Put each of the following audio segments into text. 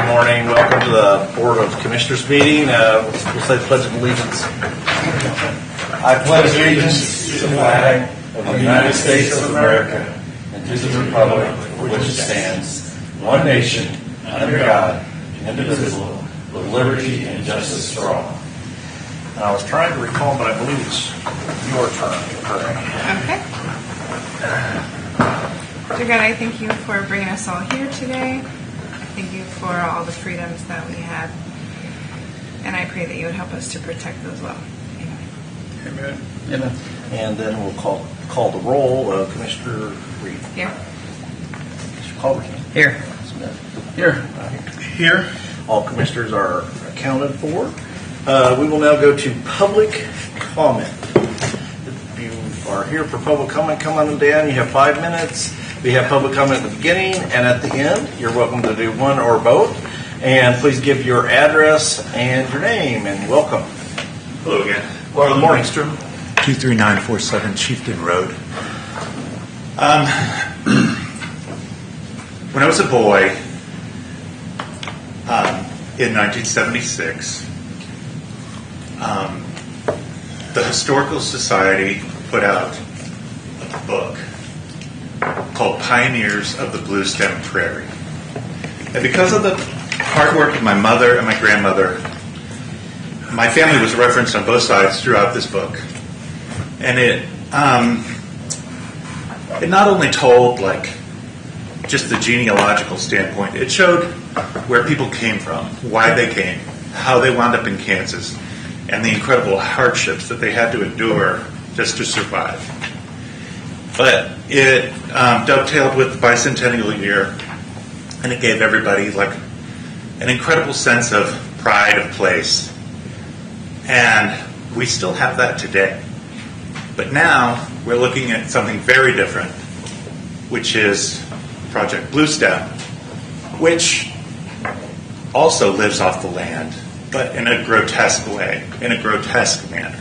morning. Welcome to the Board of Commissioners meeting. We'll say the Pledge of Allegiance. I pledge allegiance to the flag of the United States of America and to the republic for which it stands, one nation, under God, indivisible, with liberty and justice for all. And I was trying to recall, but I believe it's your turn. Okay. Dear God, I thank you for bringing us all here today. I thank you for all the freedoms that we have. And I pray that you would help us to protect those well. Amen. Amen. And then we'll call the roll. Commissioner Reed. Here. Commissioner Culberson. Here. Smith. Here. Here. All commissioners are accounted for. We will now go to public comment. If you are here for public comment, come on down. You have 5 minutes. We have public comment at the beginning and at the end. You're welcome to do one or both. And please give your address and your name, and welcome. Hello again. Well, good morning, Stu. 23947 Chieftain Road. When I was a boy, in 1976, the Historical Society put out a book called Pioneers of the Blue Stem Prairie. And because of the hard work of my mother and my grandmother, my family was referenced on both sides throughout this book. And it not only told just the genealogical standpoint, it showed where people came from, why they came, how they wound up in Kansas, and the incredible hardships that they had to endure just to survive. But it dovetailed with the bicentennial year, and it gave everybody an incredible sense of pride of place. And we still have that today. But now we're looking at something very different, which is Project Blue Stem, which also lives off the land, but in a grotesque way, in a grotesque manner.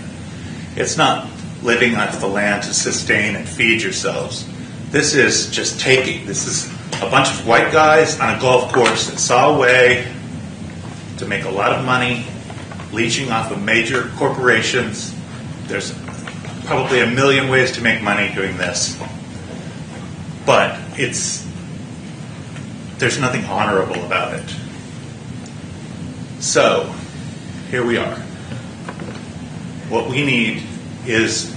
It's not living off the land to sustain and feed yourselves. This is just taking. This is a bunch of white guys on a golf course that saw a way to make a lot of money, leeching off of major corporations. There's probably a million ways to make money doing this, but there's nothing honorable about it. So, here we are. What we need is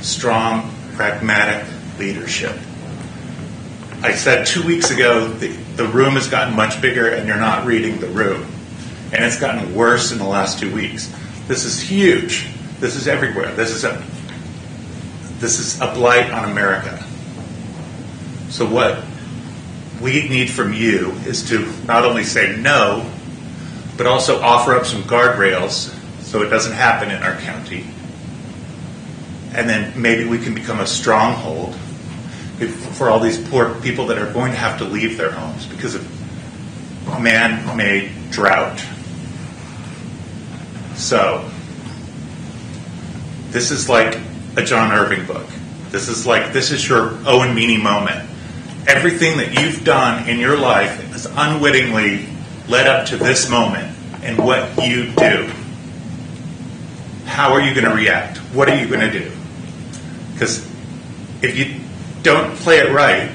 strong, pragmatic leadership. I said 2 weeks ago the room has gotten much bigger and you're not reading the room. And it's gotten worse in the last 2 weeks. This is huge. This is everywhere. This is a blight on America. So what we need from you is to not only say no, but also offer up some guardrails so it doesn't happen in our county. And then maybe we can become a stronghold for all these poor people that are going to have to leave their homes because of man-made drought. So, this is like a John Irving book. This is your Owen Meany moment. Everything that you've done in your life has unwittingly led up to this moment and what you do. How are you going to react? What are you going to do? Because if you don't play it right,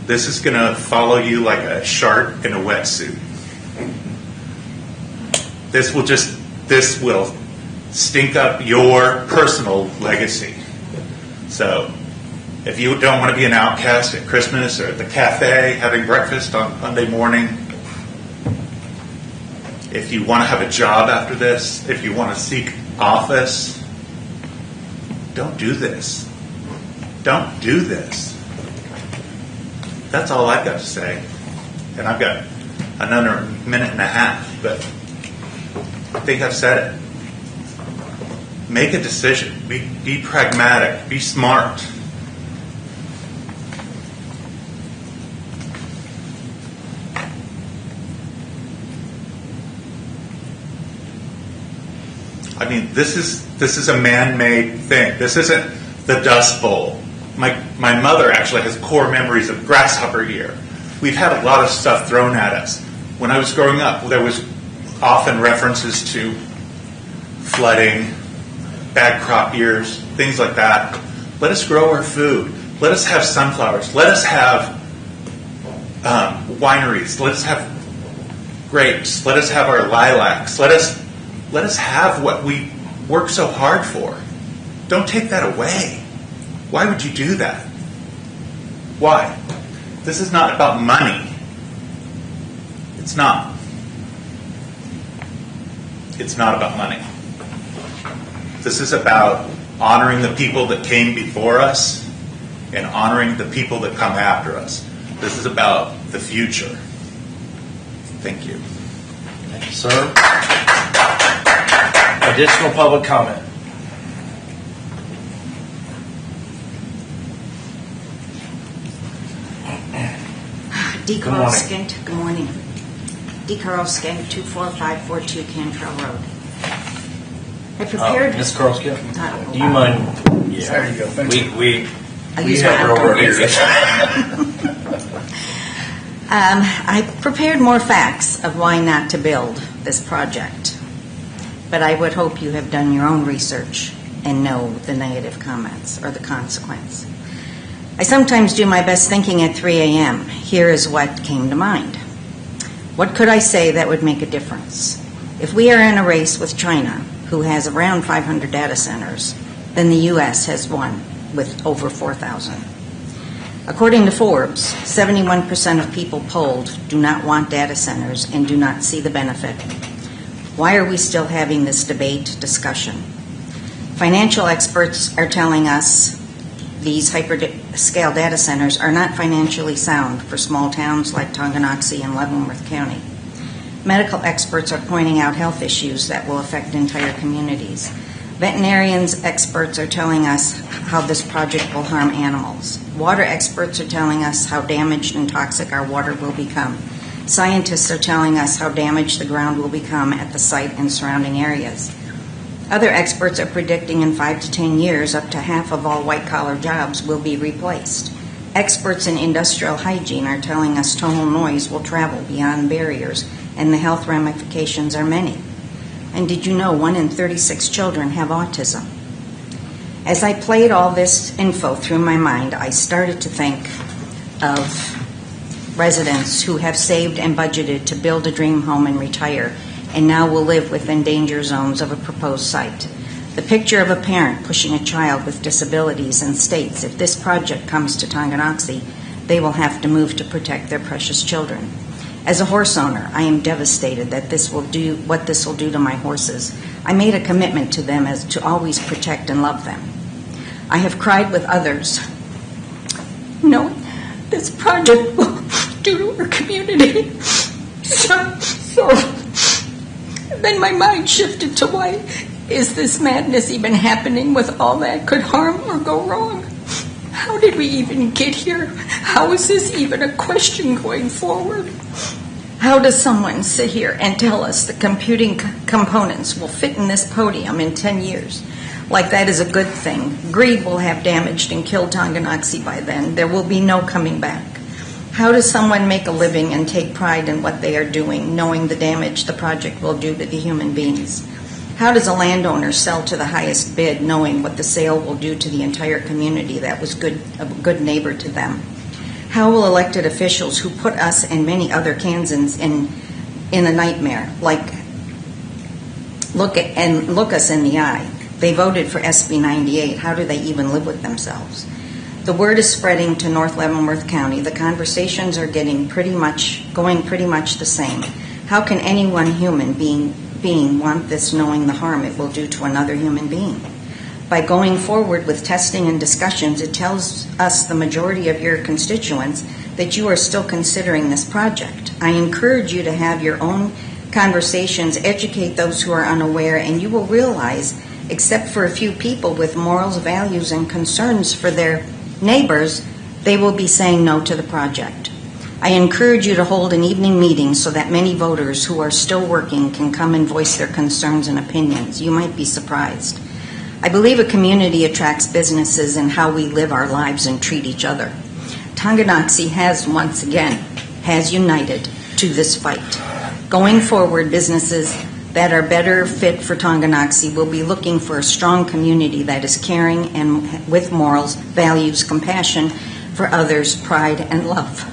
this is going to follow you like a shark in a wetsuit. This will stink up your personal legacy. So, if you don't want to be an outcast at Christmas or at the cafe having breakfast on Monday morning, if you want to have a job after this, if you want to seek office, don't do this. Don't do this. That's all I've got to say. And I've got another minute and a half, but I think I've said it. Make a decision. Be pragmatic. Be smart. I mean, this is a man-made thing. This isn't the Dust Bowl. My mother actually has core memories of grasshopper year. We've had a lot of stuff thrown at us. When I was growing up, there was often references to flooding, bad crop years, things like that. Let us grow our food. Let us have sunflowers. Let us have wineries. Let us have grapes. Let us have our lilacs. Let us have what we work so hard for. Don't take that away. Why would you do that? Why? This is not about money. It's not. It's not about money. This is about honoring the people that came before us and honoring the people that come after us. This is about the future. Thank you. Thank you, sir. Additional public comment. D. Good Carl morning. Skint, good morning. D. Carl Skint, 24542 Cantrell Road. I prepared. Ms. Carlskin, Oh, do you mind? Yeah. There you go. Thank you. We I'll we use have my her over outdoor here. I prepared more facts of why not to build this project, but I would hope you have done your own research and know the negative comments or the consequence. I sometimes do my best thinking at 3 a.m. Here is what came to mind. What could I say that would make a difference? If we are in a race with China, who has around 500 data centers, then the U.S. has one with over 4,000. According to Forbes, 71% of people polled do not want data centers and do not see the benefit. Why are we still having this debate, discussion? Financial experts are telling us these hyperscale data centers are not financially sound for small towns like Tonganoxie and Leavenworth County. Medical experts are pointing out health issues that will affect entire communities. Veterinarians experts are telling us how this project will harm animals. Water experts are telling us how damaged and toxic our water will become. Scientists are telling us how damaged the ground will become at the site and surrounding areas. Other experts are predicting in 5 to 10 years up to half of all white-collar jobs will be replaced. Experts in industrial hygiene are telling us tonal noise will travel beyond barriers and the health ramifications are many. And did you know 1 in 36 children have autism? As I played all this info through my mind, I started to think of residents who have saved and budgeted to build a dream home and retire, and now will live within danger zones of a proposed site. The picture of a parent pushing a child with disabilities and states if this project comes to Tonganoxie, they will have to move to protect their precious children. As a horse owner, I am devastated that this will do to my horses. I made a commitment to them as to always protect and love them. I have cried with others, knowing this project will do to our community. So then my mind shifted to why is this madness even happening with all that could harm or go wrong? How did we even get here? How is this even a question going forward? How does someone sit here and tell us the computing components will fit in this podium in 10 years? Like that is a good thing. Greed will have damaged and killed Tonganoxie by then. There will be no coming back. How does someone make a living and take pride in what they are doing, knowing the damage the project will do to the human beings? How does a landowner sell to the highest bid, knowing what the sale will do to the entire community that was a good neighbor to them? How will elected officials who put us and many other Kansans in a nightmare, look us in the eye? They voted for SB 98. How do they even live with themselves? The word is spreading to North Leavenworth County. The conversations are going pretty much the same. How can any one human being want this, knowing the harm it will do to another human being? By going forward with testing and discussions, it tells us, the majority of your constituents, that you are still considering this project. I encourage you to have your own conversations, educate those who are unaware, and you will realize, except for a few people with morals, values, and concerns for their neighbors, they will be saying no to the project. I encourage you to hold an evening meeting so that many voters who are still working can come and voice their concerns and opinions. You might be surprised. I believe a community attracts businesses in how we live our lives and treat each other. Tonganoxie has once again united to this fight. Going forward, businesses that are better fit for Tonganoxie will be looking for a strong community that is caring and with morals, values, compassion for others, pride, and love.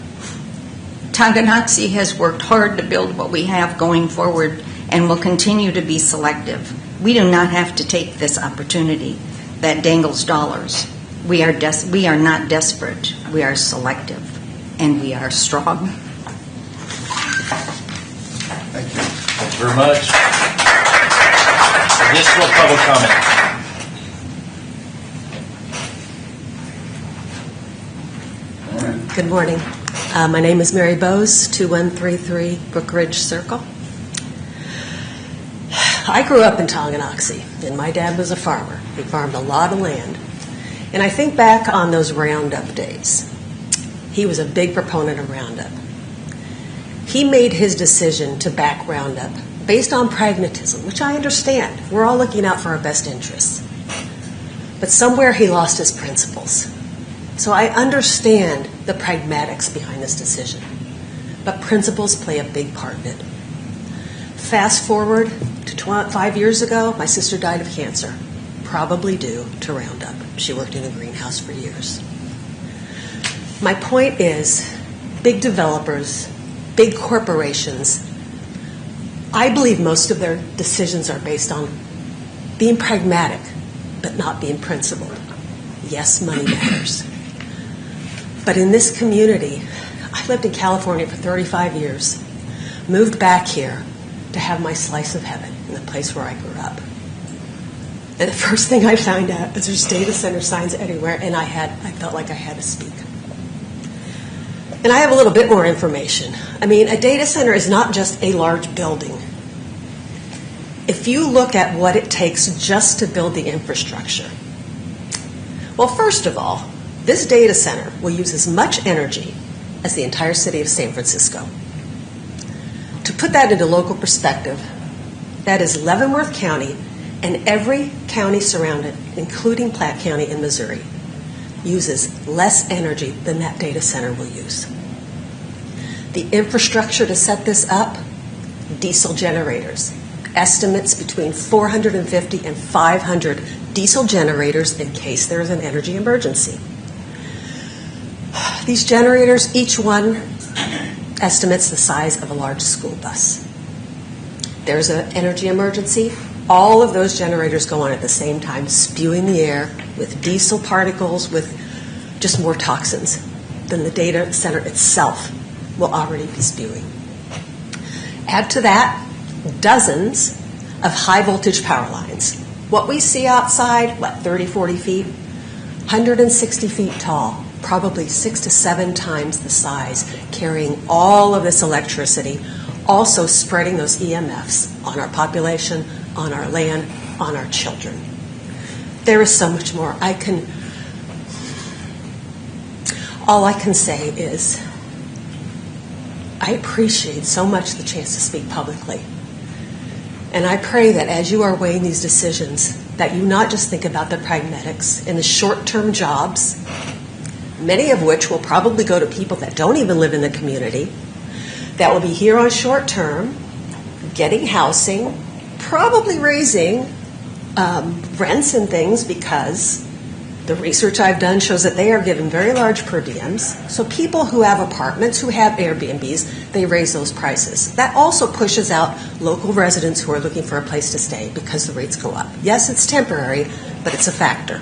Tonganoxie has worked hard to build what we have going forward and will continue to be selective. We do not have to take this opportunity that dangles dollars. We are not desperate. We are selective, and we are strong. Thank you. Thank you very much. Additional public comment. Good morning. My name is Mary Bose, 2133 Brook Ridge Circle. I grew up in Tonganoxie, and my dad was a farmer. He farmed a lot of land. And I think back on those Roundup days. He was a big proponent of Roundup. He made his decision to back Roundup based on pragmatism, which I understand. We're all looking out for our best interests. But somewhere he lost his principles. So I understand the pragmatics behind this decision. But principles play a big part in it. Fast forward to 5 years ago, my sister died of cancer, probably due to Roundup. She worked in a greenhouse for years. My point is, big developers, big corporations, I believe most of their decisions are based on being pragmatic, but not being principled. Yes, money matters. But in this community, I lived in California for 35 years, moved back here to have my slice of heaven in the place where I grew up. And the first thing I found out is there's data center signs everywhere, and I felt like I had to speak. And I have a little bit more information. I mean, a data center is not just a large building. If you look at what it takes just to build the infrastructure, well, first of all, this data center will use as much energy as the entire city of San Francisco. To put that into local perspective, that is Leavenworth County and every county surrounded, including Platte County in Missouri, uses less energy than that data center will use. The infrastructure to set this up, diesel generators. Estimates between 450 and 500 diesel generators in case there is an energy emergency. These generators, each one estimates the size of a large school bus. There's an energy emergency, all of those generators go on at the same time, spewing the air with diesel particles, with just more toxins than the data center itself will already be spewing. Add to that dozens of high voltage power lines. What we see outside, 30, 40 feet, 160 feet tall, probably 6 to 7 times the size, carrying all of this electricity, also spreading those EMFs on our population, on our land, on our children. There is so much more. All I can say is I appreciate so much the chance to speak publicly. And I pray that as you are weighing these decisions, that you not just think about the pragmatics and the short-term jobs, many of which will probably go to people that don't even live in the community, that will be here on short-term, getting housing, probably raising rents and things, because the research I've done shows that they are given very large per diems. So people who have apartments, who have Airbnbs, they raise those prices. That also pushes out local residents who are looking for a place to stay because the rates go up. Yes, it's temporary, but it's a factor.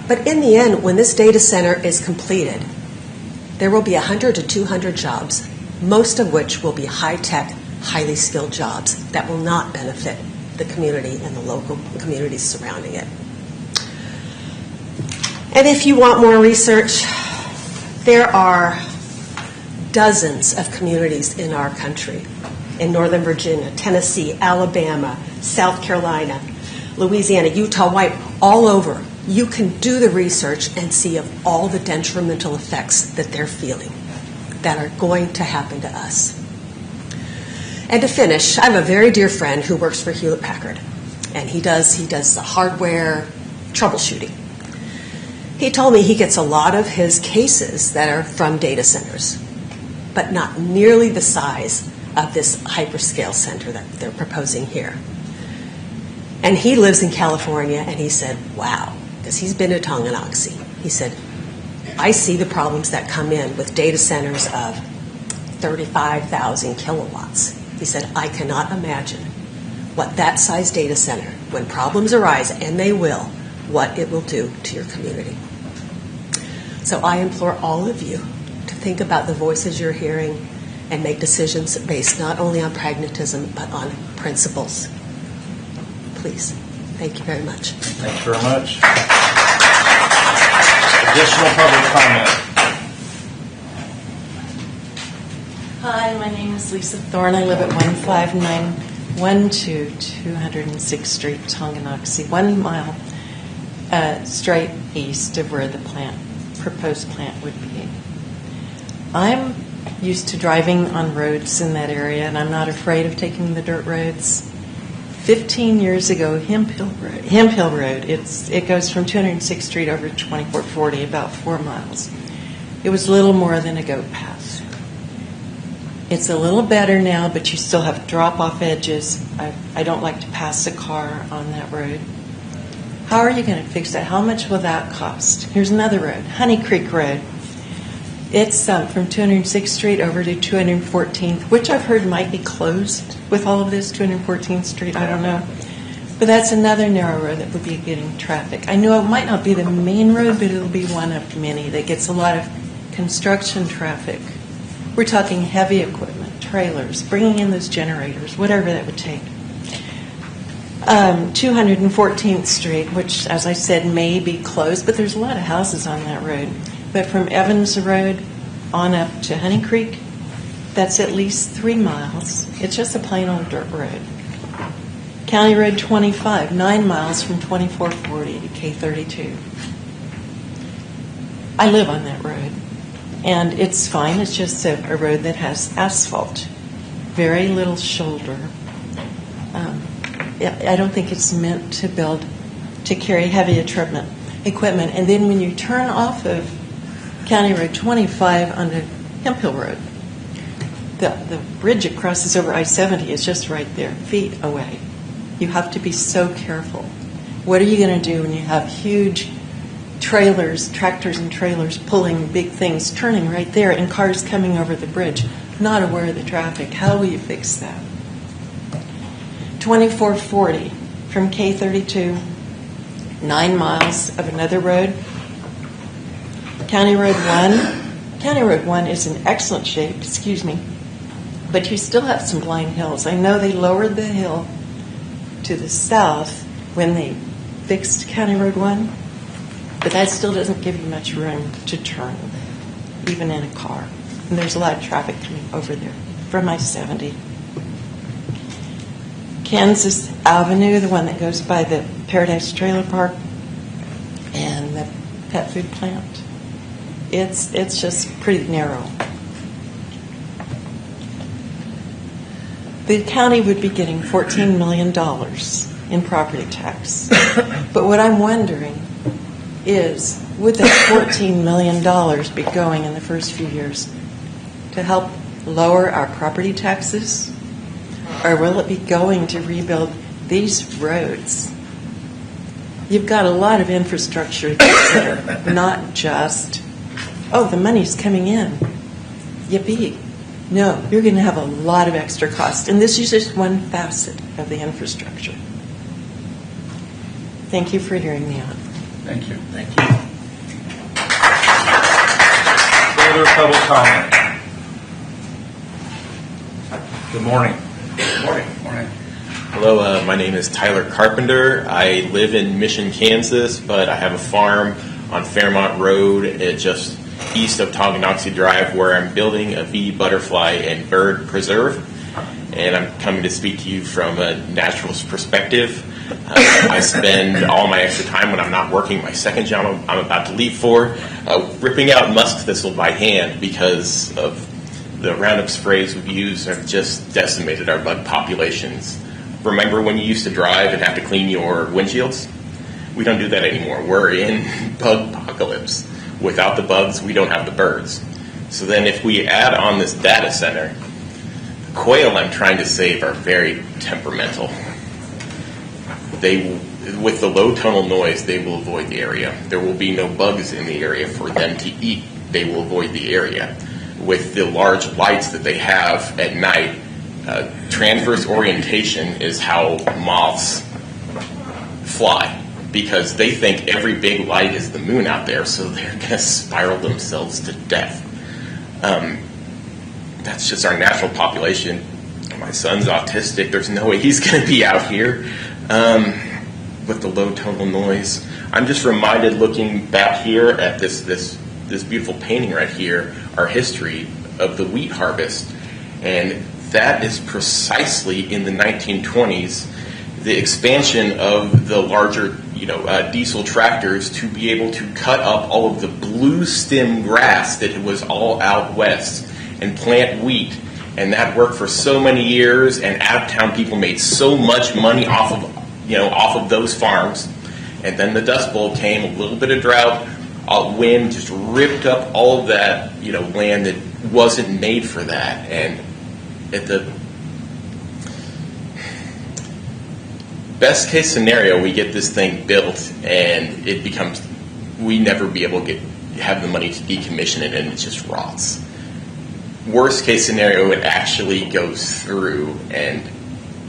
But in the end, when this data center is completed, there will be 100 to 200 jobs, most of which will be high-tech, highly skilled jobs that will not benefit the community and the local communities surrounding it. And if you want more research, there are dozens of communities in our country, in Northern Virginia, Tennessee, Alabama, South Carolina, Louisiana, Utah, Hawaii, all over. You can do the research and see of all the detrimental effects that they're feeling that are going to happen to us. And to finish, I have a very dear friend who works for Hewlett-Packard, and he does the hardware troubleshooting. He told me he gets a lot of his cases that are from data centers, but not nearly the size of this hyperscale center that they're proposing here. And he lives in California, and he said, wow, because he's been to Tonganoxie. He said, I see the problems that come in with data centers of 35,000 kilowatts. He said, I cannot imagine what that size data center, when problems arise, and they will, what it will do to your community. So I implore all of you to think about the voices you're hearing and make decisions based not only on pragmatism, but on principles. Please. Thank you very much. Thanks very much. Additional public comment. Hi, my name is Lisa Thorne. I live at 15912 206th Street, Tonganoxie, 1 mile straight east of where the proposed plant would be. I'm used to driving on roads in that area, and I'm not afraid of taking the dirt roads. 15 years ago, Hemp Hill Road, it goes from 206th Street over to 2440, about 4 miles. It was little more than a goat path. It's a little better now, but you still have drop-off edges. I don't like to pass a car on that road. How are you going to fix that? How much will that cost? Here's another road, Honey Creek Road. It's from 206th Street over to 214th, which I've heard might be closed with all of this, 214th Street, I don't know. But that's another narrow road that would be getting traffic. I know it might not be the main road, but it'll be one of many that gets a lot of construction traffic. We're talking heavy equipment, trailers, bringing in those generators, whatever that would take. 214th Street, which, as I said, may be closed, but there's a lot of houses on that road. But from Evans Road on up to Honey Creek, that's at least 3 miles. It's just a plain old dirt road. County Road 25, 9 miles from 2440 to K32. I live on that road, and it's fine. It's just a road that has asphalt, very little shoulder. I don't think it's meant to carry heavy equipment. And then when you turn off of County Road 25 onto Hemp Hill Road, the bridge that crosses over I-70 is just right there, feet away. You have to be so careful. What are you going to do when you have huge trailers, tractors and trailers pulling big things, turning right there, and cars coming over the bridge, not aware of the traffic? How will you fix that? 2440 from K32, 9 miles of another road. County Road 1. County Road 1 is in excellent shape, but you still have some blind hills. I know they lowered the hill to the south when they fixed County Road 1, but that still doesn't give you much room to turn, even in a car. And there's a lot of traffic coming over there from I-70. Kansas Avenue, the one that goes by the Paradise Trailer Park and the pet food plant. It's just pretty narrow. The county would be getting $14 million in property tax. But what I'm wondering is, would that $14 million be going in the first few years to help lower our property taxes? Or will it be going to rebuild these roads? You've got a lot of infrastructure to consider, not just, the money's coming in. Yippee. No, you're going to have a lot of extra cost. And this is just one facet of the infrastructure. Thank you for hearing me out. Thank you. Thank you. Further public comment? Good morning. Good morning. Hello, my name is Tyler Carpenter. I live in Mission, Kansas, but I have a farm on Fairmont Road, just east of Tonganoxie Drive, where I'm building a bee, butterfly, and bird preserve. And I'm coming to speak to you from a naturalist perspective. I spend all my extra time when I'm not working my second job I'm about to leave for, ripping out musk thistle by hand because of the Roundup sprays we've used have just decimated our bug populations. Remember when you used to drive and have to clean your windshields? We don't do that anymore. We're in bug apocalypse. Without the bugs, we don't have the birds. So then if we add on this data center, quail I'm trying to save are very temperamental. With the low tonal noise, they will avoid the area. There will be no bugs in the area for them to eat. They will avoid the area. With the large lights that they have at night, transverse orientation is how moths fly, because they think every big light is the moon out there, so they're going to spiral themselves to death. That's just our natural population. My son's autistic. There's no way he's going to be out here with the low tonal noise. I'm just reminded, looking back here at this beautiful painting right here, our history of the wheat harvest, and that is precisely in the 1920s, the expansion of the larger diesel tractors to be able to cut up all of the blue stem grass that was all out west and plant wheat. And that worked for so many years, and out-of-town people made so much money off of those farms. And then the Dust Bowl came, a little bit of drought, wind just ripped up all of that, land that wasn't made for that. And at the best case scenario, we get this thing built, and it becomes, we never be able to have the money to decommission it, and it just rots. Worst case scenario, it actually goes through and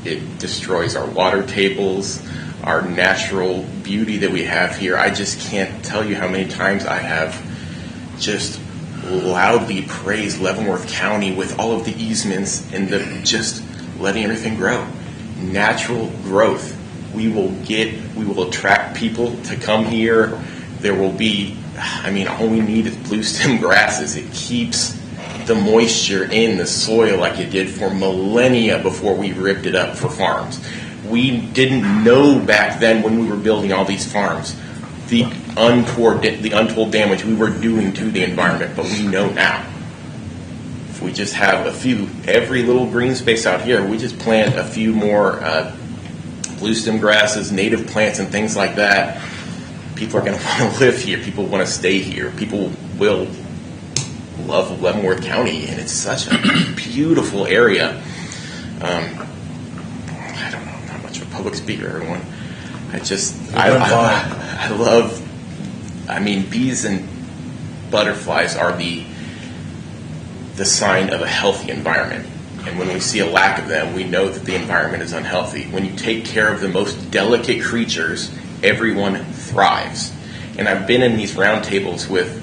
it destroys our water tables, our natural beauty that we have here. I just can't tell you how many times I have just loudly praised Leavenworth County with all of the easements and just letting everything grow. Natural growth. We will attract people to come here. There will be, all we need is blue stem grasses. It keeps the moisture in the soil like it did for millennia before we ripped it up for farms. We didn't know back then when we were building all these farms the untold damage we were doing to the environment, but we know now. If we just have every little green space out here, we just plant a few more blue stem grasses, native plants, and things like that, people are going to want to live here. People want to stay here. People will love Leavenworth County, and it's such a beautiful area. I don't know, I'm not much of a public speaker, everyone. I love, bees and butterflies are the sign of a healthy environment. And when we see a lack of them, we know that the environment is unhealthy. When you take care of the most delicate creatures, everyone thrives. And I've been in these roundtables with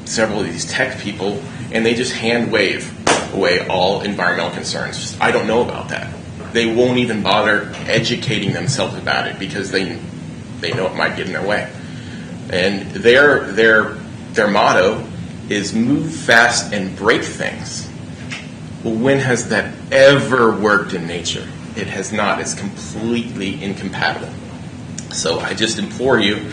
several of these tech people, and they just hand wave away all environmental concerns. I don't know about that. They won't even bother educating themselves about it because they know it might get in their way. And their motto is move fast and break things. Well, when has that ever worked in nature? It has not. It's completely incompatible. So I just implore you,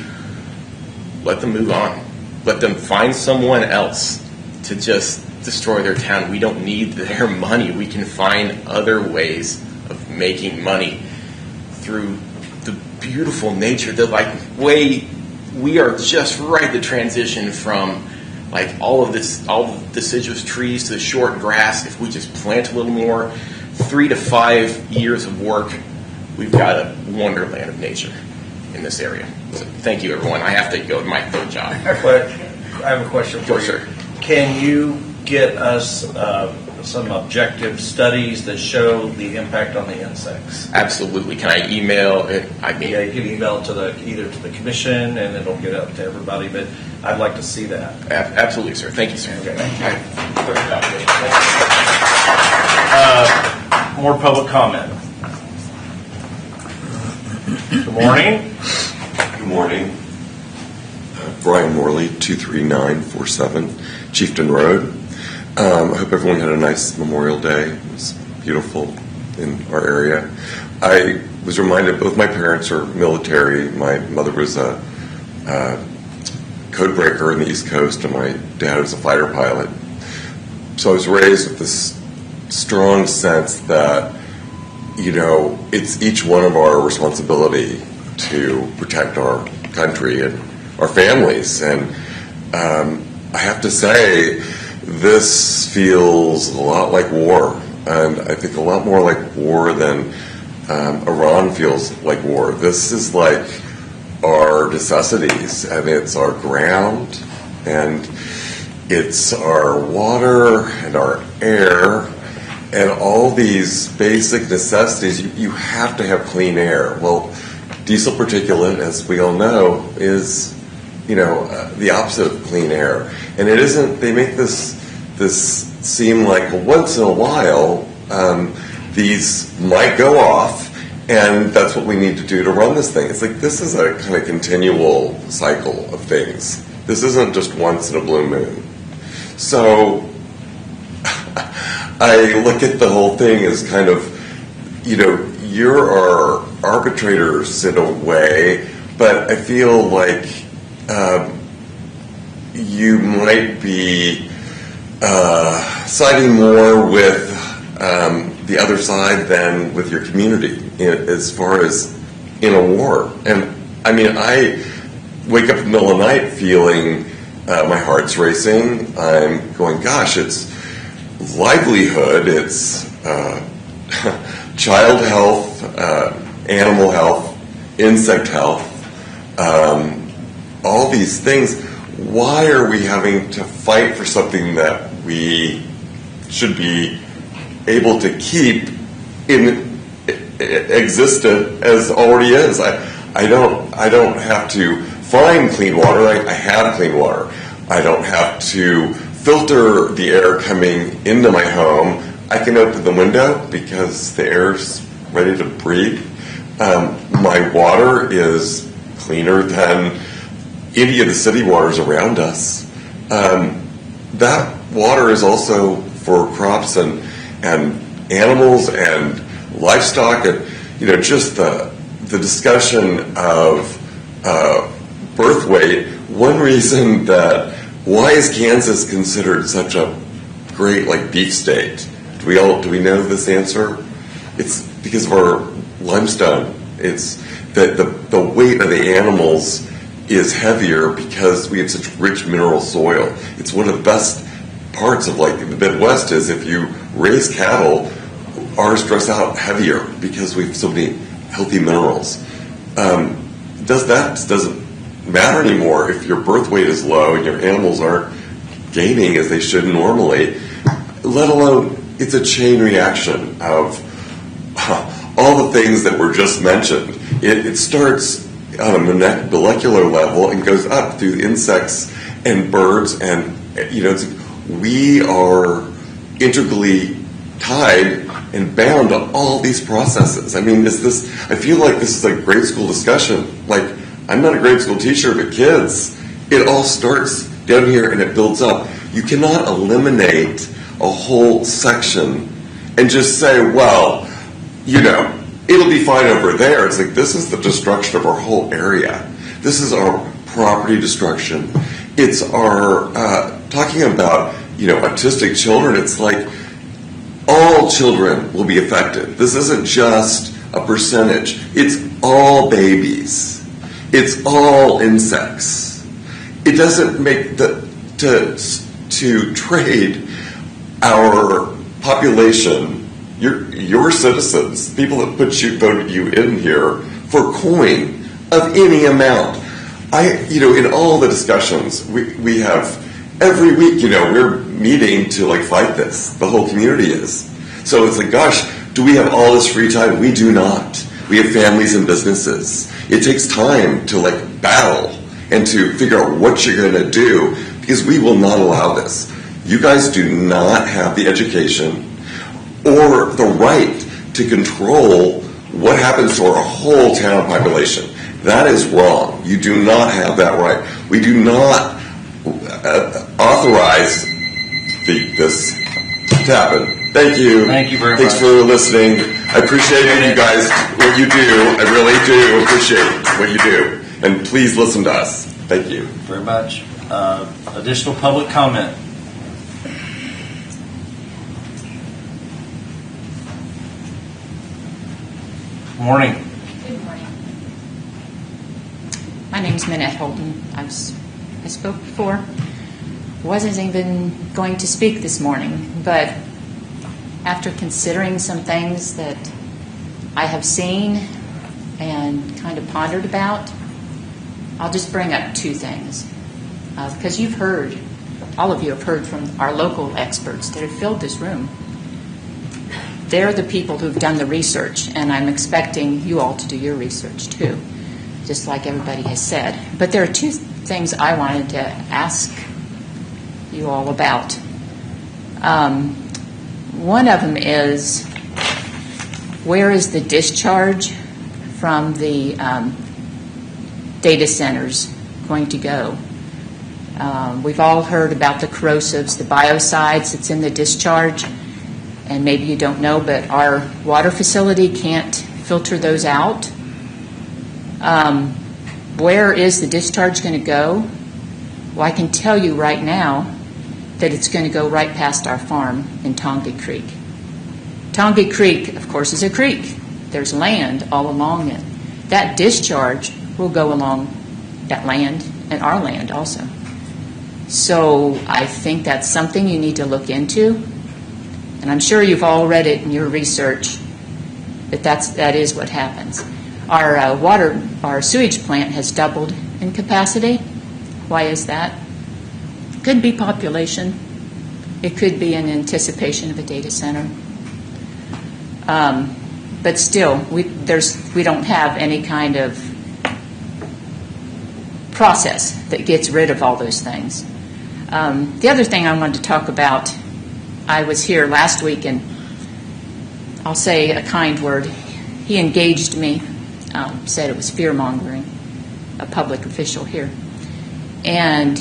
let them move on. Let them find someone else to just destroy their town. We don't need their money. We can find other ways of making money through the beautiful nature. We are just right to transition from all of deciduous trees to the short grass. If we just plant a little more, 3 to 5 years of work, we've got a wonderland of nature in this area. So thank you, everyone. I have to go to my third job. But I have a question for you. Sure. Can you get us some objective studies that show the impact on the insects? Absolutely. Can I email it? Yeah, you can email it either to the commission, and it'll get up to everybody, but I'd like to see that. Absolutely, sir. Thank you, sir. Okay. More public comment. Good morning. Good morning. Brian Morley, 23947 Chieftain Road. I hope everyone had a nice Memorial Day. It was beautiful in our area. I was reminded both my parents are military. My mother was a code breaker in the East Coast, and my dad was a fighter pilot. So I was raised with this strong sense that, it's each one of our responsibility to protect our country and our families. And I have to say, this feels a lot like war. and I think a lot more like war than Iran feels like war. This is like our necessities, and it's our ground, and it's our water and our air, and all these basic necessities. You have to have clean air. Well, diesel particulate, as we all know, is the opposite of clean air, and it isn't. They make this seem like, well, once in a while these might go off, and that's what we need to do to run this thing. It's like this is a kind of continual cycle of things. This isn't just once in a blue moon. So I look at the whole thing as kind of, you're our arbitrators in a way, but I feel like you might be siding more with the other side than with your community as far as in a war. And I mean, I wake up in the middle of the night feeling my heart's racing. I'm going, gosh, it's livelihood, it's child health, animal health, insect health, all these things. Why are we having to fight for something that we should be able to keep in existent as already is? I don't have to find clean water. I have clean water. I don't have to filter the air coming into my home. I can open the window because the air's ready to breathe. My water is cleaner than any of the city waters around us. That water is also for crops and animals and livestock, and just the discussion of birth weight. One reason that why is Kansas considered such a great beef state? Do we know this answer? It's because of our limestone. It's that the weight of the animals is heavier because we have such rich mineral soil. It's one of the best parts of the Midwest is if you raise cattle, ours dress out heavier because we have so many healthy minerals. Doesn't matter anymore if your birth weight is low and your animals aren't gaining as they should normally, let alone it's a chain reaction of all the things that were just mentioned. It starts on a molecular level and goes up through insects and birds, and we are integrally tied and bound to all these processes. I mean, I feel like this is a grade school discussion. I'm not a grade school teacher, but kids, it all starts down here and it builds up. You cannot eliminate a whole section and just say, well, it'll be fine over there. It's this is the destruction of our whole area. This is our property destruction. It's our, talking about, autistic children, it's all children will be affected. This isn't just a percentage. It's all babies. It's all insects. It doesn't make to trade our population, your citizens, people that voted you in here, for coin of any amount. In all the discussions we have every week, we're meeting to fight this. The whole community is. So it's gosh, do we have all this free time? We do not. We have families and businesses. It takes time to battle and to figure out what you're going to do, because we will not allow this. You guys do not have the education or the right to control what happens to our whole town population. That is wrong. You do not have that right. We do not authorize this to happen. Thank you. Thank you very Thanks much. for listening. I appreciate you guys, what you do. I really do appreciate what you do. And please listen to us. Thank you. Very much. Additional public comment. Morning. Good morning. My name's Minette Holden. I spoke before. Wasn't even going to speak this morning, but after considering some things that I have seen and kind of pondered about, I'll just bring up two things. Because you've heard, all of you have heard from our local experts that have filled this room. They're the people who've done the research, and I'm expecting you all to do your research too, just like everybody has said. But there are two things I wanted to ask you all about. One of them is, where is the discharge from the data centers going to go? We've all heard about the corrosives, the biocides that's in the discharge, and maybe you don't know, but our water facility can't filter those out. Where is the discharge going to go? Well, I can tell you right now that it's going to go right past our farm in Tonga Creek. Tonga Creek, of course, is a creek. There's land all along it. That discharge will go along that land and our land also. So I think that's something you need to look into. And I'm sure you've all read it in your research, but that is what happens. Our sewage plant has doubled in capacity. Why is that? Could be population. It could be in anticipation of a data center. But still, we don't have any kind of process that gets rid of all those things. The other thing I wanted to talk about, I was here last week, and I'll say a kind word. He engaged me, said it was fear-mongering, a public official here. And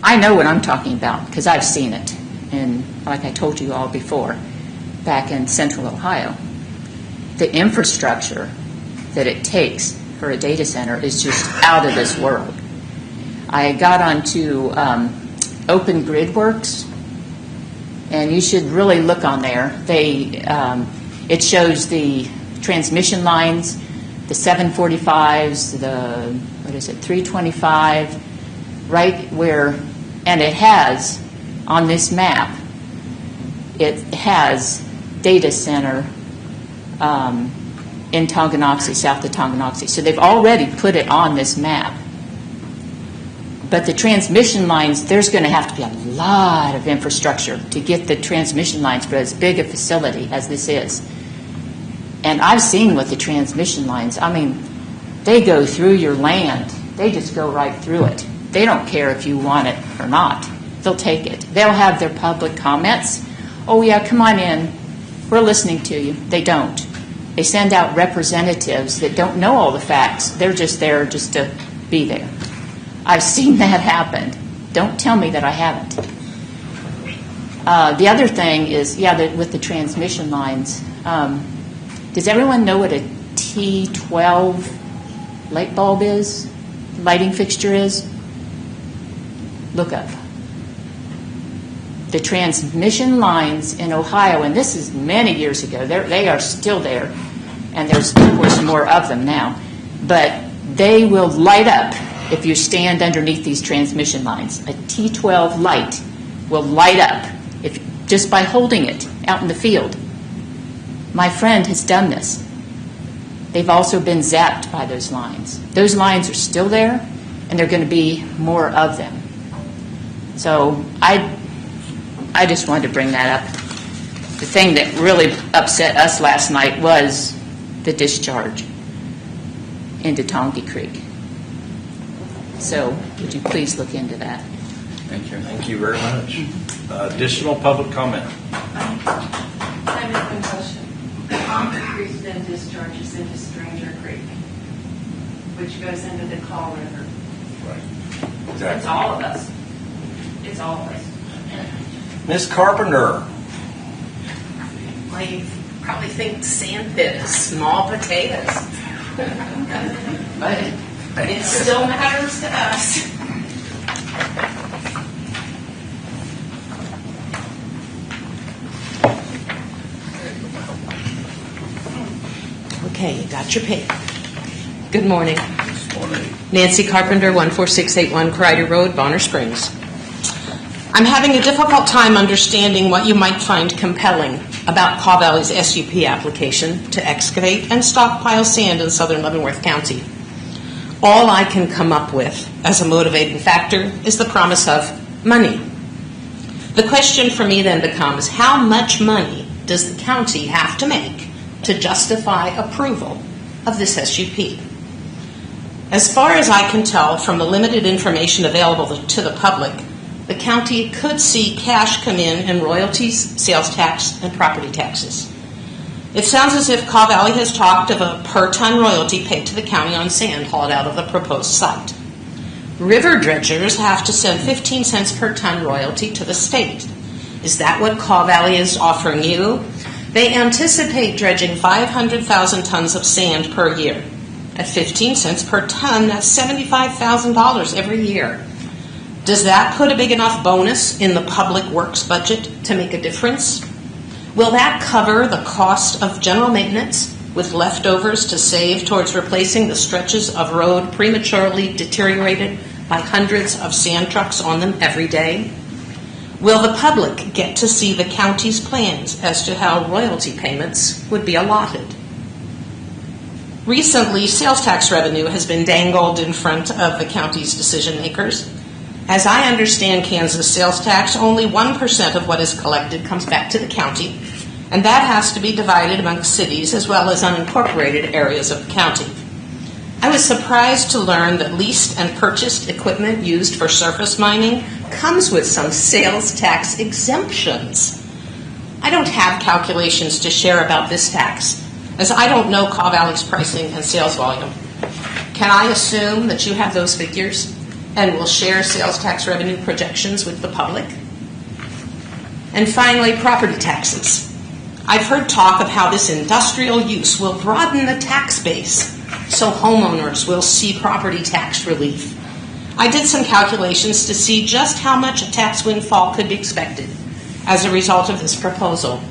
I know what I'm talking about because I've seen it, and like I told you all before, back in central Ohio. The infrastructure that it takes for a data center is just out of this world. I got onto Open Grid Works, and you should really look on there. It shows the transmission lines, the 745s, the 325, right where, and it has on this map, it has data center in Tonganoxie, south of Tonganoxie. So they've already put it on this map. But the transmission lines, there's going to have to be a lot of infrastructure to get the transmission lines for as big a facility as this is. And I've seen what the transmission lines, I mean, they go through your land. They just go right through it. They don't care if you want it or not. They'll take it. They'll have their public comments. Oh, yeah, come on in. We're listening to you. They don't. They send out representatives that don't know all the facts. They're just there just to be there. I've seen that happen. Don't tell me that I haven't. The other thing is, with the transmission lines, does everyone know what a T12 light bulb is? Lighting fixture is? Look up. The transmission lines in Ohio, and this is many years ago, they are still there, and there's, of course, more of them now, but they will light up if you stand underneath these transmission lines. A T12 light will light up just by holding it out in the field. My friend has done this. They've also been zapped by those lines. Those lines are still there, and there are going to be more of them. So I just wanted to bring that up. The thing that really upset us last night was the discharge into Tonga Creek. So would you please look into that? Thank you. Thank you very much. Additional public comment. I have a question. Tonga Creek then discharges into Stranger Creek, which goes into the Call River. Right. It's all of us. It's all of us. Ms. Carpenter. Well, you probably think sand pit is small potatoes. But it still matters to us. Okay, you got your pen. Good morning. Nancy Carpenter, 14681 Crider Road, Bonner Springs. I'm having a difficult time understanding what you might find compelling about Kaw Valley's SUP application to excavate and stockpile sand in southern Leavenworth County. All I can come up with as a motivating factor is the promise of money. The question for me then becomes, how much money does the county have to make to justify approval of this SUP? As far as I can tell from the limited information available to the public, the county could see cash come in royalties, sales tax, and property taxes. It sounds as if Kaw Valley has talked of a per-ton royalty paid to the county on sand hauled out of the proposed site. River dredgers have to send 15 cents per ton royalty to the state. Is that what Kaw Valley is offering you? They anticipate dredging 500,000 tons of sand per year. At 15 cents per ton, that's $75,000 every year. Does that put a big enough bonus in the public works budget to make a difference? Will that cover the cost of general maintenance with leftovers to save towards replacing the stretches of road prematurely deteriorated by hundreds of sand trucks on them every day? Will the public get to see the county's plans as to how royalty payments would be allotted? Recently, sales tax revenue has been dangled in front of the county's decision makers. As I understand Kansas sales tax, only 1% of what is collected comes back to the county, and that has to be divided among cities as well as unincorporated areas of the county. I was surprised to learn that leased and purchased equipment used for surface mining comes with some sales tax exemptions. I don't have calculations to share about this tax, as I don't know Kaw Valley's pricing and sales volume. Can I assume that you have those figures and will share sales tax revenue projections with the public? And finally, property taxes. I've heard talk of how this industrial use will broaden the tax base, so homeowners will see property tax relief. I did some calculations to see just how much a tax windfall could be expected as a result of this proposal.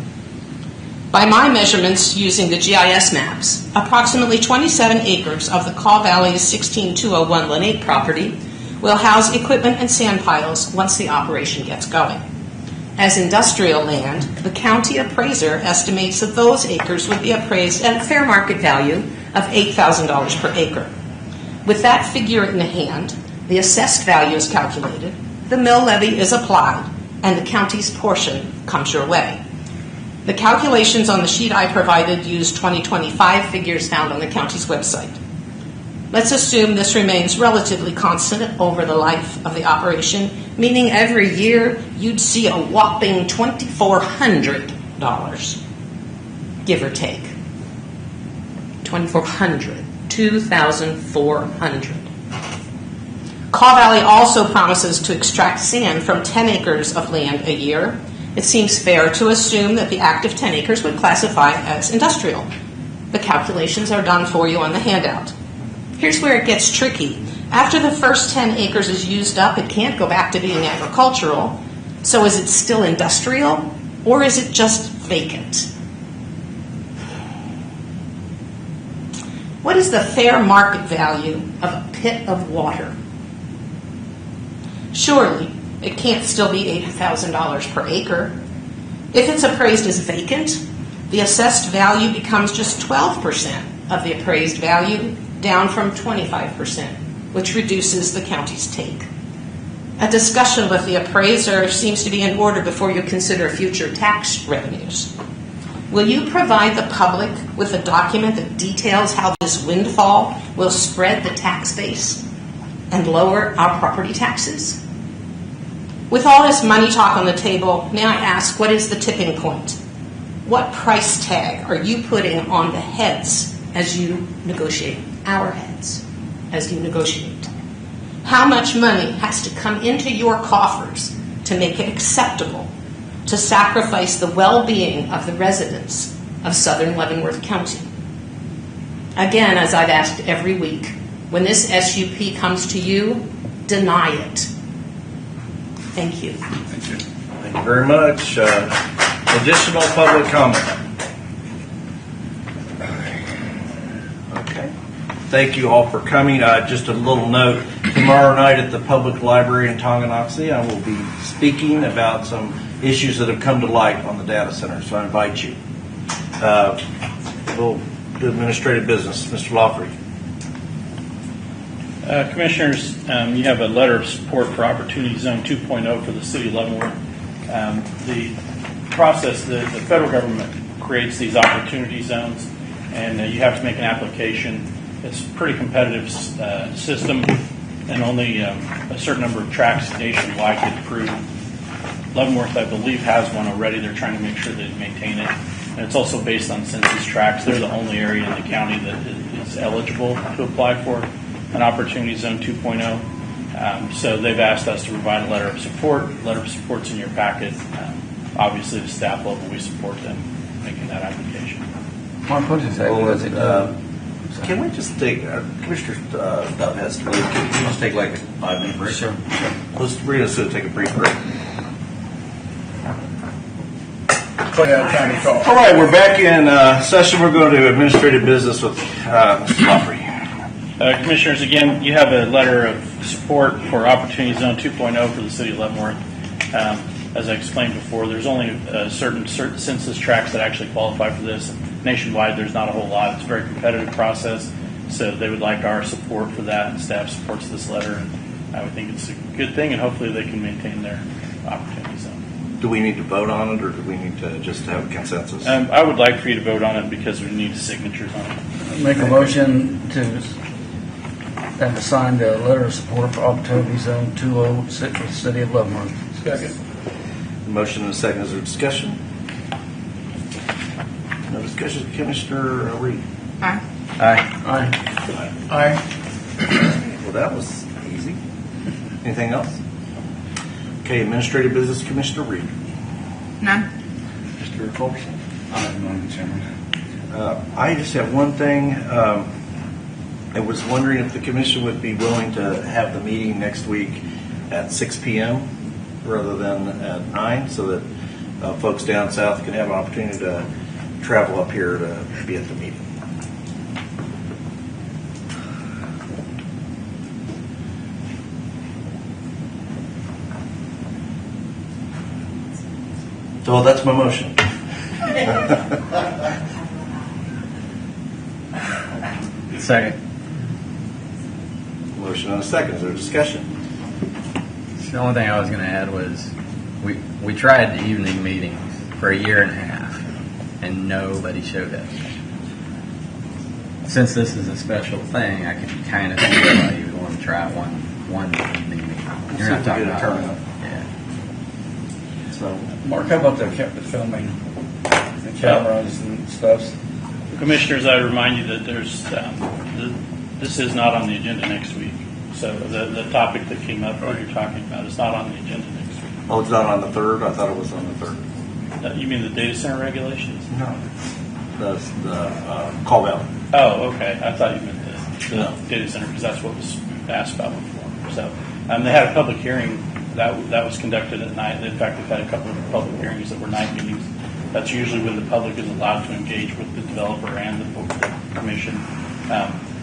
By my measurements using the GIS maps, approximately 27 acres of the Kaw Valley's 16201 Linate property will house equipment and sand piles once the operation gets going. As industrial land, the county appraiser estimates that those acres would be appraised at a fair market value of $8,000 per acre. With that figure in hand, the assessed value is calculated, the mill levy is applied, and the county's portion comes your way. The calculations on the sheet I provided use 2025 figures found on the county's website. Let's assume this remains relatively constant over the life of the operation, meaning every year you'd see a whopping $2,400, give or take. $2,400. Kaw Valley also promises to extract sand from 10 acres of land a year. It seems fair to assume that the active 10 acres would classify as industrial. The calculations are done for you on the handout. Here's where it gets tricky. After the first 10 acres is used up, it can't go back to being agricultural. So is it still industrial, or is it just vacant? What is the fair market value of a pit of water? Surely, it can't still be $8,000 per acre. If it's appraised as vacant, the assessed value becomes just 12% of the appraised value, down from 25%, which reduces the county's take. A discussion with the appraiser seems to be in order before you consider future tax revenues. Will you provide the public with a document that details how this windfall will spread the tax base and lower our property taxes? With all this money talk on the table, may I ask, what is the tipping point? What price tag are you putting on the heads as you negotiate, our heads, as you negotiate? How much money has to come into your coffers to make it acceptable to sacrifice the well-being of the residents of southern Leavenworth County? Again, as I've asked every week, when this SUP comes to you, deny it. Thank you. Thank you. Thank you very much. Additional public comment. Okay. thank you all for coming. Just a little note, tomorrow night at the Public Library in Tonganoxie, I will be speaking about some issues that have come to light on the data center, so I invite you. We'll do administrative business. Mr. Lawfrey. Commissioners, you have a letter of support for Opportunity Zone 2.0 for the City of Leavenworth. The process, the federal government creates these opportunity zones, and you have to make an application. It's a pretty competitive system, and only a certain number of tracts nationwide get approved. Leavenworth, I believe, has one already. They're trying to make sure they maintain it. And it's also based on census tracts. They're the only area in the county that is eligible to apply for an Opportunity Zone 2.0. So they've asked us to provide a letter of support. Letter of support's in your packet. Obviously, the staff level, we support them making that application. Mark, what exactly does it do? Can we just take, Commissioner Dove has to leave. Can we just take like a 5-minute break? Sure. We're going to take a brief break. All right, we're back in session. We're going to administrative business with Mr. Lawfrey. Commissioners, again, you have a letter of support for Opportunity Zone 2.0 for the City of Leavenworth. As I explained before, there's only certain census tracts that actually qualify for this. Nationwide, there's not a whole lot. It's a very competitive process, so they would like our support for that, and staff supports this letter, and I would think it's a good thing, and hopefully they can maintain their Opportunity Zone. Do we need to vote on it, or do we need to just have a consensus? I would like for you to vote on it because we need signatures on it. Make a motion to have to sign the letter of support for Opportunity Zone 206 for the City of Leavenworth. Second. Motion and a second. Is there discussion? No discussion. Commissioner Reed. Aye. Aye. Aye. Well, that was easy. Anything else? Okay, administrative business, Commissioner Reed. None. Mr. Fulkerson. None, Chairman. I just have one thing. I was wondering if the commission would be willing to have the meeting next week at 6 p.m. rather than at 9, so that folks down south can have an opportunity to travel up here to be at the meeting. So that's my motion. Second. Motion and a second. Is there discussion? The only thing I was going to add was we tried the evening meetings for a year and a half, and nobody showed up. Since this is a special thing, I could kind of see why you would want to try one evening meeting. You're not talking about turnout. Yeah. So, Mark, how about the filming, the cameras and stuff? Commissioners, I remind you that this is not on the agenda next week. So the topic that came up that you're talking about is not on the agenda next week. oh, it's not on the 3rd? I thought it was on the 3rd. You mean the data center regulations? No. The call out. Oh, okay. I thought you meant the No. data center because that's what was asked about before. So they had a public hearing that was conducted at night. In fact, they've had a couple of public hearings that were night meetings. That's usually when the public is allowed to engage with the developer and the commission.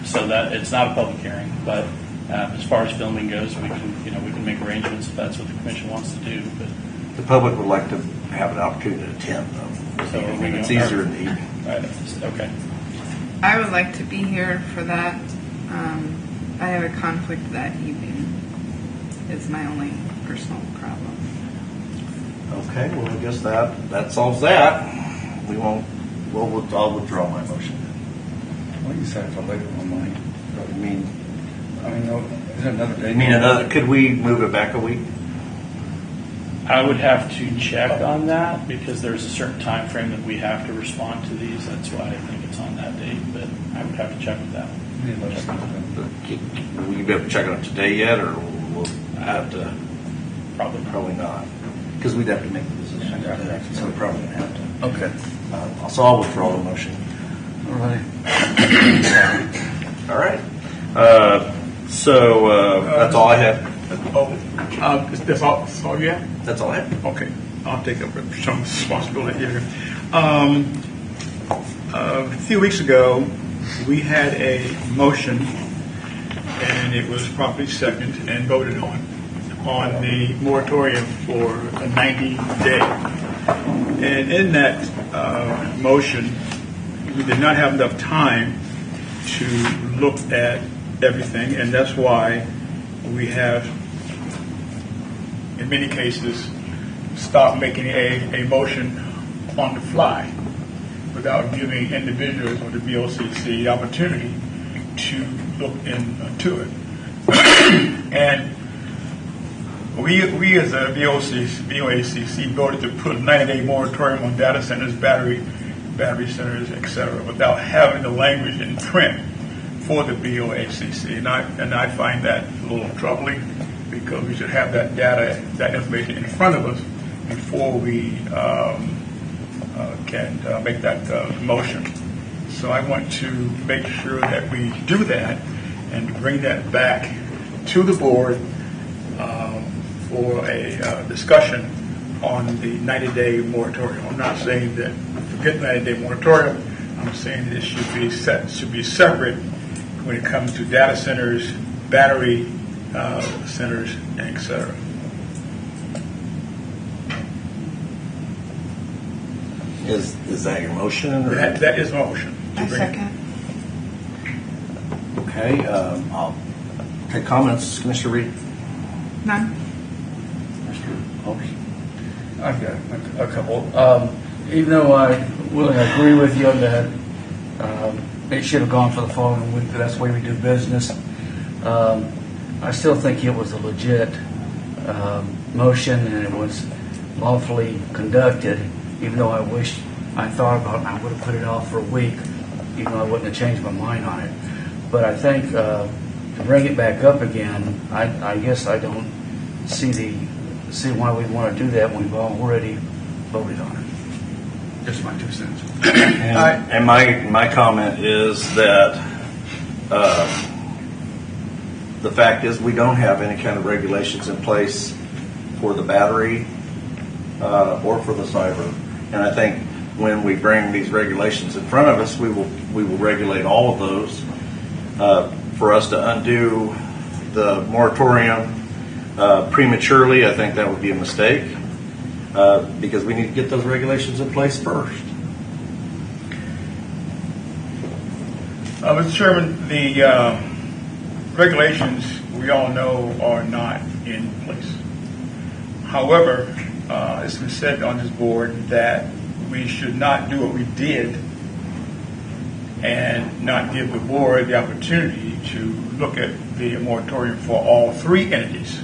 So that it's not a public hearing, but as far as filming goes, we can make arrangements if that's what the commission wants to do. But The public would like to have an opportunity to attend, though. So are we It's going- easier in the evening. right, okay. I would like to be here for that. I have a conflict that evening. Is my only personal problem. Okay, well, I guess that solves that. I'll withdraw my motion. Well, you said for later on, Mike. No, is there another day? You mean could we move it back a week? I would have to check on that because there's a certain time frame that we have to respond to these. That's why I think it's on that date, but I would have to check with that. Will you be able to check on it today yet, or we'll have to? Probably not, because we'd have to make the decision today, so we're probably going to have to. Okay. So I'll withdraw the motion. All right. All right. So that's all I have. That's all you have? That's all I have. Okay, I'll take up some responsibility here. A few weeks ago, we had a motion, and it was properly seconded and voted on the moratorium for a 90-day. And in that motion, we did not have enough time to look at everything, and that's why we have, in many cases, stopped making a motion on the fly without giving individuals or the BOCC the opportunity to look into it. And we as a BOCC voted to put a 90-day moratorium on data centers, battery centers, etc., without having the language in print for the BOCC. And I find that a little troubling, because we should have that data, that information in front of us before we can make that motion. So I want to make sure that we do that and bring that back to the board for a discussion on the 90-day moratorium. I'm not saying that forget the 90-day moratorium. I'm saying that it should be separate when it comes to data centers, battery centers, et cetera. Is that your motion? Or? That is my motion. I second. Okay, I'll take comments. Commissioner Reed? None. Mr. Holmes? I've got a couple. Even though I agree with you that it should have gone for the following week, but that's the way we do business, I still think it was a legit motion, and it was lawfully conducted, even though I wish I thought about it, I would have put it off for a week, even though I wouldn't have changed my mind on it. But I think to bring it back up again, I guess I don't see why we want to do that when we've already voted on it. Just my 2 cents. And my comment is that the fact is we don't have any kind of regulations in place for the battery or for the cyber. And I think when we bring these regulations in front of us, we will regulate all of those. For us to undo the moratorium prematurely, I think that would be a mistake, because we need to get those regulations in place first. Mr. Chairman, the regulations, we all know, are not in place. However, it's been said on this board that we should not do what we did and not give the board the opportunity to look at the moratorium for all 3 entities.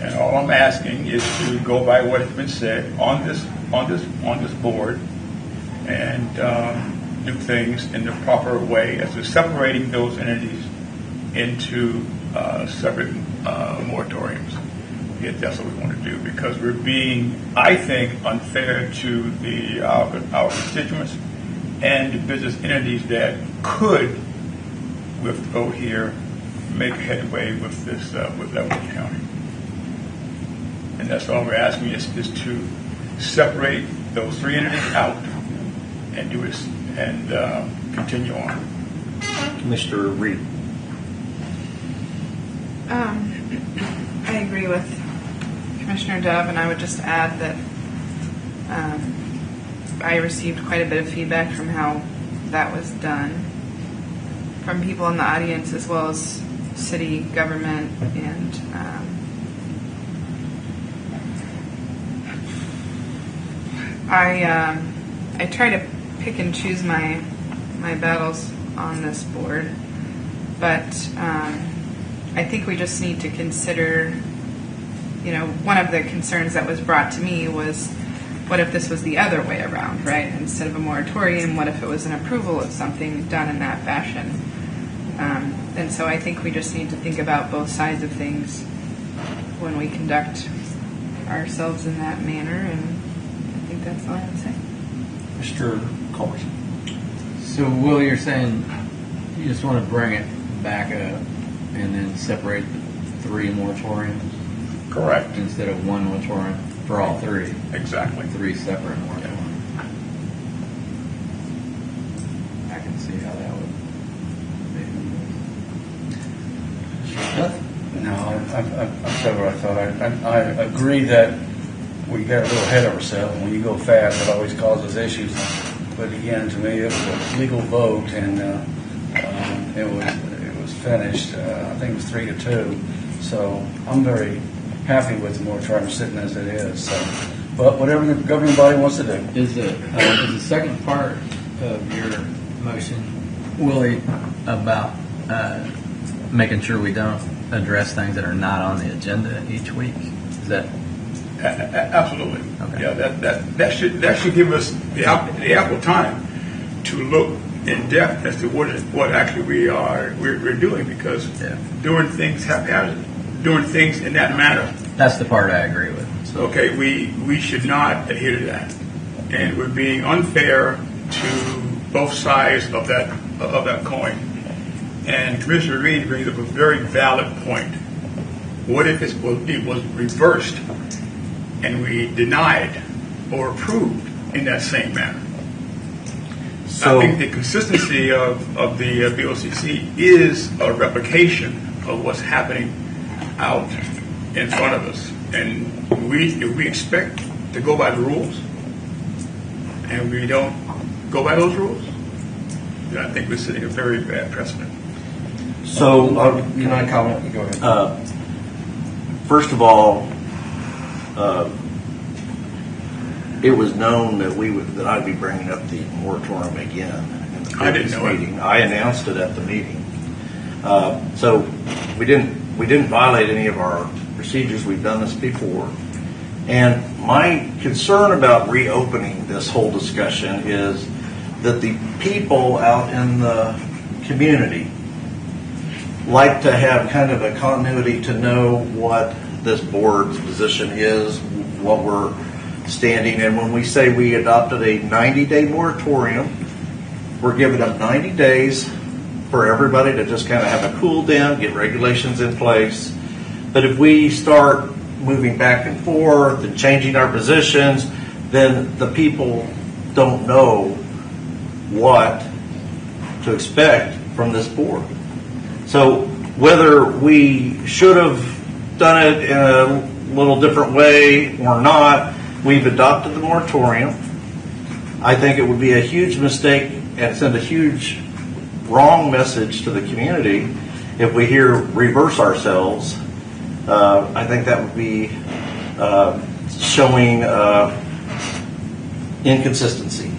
And all I'm asking is to go by what has been said on this board and do things in the proper way as to separating those entities into separate moratoriums. If that's what we want to do, because we're being, I think, unfair to our constituents and the business entities that could, with the vote here, make headway with this with Leavenworth County. And that's all we're asking is to separate those 3 entities out and do it and continue on. Commissioner Reed? I agree with Commissioner Dove, and I would just add that I received quite a bit of feedback from how that was done from people in the audience as well as city government, and I try to pick and choose my battles on this board, but I think we just need to consider, one of the concerns that was brought to me was, what if this was the other way around, right? Instead of a moratorium, what if it was an approval of something done in that fashion? And so I think we just need to think about both sides of things when we conduct ourselves in that manner, and I think that's all I have to say. Mr. Culberson? So, Will, you're saying you just want to bring it back up and then separate the 3 moratoriums? Correct. Instead of 1 moratorium for all 3? Exactly. 3 separate moratoriums. I can see how that would I said what I thought. I agree that we got a little ahead of ourselves. When you go fast, it always causes issues. But again, to me, it was a legal vote, and it was finished. I think it was 3-2. So I'm very happy with the moratorium sitting as it is. So, but whatever the governing body wants to do. Is the second part of your motion, Willie, about making sure we don't address things that are not on the agenda each week? Is that Absolutely. Okay. Yeah, that should give us the ample time to look in depth as to what actually we're doing, because doing things in that manner. That's the part I agree with. So. Okay, we should not adhere to that, and we're being unfair to both sides of that coin. And Commissioner Reed brings up a very valid point. What if it was reversed, and we denied or approved in that same manner? So, I think the consistency of the BOCC is a replication of what's happening out in front of us. And if we expect to go by the rules, and we don't go by those rules, then I think we're setting a very bad precedent. So, Can I comment? Go ahead. First of all, it was known that I'd be bringing up the moratorium again in the previous meeting. I announced it at the meeting. So we didn't violate any of our procedures. We've done this before. And my concern about reopening this whole discussion is that the people out in the community like to have kind of a continuity to know what this board's position is, what we're standing. And when we say we adopted a 90-day moratorium, we're giving them 90 days for everybody to just kind of have a cool down, get regulations in place. But if we start moving back and forth and changing our positions, then the people don't know what to expect from this board. So whether we should have done it in a little different way or not, we've adopted the moratorium. I think it would be a huge mistake and send a huge wrong message to the community if we here reverse ourselves. I think that would be showing inconsistency.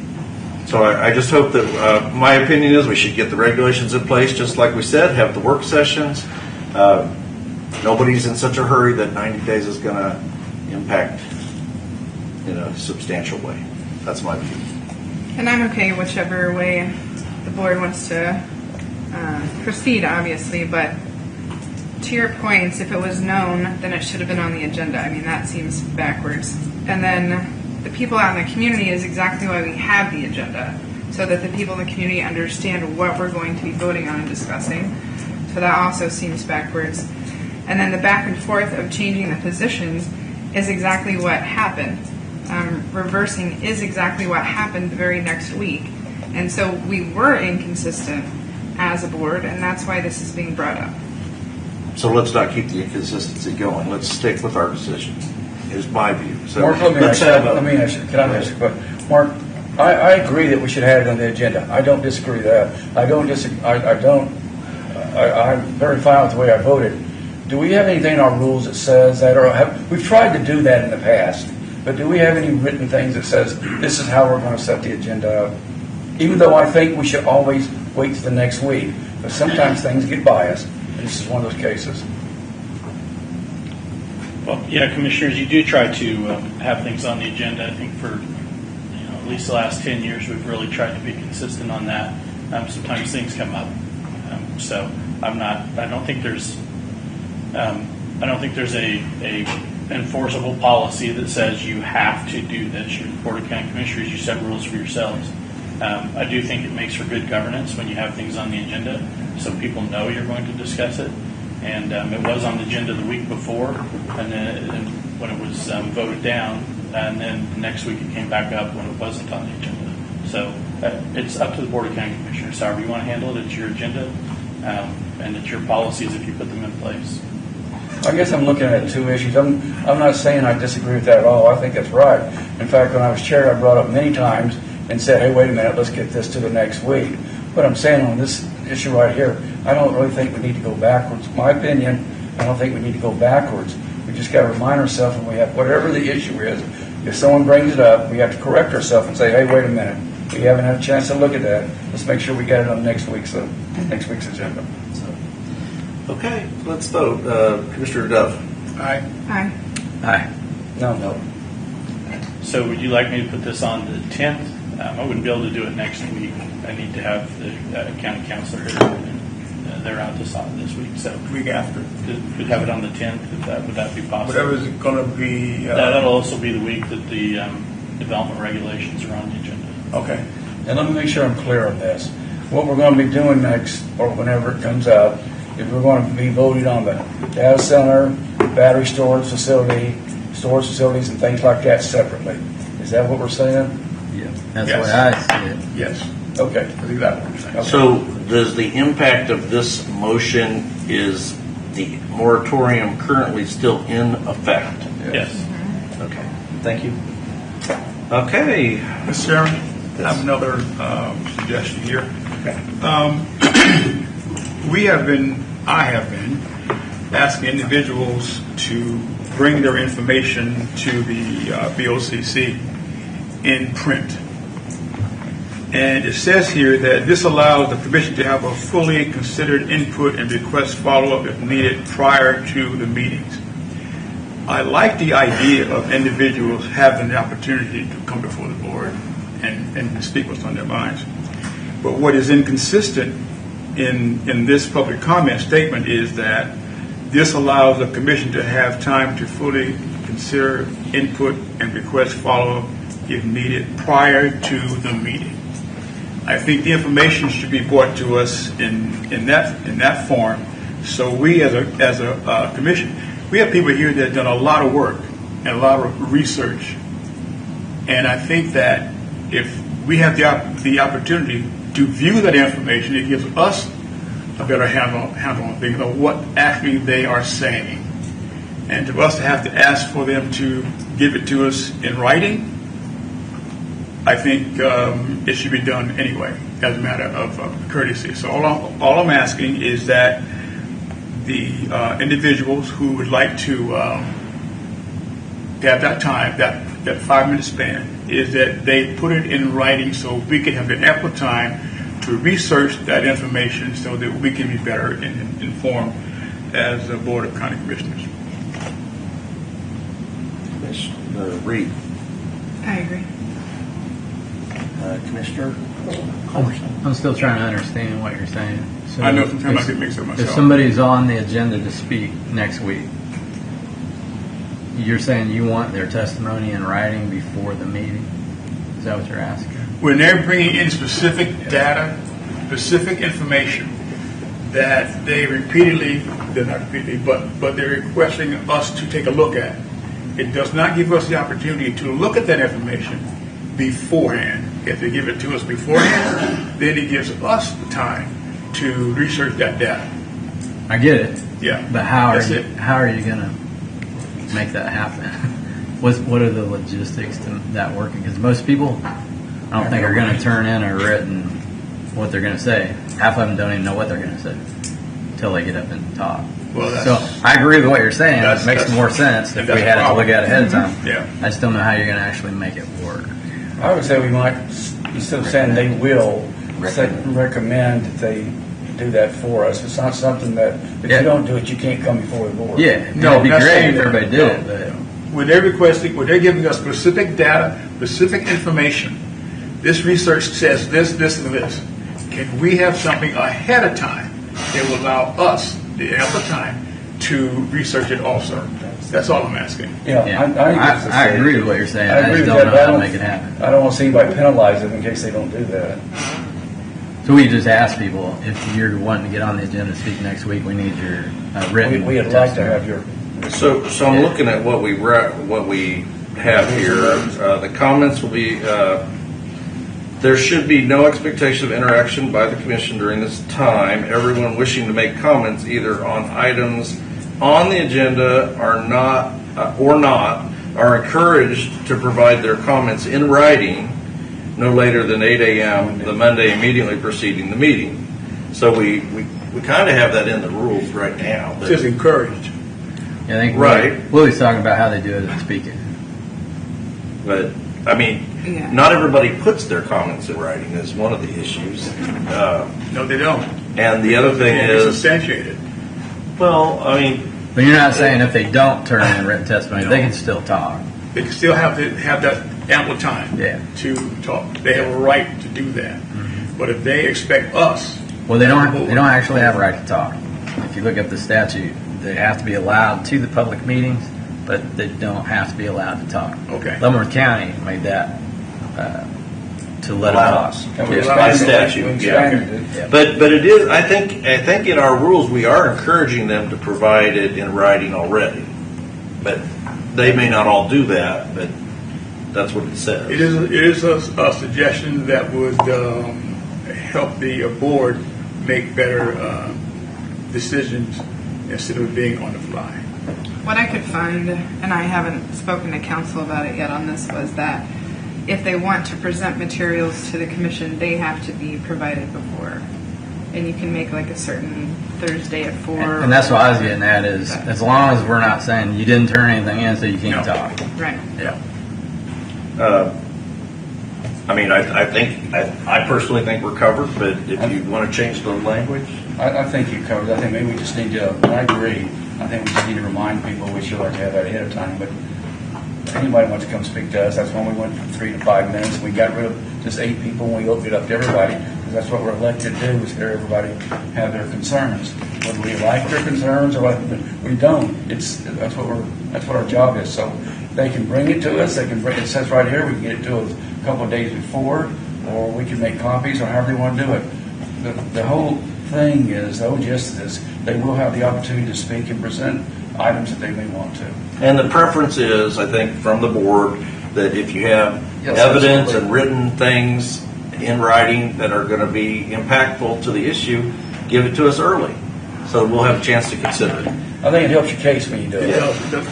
So I just hope that, my opinion is we should get the regulations in place, just like we said, have the work sessions. Nobody's in such a hurry that 90 days is going to impact in a substantial way. That's my view. And I'm okay whichever way the board wants to proceed, obviously, but to your points, if it was known, then it should have been on the agenda. I mean, that seems backwards. And then the people out in the community is exactly why we have the agenda, so that the people in the community understand what we're going to be voting on and discussing. So that also seems backwards. And then the back and forth of changing the positions is exactly what happened. Reversing is exactly what happened the very next week. And so we were inconsistent as a board, and that's why this is being brought up. So let's not keep the inconsistency going. Let's stick with our decision, is my view. So Mark, can I ask you a question? Mark, I agree that we should have it on the agenda. I don't disagree with that. I'm very fine with the way I voted. Do we have anything in our rules that says that, or we've tried to do that in the past, but do we have any written things that says this is how we're going to set the agenda up? Even though I think we should always wait to the next week, but sometimes things get by us, and this is one of those cases. Well, yeah, commissioners, you do try to have things on the agenda. I think for at least the last 10 years, we've really tried to be consistent on that. Sometimes things come up, so I don't think there's a enforceable policy that says you have to do this. Your Board of County Commissioners, you set rules for yourselves. I do think it makes for good governance when you have things on the agenda, so people know you're going to discuss it. And it was on the agenda the week before, and then when it was voted down, and then the next week it came back up when it wasn't on the agenda. So it's up to the Board of County Commissioners. However you want to handle it, it's your agenda, and it's your policies if you put them in place. I guess I'm looking at two issues. I'm not saying I disagree with that at all. I think that's right. In fact, when I was chair, I brought up many times and said, hey, wait a minute, let's get this to the next week. But I'm saying on this issue right here, I don't really think we need to go backwards. My opinion, I don't think we need to go backwards. We just got to remind ourselves when we have, whatever the issue is, if someone brings it up, we have to correct ourselves and say, hey, wait a minute, we haven't had a chance to look at that. Let's make sure we get it on next week's agenda. Okay, let's vote. Commissioner Duff. Aye. Aye. Aye. No. So would you like me to put this on the 10th? I wouldn't be able to do it next week. I need to have the county councilor here. And, they're out this week, so Week after. could have it on the 10th. Would that be possible? Whatever is going to be. That'll also be the week that the development regulations are on the agenda. Okay. And let me make sure I'm clear on this. What we're going to be doing next, or whenever it comes out, is we're going to be voting on the data center, battery storage facilities, and things like that separately. Is that what we're saying? Yeah, that's Yes. the way I see it. Yes. Okay. That's exactly what you're saying. Okay. So does the impact of this motion is the moratorium currently still in effect? Yes. Okay, thank you. Okay. Mr. Chairman, I have another suggestion here. I have been asking individuals to bring their information to the BOCC in print. And it says here that this allows the commission to have a fully considered input and request follow-up if needed prior to the meetings. I like the idea of individuals having the opportunity to come before the board and speak what's on their minds. But what is inconsistent in this public comment statement is that this allows the commission to have time to fully consider input and request follow-up if needed prior to the meeting. I think the information should be brought to us in that form. So we, as a commission, we have people here that have done a lot of work and a lot of research, and I think that if we have the opportunity to view that information, it gives us a better handle on things, on what actually they are saying, and to us to have to ask for them to give it to us in writing, I think it should be done anyway as a matter of courtesy. So all I'm asking is that the individuals who would like to have that time, that 5-minute span, is that they put it in writing so we can have the ample time to research that information so that we can be better informed as a Board of County Commissioners. Commissioner Reed. I agree. Commissioner I'm still trying to understand what you're saying. So I know sometimes I can mix it myself. If somebody's on the agenda to speak next week, you're saying you want their testimony in writing before the meeting? Is that what you're asking? When they're bringing in specific data, specific information that they repeatedly, they're not repeatedly, but they're requesting us to take a look at, it does not give us the opportunity to look at that information beforehand. If they give it to us beforehand, then it gives us the time to research that data. I get it. Yeah. But how That's are you, it. how are you going to make that happen? What are the logistics to that working? Because most people, I don't think are going to turn in a written what they're going to say. Half of them don't even know what they're going to say until they get up and talk. Well, so I agree with what you're saying. It makes more sense if we had to look at it ahead of time. Yeah. I just don't know how you're going to actually make it work. I would say we might, instead of saying they will, recommend that they do that for us. It's not something that, if you don't do it, you can't come before the board. Yeah, No, it'd be that's great saying if that. everybody did it. But When they're requesting, when they're giving us specific data, specific information, this research says this, this, and this. Can we have something ahead of time that will allow us the ample time to research it also? That's all I'm asking. Yeah, I agree with what you're saying. I I agree just with don't that, know but how to make it happen. I don't want to see anybody penalize them in case they don't do that. So we just ask people, if you're wanting to get on the agenda to speak next week, we need your written. We'd like to have your. So I'm looking at what we have here. The comments will be. There should be no expectation of interaction by the commission during this time. Everyone wishing to make comments either on items on the agenda are not, are encouraged to provide their comments in writing no later than 8 a.m. the Monday immediately preceding the meeting. So we kind of have that in the rules right now. but- Just encouraged. Yeah, I think Right. Willie's talking about how they do it at speaking. But, I mean, Yeah. not everybody puts their comments in writing is one of the issues. No, they don't. And the other thing It's is, substantiated. well, I mean, But you're not saying if they don't turn in written testimony, they can still talk. They still have to have that ample time Yeah. to talk. They have a right to do that. But if they expect us, Well, they don't actually have a right to talk. If you look at the statute, they have to be allowed to the public meetings, but they don't have to be allowed to talk. Okay. Leavenworth County made that to let them allow talk. us And we Yeah. by expanded it. statute. We Yeah. expanded it. Yeah. But it is, I think in our rules, we are encouraging them to provide it in writing already. But they may not all do that, but that's what it says. it is a suggestion that would help the board make better decisions instead of being on the fly. What I could find, and I haven't spoken to council about it yet on this, was that if they want to present materials to the commission, they have to be provided before. And you can make like a certain Thursday at 4. And that's what I was getting at is, as long as we're not saying you didn't turn anything in, so you can't No. talk. Right. Yeah. I mean, I personally think we're covered, but if you want to change the language, I think you covered it. I think maybe we just need to, I agree, I think we just need to remind people we should like to have that ahead of time, but if anybody wants to come speak to us, that's when we went from 3 to 5 minutes. We got rid of just 8 people and we opened it up to everybody, because that's what we're elected to do, is hear everybody have their concerns. Whether we like their concerns or whether we don't, that's what our job is. So they can bring it to us, it says right here, we can get it to us a couple of days before, or we can make copies, or however you want to do it. The whole thing is, the whole gist is, they will have the opportunity to speak and present items that they may want to. and the preference is, I think, from the board, that if you have Yes, evidence absolutely. and written things in writing that are going to be impactful to the issue, give it to us early, so we'll have a chance to consider it. I think it helps your case when you do it.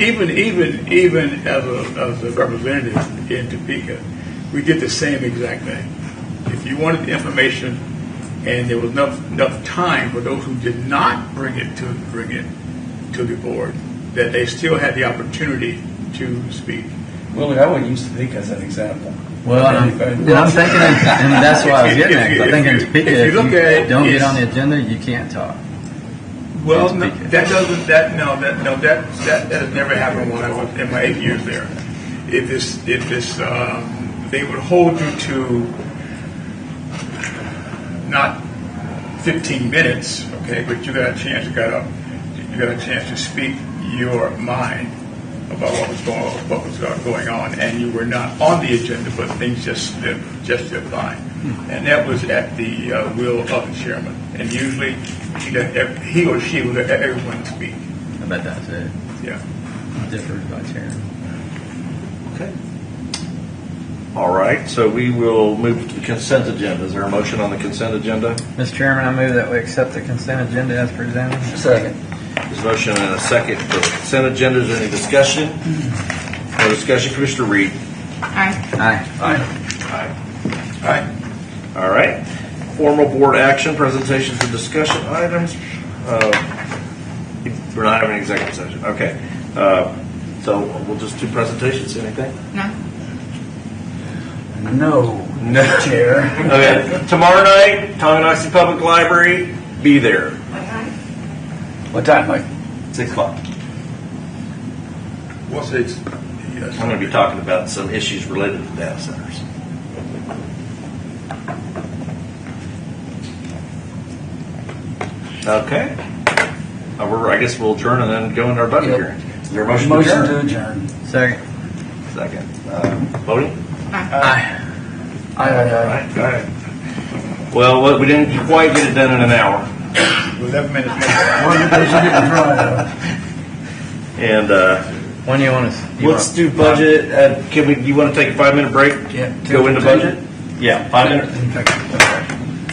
Even as a representative in Topeka, we did the same exact thing. If you wanted the information and there was enough time for those who did not bring it to the board, that they still had the opportunity to speak. Willie, I would use Topeka as an example. Well, I'm thinking, and that's what I was getting at. 'Cause I think in Topeka, If you if look you at it, don't get it's- on the agenda, you can't talk. Well, In no, Topeka. that has never happened when I was in my 8 years there. They would hold you to not 15 minutes, okay, but you got a chance to speak your mind about what was going on, and you were not on the agenda, but things just slipped by, and that was at the will of the chairman, and usually he or she would let everyone speak. I bet that's it. Yeah. Differs by chairman. Okay. All right, so we will move to the consent agenda. Is there a motion on the consent agenda? Mr. Chairman, I move that we accept the consent agenda as presented. Second. There's a motion and a second for the consent agenda. Is there any discussion? No discussion. Commissioner Reed? Aye. Aye. Aye. All right. Formal board action, presentations and discussion items. We're not having an executive session. Okay. So we'll just do presentations. Anything? No. No. Chair. Okay. Tomorrow night, Tonganoxie Public Library, be there. What time, Mike? 6 o'clock. What's it? Yes. I'm going to be talking about some issues related to data centers. Okay. I guess we'll adjourn and then go into our budget Yep. hearing. Is there a motion To adjourn. Second. Second. Voting? Aye. Aye. All right. Well, we didn't quite get it done in an hour. 11 minutes. And When do you want to? let's do budget. You want to take a 5-minute break? Yeah. Go into budget? Yeah, 5 minutes.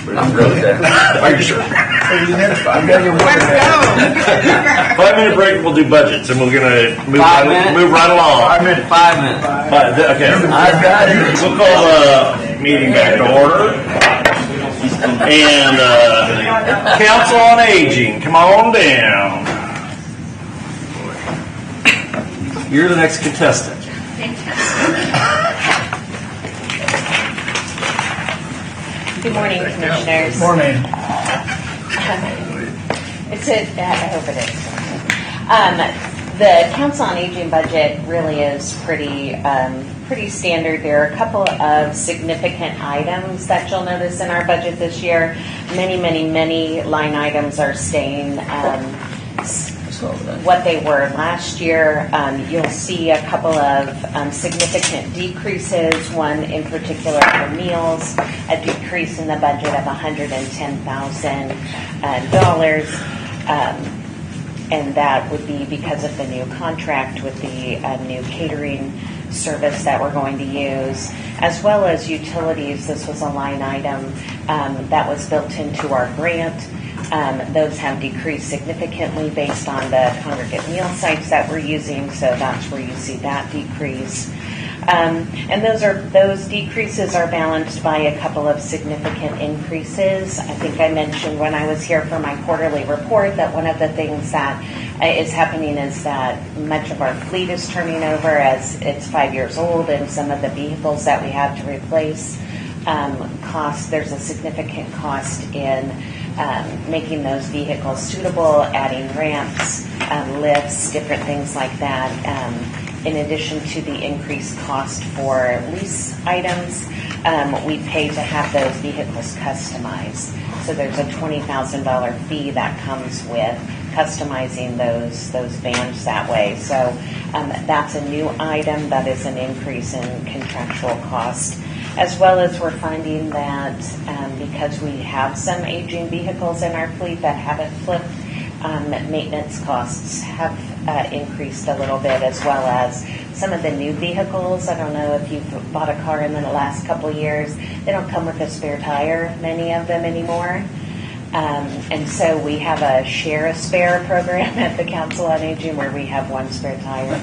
Really? Are you sure? I've got your Let's go. 5-minute break. We'll do budgets, and we're gonna move 5 minutes? move right along. 5 minutes. 5 minutes. Okay. I've got it. We'll call the meeting back to order. And Council on Aging, come on down. You're the next contestant. Good morning, Commissioners. Morning. I hope it is. The Council on Aging budget really is pretty standard. There are a couple of significant items that you'll notice in our budget this year. Many line items are staying what they were last year. You'll see a couple of significant decreases, one in particular for meals, a decrease in the budget of $110,000, and that would be because of the new contract with the new catering service that we're going to use, as well as utilities. This was a line item that was built into our grant. Those have decreased significantly based on the congregate meal sites that we're using, so that's where you see that decrease. And those decreases are balanced by a couple of significant increases. I think I mentioned when I was here for my quarterly report that one of the things that is happening is that much of our fleet is turning over as it's 5 years old, and some of the vehicles that we have to replace there's a significant cost in making those vehicles suitable, adding ramps, lifts, different things like that. In addition to the increased cost for lease items, we pay to have those vehicles customized. So there's a $20,000 fee that comes with customizing those vans that way. So that's a new item that is an increase in contractual cost. As well as we're finding that because we have some aging vehicles in our fleet that haven't flipped, maintenance costs have increased a little bit, as well as some of the new vehicles. I don't know if you've bought a car in the last couple of years. They don't come with a spare tire, many of them anymore. And so we have a share a spare program at the Council on Aging where we have one spare tire,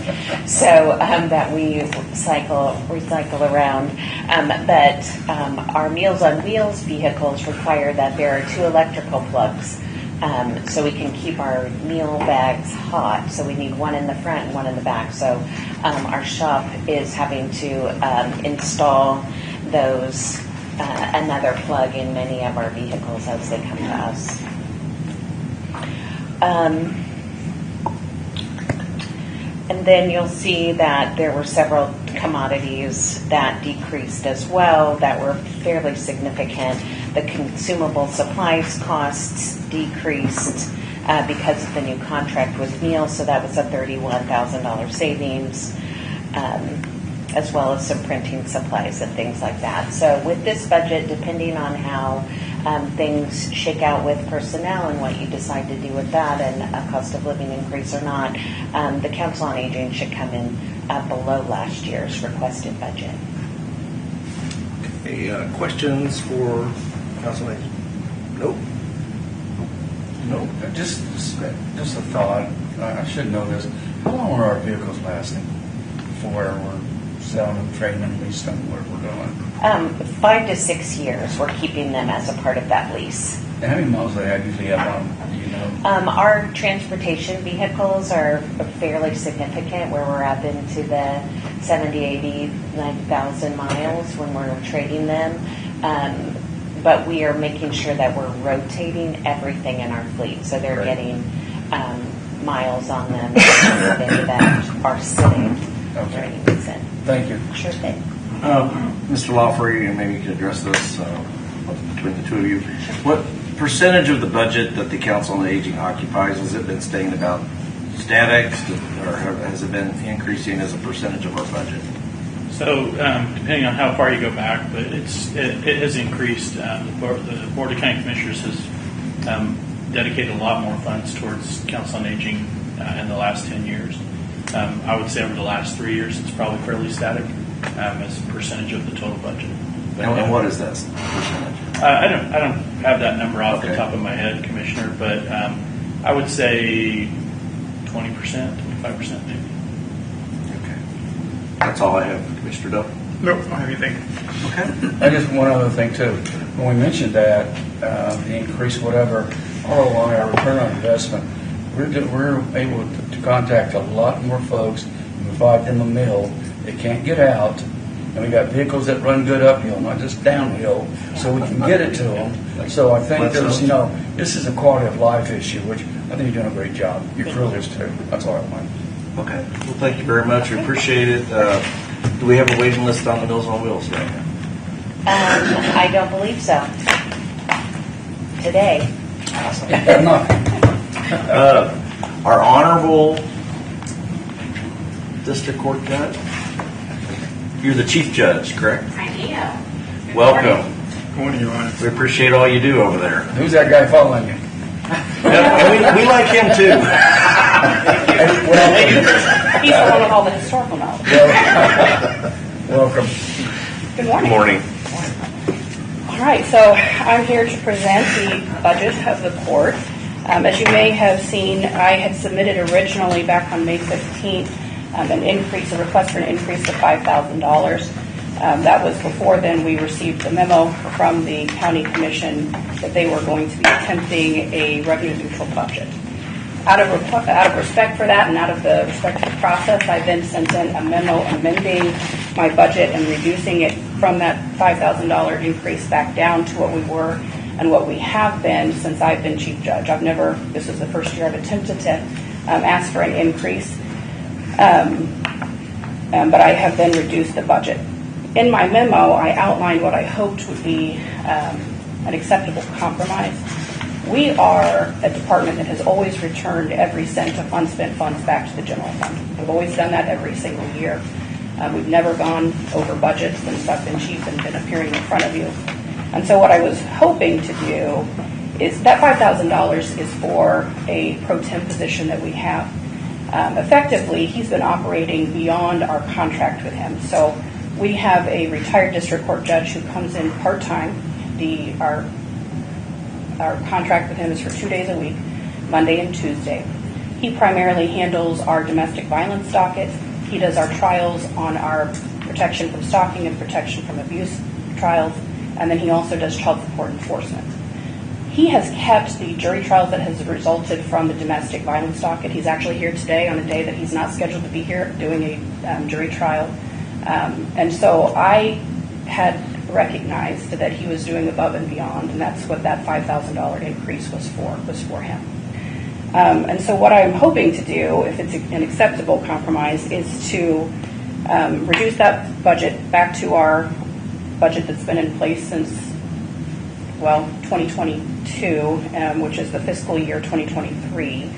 so that we recycle around. But our Meals on Wheels vehicles require that there are 2 electrical plugs, so we can keep our meal bags hot. So we need one in the front and one in the back. So our shop is having to install those. Another plug in many of our vehicles as they come to us. And then you'll see that there were several commodities that decreased as well that were fairly significant. The consumable supplies costs decreased because of the new contract with meals, so that was a $31,000 savings. As well as some printing supplies and things like that. So with this budget, depending on how things shake out with personnel and what you decide to do with that and a cost of living increase or not, the Council on Aging should come in below last year's requested budget. Any questions for Council on Aging? Nope. No, just a thought. I should know this. How long are our vehicles lasting before we're selling them, trading them, leasing them, what we're doing? 5 to 6 years, we're keeping them as a part of that lease. And how many miles do they usually have on them? Do you know? Our transportation vehicles are fairly significant, where we're up into the 70, 80, 90,000 miles when we're trading them. But we are making sure that we're rotating everything in our fleet, so they're getting miles on them that are sitting for any reason. Thank you. Sure thing. Mr. Lawfrey, and maybe you could address this between the two of you. What percentage of the budget that the Council on Aging occupies has it been staying about static, or has it been increasing as a percentage of our budget? So depending on how far you go back, but it has increased. The Board of County Commissioners has dedicated a lot more funds towards Council on Aging in the last 10 years. I would say over the last 3 years, it's probably fairly static as a percentage of the total budget. And what is that percentage? I don't have that number off the Okay. top of my head, Commissioner, but I would say 20%, 25% maybe. Okay. That's all I have, Commissioner Duff. Nope, I don't have anything. Okay. I just one other thing too. When we mentioned that the increase, whatever ROI, our return on investment, we're able to contact a lot more folks and provide them a meal. They can't get out, and we got vehicles that run good uphill, not just downhill, so we can get it to them. So I think there's, this is a quality of life issue, which I think you're doing a great job. Your crew is too. That's all I want. Okay. Well, thank you very much. We appreciate it. Do we have a waiting list on the Meals on Wheels right now? I don't believe so. Today. Our honorable district court judge. You're the chief judge, correct? I am. Welcome. Good morning, Your Honor. We appreciate all you do over there. Who's that guy following you? And we like him too. He's the one with all the historical knowledge. Welcome. Good morning. Good morning. All right, so I'm here to present the budget of the court. As you may have seen, I had submitted originally back on May 15th a request for an increase of $5,000. That was before then we received the memo from the county commission that they were going to be attempting a revenue neutral budget. Out of respect for that and out of the respect for the process, I then sent in a memo amending my budget and reducing it from that $5,000 increase back down to what we were and what we have been since I've been chief judge. This is the first year I've attempted to ask for an increase, but I have then reduced the budget. In my memo, I outlined what I hoped would be an acceptable compromise. We are a department that has always returned every cent of unspent funds back to the general fund. We've always done that every single year. We've never gone over budget since I've been chief and been appearing in front of you. And so what I was hoping to do is that $5,000 is for a pro tem position that we have. Effectively, he's been operating beyond our contract with him. So we have a retired district court judge who comes in part-time. Our contract with him is for 2 days a week, Monday and Tuesday. He primarily handles our domestic violence docket. He does our trials on our protection from stalking and protection from abuse trials, and then he also does child support enforcement. He has kept the jury trials that has resulted from the domestic violence docket. He's actually here today on a day that he's not scheduled to be here doing a jury trial. And so I had recognized that he was doing above and beyond, and that's what that $5,000 increase was for him. And so what I'm hoping to do, if it's an acceptable compromise, is to reduce that budget back to our budget that's been in place since, 2022, which is the fiscal year 2023.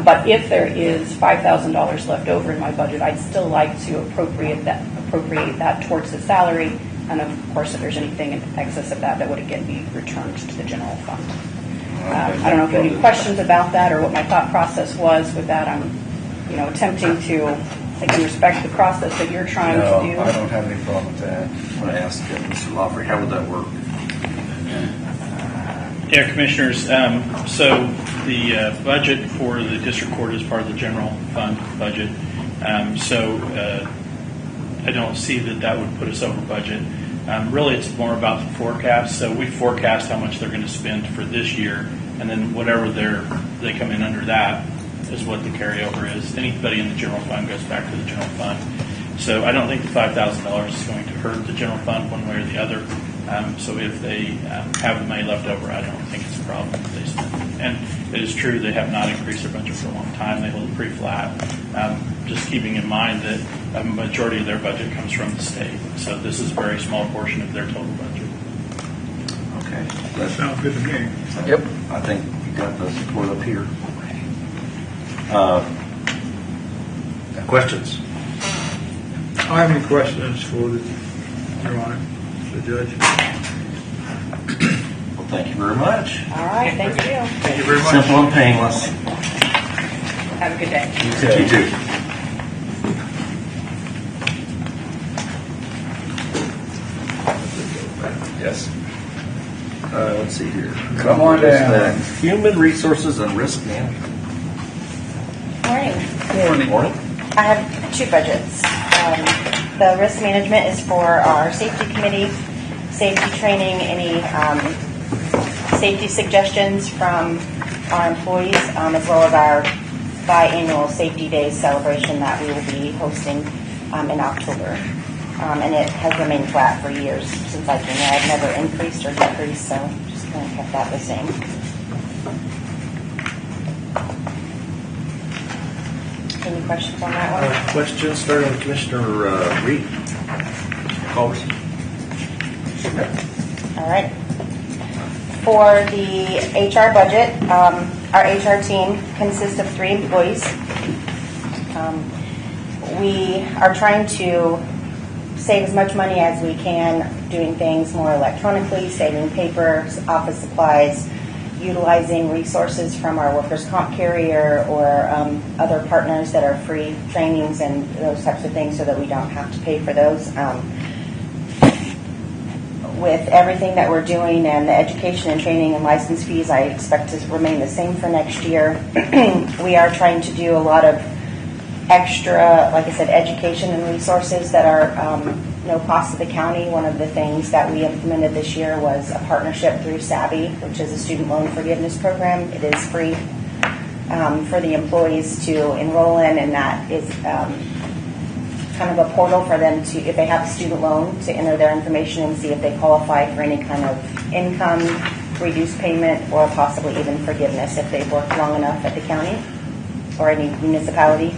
But if there is $5,000 left over in my budget, I'd still like to appropriate that towards the salary. And of course, if there's anything in excess of that, that would again be returned to the general fund. I don't know if you have any questions about that or what my thought process was with that. I'm, attempting to, I can respect the process that you're trying to do. I don't have any problem with that. I'm going to ask Mr. Lawfrey, how would that work? Yeah, Commissioners, so the budget for the district court is part of the general fund budget. I don't see that would put us over budget. Really, it's more about the forecast. So we forecast how much they're going to spend for this year, and then whatever they come in under that is what the carryover is. Anybody in the general fund goes back to the general fund. So I don't think the $5,000 is going to hurt the general fund one way or the other. So if they have the money left over, I don't think it's a problem if they spend it. And it is true they have not increased their budget for a long time. They hold it pretty flat. Just keeping in mind that a majority of their budget comes from the state. So this is a very small portion of their total budget. Okay. That sounds good to me. Yep. I think you got the support up here. Questions? I have any questions for Your Honor, the judge? Well, thank you very much. All right, thank you. Thank you very much. Simple and painless. Have a good day. You too. Yes. Let's see here. Come on down. Human Resources and Risk Management. Morning. Morning. I have two budgets. The risk management is for our safety committee, safety training, any safety suggestions from our employees, as well as our biannual Safety Days celebration that we will be hosting in October. And it has remained flat for years since I've been there. I've never increased or decreased, so just kind of kept that the same. Any questions on that one? Questions starting with Commissioner Reed. Culvers. All right. For the HR budget, our HR team consists of 3 employees. We are trying to save as much money as we can doing things more electronically, saving paper, office supplies, utilizing resources from our workers' comp carrier or other partners that are free trainings and those types of things so that we don't have to pay for those. With everything that we're doing and the education and training and license fees, I expect to remain the same for next year. We are trying to do a lot of extra, like I said, education and resources that are no cost to the county. One of the things that we implemented this year was a partnership through Savvy, which is a student loan forgiveness program. It is free for the employees to enroll in, and that is kind of a portal for them to, if they have a student loan, to enter their information and see if they qualify for any kind of income, reduced payment, or possibly even forgiveness if they've worked long enough at the county or any municipality.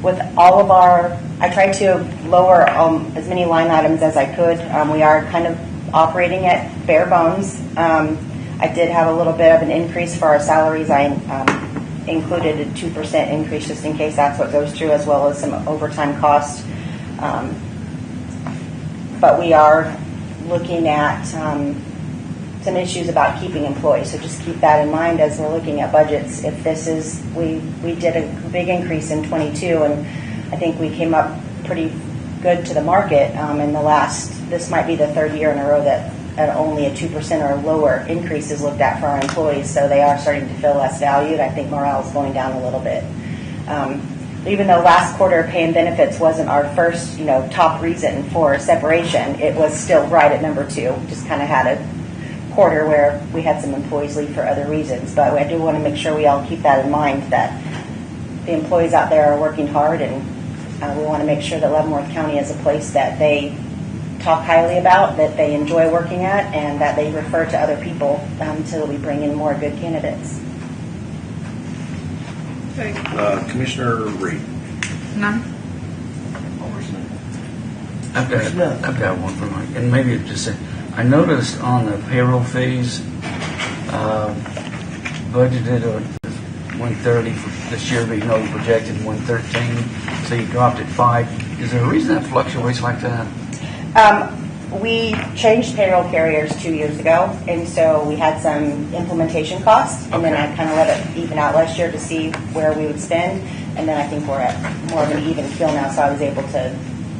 With all of our, I tried to lower as many line items as I could. We are kind of operating at bare bones. I did have a little bit of an increase for our salaries. I included a 2% increase just in case that's what goes through, as well as some overtime costs. But we are looking at some issues about keeping employees. So just keep that in mind as we're looking at budgets. If this is, we did a big increase in 22, and I think we came up pretty good to the market in the last, this might be the 3rd year in a row that only a 2% or lower increase is looked at for our employees. So they are starting to feel less valued. I think morale is going down a little bit. Even though last quarter pay and benefits wasn't our first, top reason for separation, it was still right at number 2. Just kind of had a quarter where we had some employees leave for other reasons. But I do want to make sure we all keep that in mind, that the employees out there are working hard, and we want to make sure that Leavenworth County is a place that they talk highly about, that they enjoy working at, and that they refer to other people until we bring in more good candidates. Commissioner Reed. None. I've got one for Mike, and maybe it just I noticed on the payroll fees, budgeted 130 for this year, but you projected 113, so you dropped it 5. Is there a reason that fluctuates like that? We changed payroll carriers 2 years ago, and so we had some implementation costs, and then I kind of let it even out last year to see where we would spend, and then I think we're at more of an even keel now, so I was able to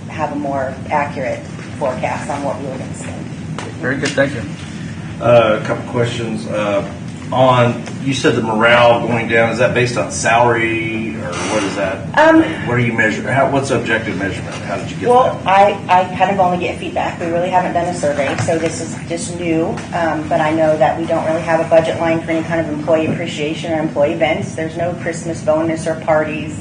have a more accurate forecast on what we were going to spend. Very good, thank you. A couple questions. You said the morale going down, is that based on salary, or what is that? What are you measuring? What's the objective measurement? How did you get that? I kind of only get feedback. We really haven't done a survey, so this is just new. But I know that we don't really have a budget line for any kind of employee appreciation or employee events. There's no Christmas bonus or parties.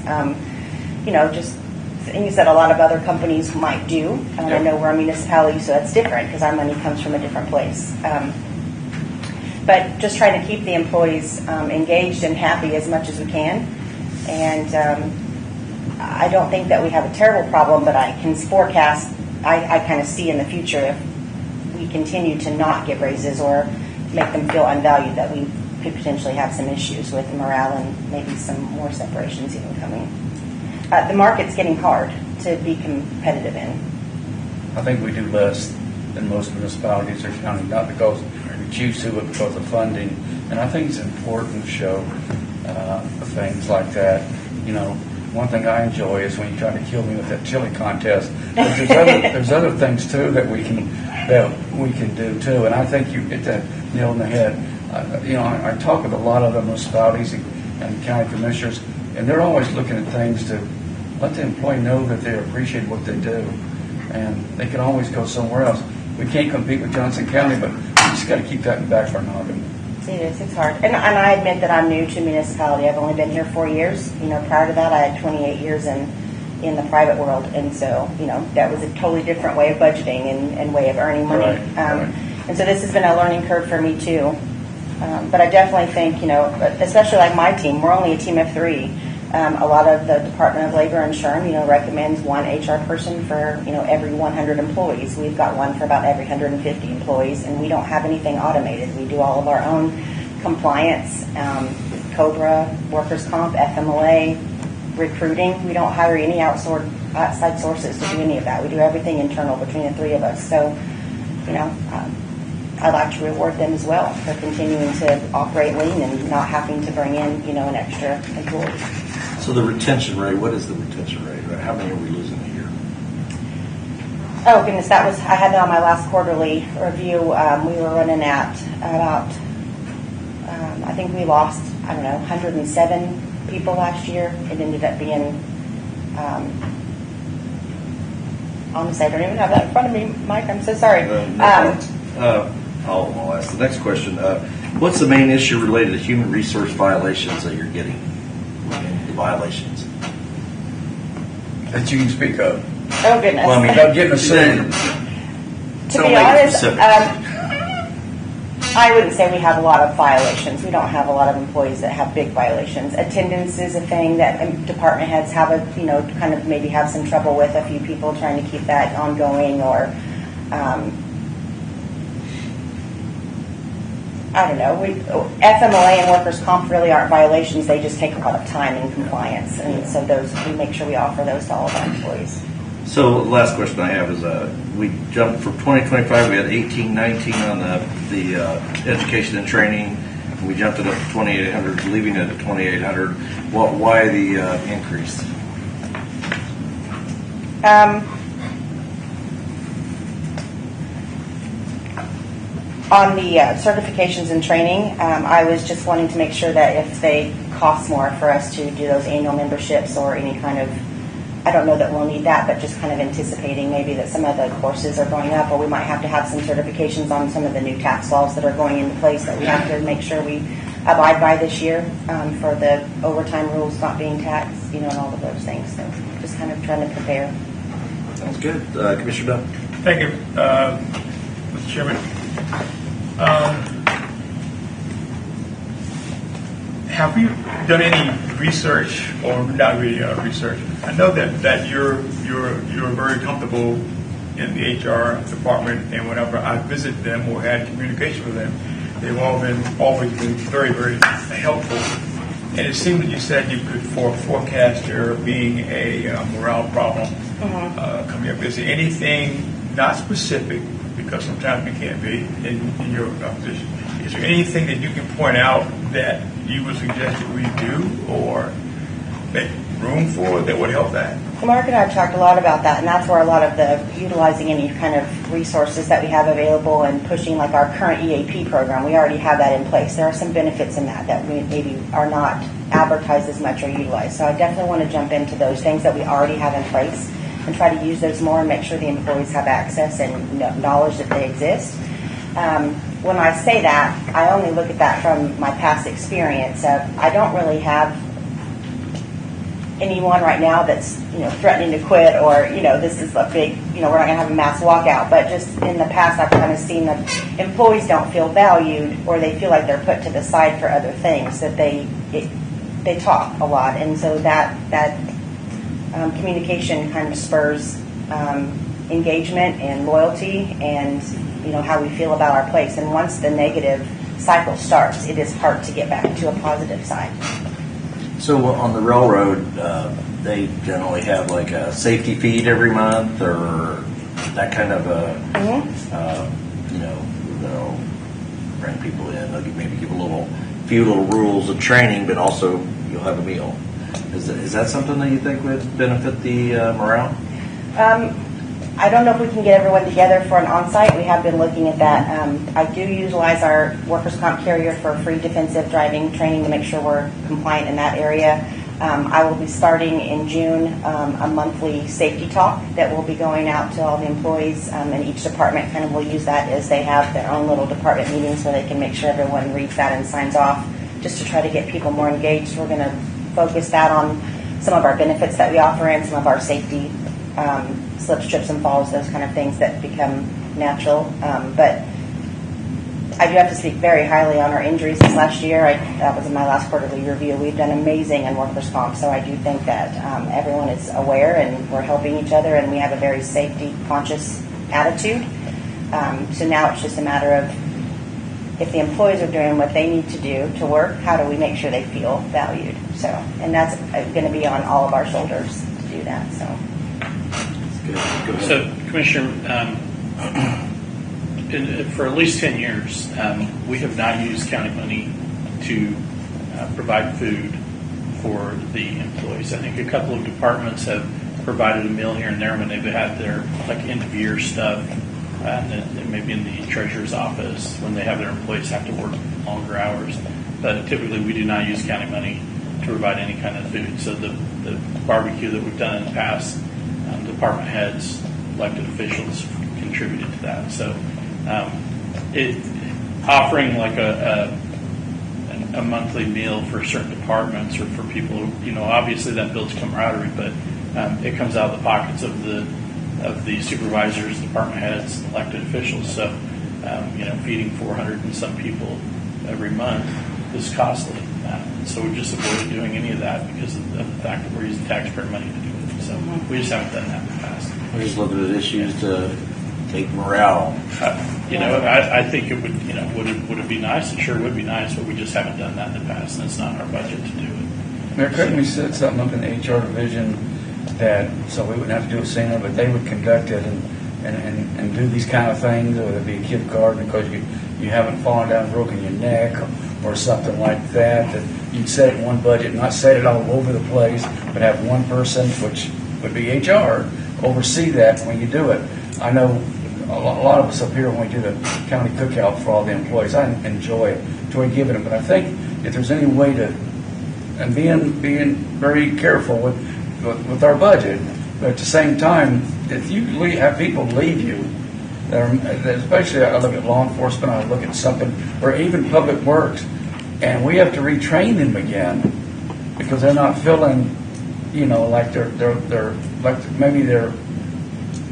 Just things that a lot of other companies might do. I know we're a municipality, so that's different because our money comes from a different place. But just trying to keep the employees engaged and happy as much as we can. And I don't think that we have a terrible problem, but I can forecast, I kind of see in the future if we continue to not give raises or make them feel unvalued, that we could potentially have some issues with morale and maybe some more separations even coming. The market's getting hard to be competitive in. I think we do less than most municipalities or counties, not because we choose to, but because of funding. And I think it's important to show things like that. one thing I enjoy is when you try to kill me with that chili contest. But there's other things too that we can do too. And I think you hit that nail on the head. I talk with a lot of the municipalities and county commissioners, and they're always looking at things to let the employee know that they appreciate what they do, and they can always go somewhere else. We can't compete with Johnson County, but we just got to keep that in the back of our noggin. It is. It's hard. And I admit that I'm new to municipality. I've only been here 4 years. Prior to that, I had 28 years in the private world. And so, that was a totally different way of budgeting and way of earning money. Right. And so this has been a learning curve for me, too. But I definitely think, especially like my team, we're only a team of 3. A lot of the Department of Labor and SHRM, recommends one HR person for, every 100 employees. We've got one for about every 150 employees, and we don't have anything automated. We do all of our own compliance, COBRA, workers' comp, FMLA, recruiting. We don't hire any outside sources to do any of that. We do everything internal between the 3 of us. So, I'd like to reward them as well for continuing to operate lean and not having to bring in, an extra employee. So the retention rate, what is the retention rate? Right? How many are we losing a year? Oh, goodness, I had that on my last quarterly review. We were running at about, I think we lost, 107 people last year. It ended up being, honestly, I don't even have that in front of me, Mike. I'm so sorry. I'll ask the next question. What's the main issue related to human resource violations that you're getting? The violations that you can speak of. Oh, goodness. Well, without getting a suit. To be honest, I wouldn't say we have a lot of violations. We don't have a lot of employees that have big violations. Attendance is a thing that department heads have kind of maybe have some trouble with. A few people trying to keep that ongoing, or I don't know. FMLA and workers' comp really aren't violations. They just take a lot of time in compliance, and so we make sure we offer those to all of our employees. So the last question I have is, we jumped from 2025, we had 1819 on the education and training. We jumped it up to 2,800, leaving it at 2,800. Why the increase? On the certifications and training, I was just wanting to make sure that if they cost more for us to do those annual memberships or any kind of, I don't know that we'll need that, but just kind of anticipating maybe that some of the courses are going up, or we might have to have some certifications on some of the new tax laws that are going into place that we have to make sure we abide by this year, for the overtime rules not being taxed, and all of those things. So just kind of trying to prepare. Sounds good. Commissioner Dunn. Thank you, Mr. Chairman. Have you done any research, or not really research? I know that you're very comfortable in the HR department, and whenever I visit them or had communication with them, they've always been very, very helpful. And it seemed that you said you could forecast there being a morale problem coming up. Is there anything not specific? Because sometimes we can't be in your position. Is there anything that you can point out that you would suggest that we do or make room for that would help that? Mark and I have talked a lot about that, and that's where a lot of the utilizing any kind of resources that we have available and pushing like our current EAP program, we already have that in place. There are some benefits in that we maybe are not advertised as much or utilized. So I definitely want to jump into those things that we already have in place and try to use those more and make sure the employees have access and knowledge that they exist. When I say that, I only look at that from my past experience. I don't really have anyone right now that's threatening to quit, or this is a big we're not going to have a mass walkout. But just in the past, I've kind of seen that employees don't feel valued, or they feel like they're put to the side for other things. That they talk a lot, and so that communication kind of spurs engagement and loyalty, and how we feel about our place. And once the negative cycle starts, it is hard to get back to a positive side. So on the railroad, they generally have like a safety feed every month, or that kind of they'll bring people in. They'll maybe give a few little rules of training, but also you'll have a meal. Is that something that you think would benefit the morale? I don't know if we can get everyone together for an on-site. We have been looking at that. I do utilize our workers' comp carrier for free defensive driving training to make sure we're compliant in that area. I will be starting in June a monthly safety talk that will be going out to all the employees, and each department kind of will use that as they have their own little department meeting so they can make sure everyone reads that and signs off, just to try to get people more engaged. We're going to focus that on some of our benefits that we offer and some of our safety slips, trips, and falls, those kind of things that become natural. But I do have to speak very highly on our injuries this last year. That was in my last quarterly review. We've done amazing in workers' comp, so I do think that everyone is aware and we're helping each other, and we have a very safety-conscious attitude. So now it's just a matter of if the employees are doing what they need to do to work, how do we make sure they feel valued? So, and that's going to be on all of our shoulders to do that. So, Commissioner, for at least 10 years, we have not used county money to provide food for the employees. I think a couple of departments have provided a meal here and there when they've had their end of year stuff, and maybe in the treasurer's office when they have their employees have to work longer hours. But typically, we do not use county money to provide any kind of food. So the barbecue that we've done in the past, department heads, elected officials contributed to that. So offering like a monthly meal for certain departments or for people, obviously that builds camaraderie, but it comes out of the pockets of the supervisors, department heads, elected officials. So feeding 400 and some people every month is costly. So we just avoided doing any of that because of the fact that we're using taxpayer money to do it. So we just haven't done that in the past. We're just looking at issues to take morale. I think it would, would it be nice? It sure would be nice, but we just haven't done that in the past, and it's not in our budget to do it. Mayor, couldn't we set something up in the HR division that, so we wouldn't have to do it sooner, but they would conduct it and do these kind of things, whether it be a gift card because you haven't fallen down and broken your neck or something like that you'd set it in one budget, not set it all over the place, but have one person, which would be HR, oversee that when you do it. I know a lot of us up here, when we do the county cookout for all the employees, I enjoy giving them, but I think if there's any way to, and being very careful with our budget, but at the same time, if you have people leave you, especially I look at law enforcement, I look at something, or even public works, and we have to retrain them again because they're not feeling, like they're like maybe they're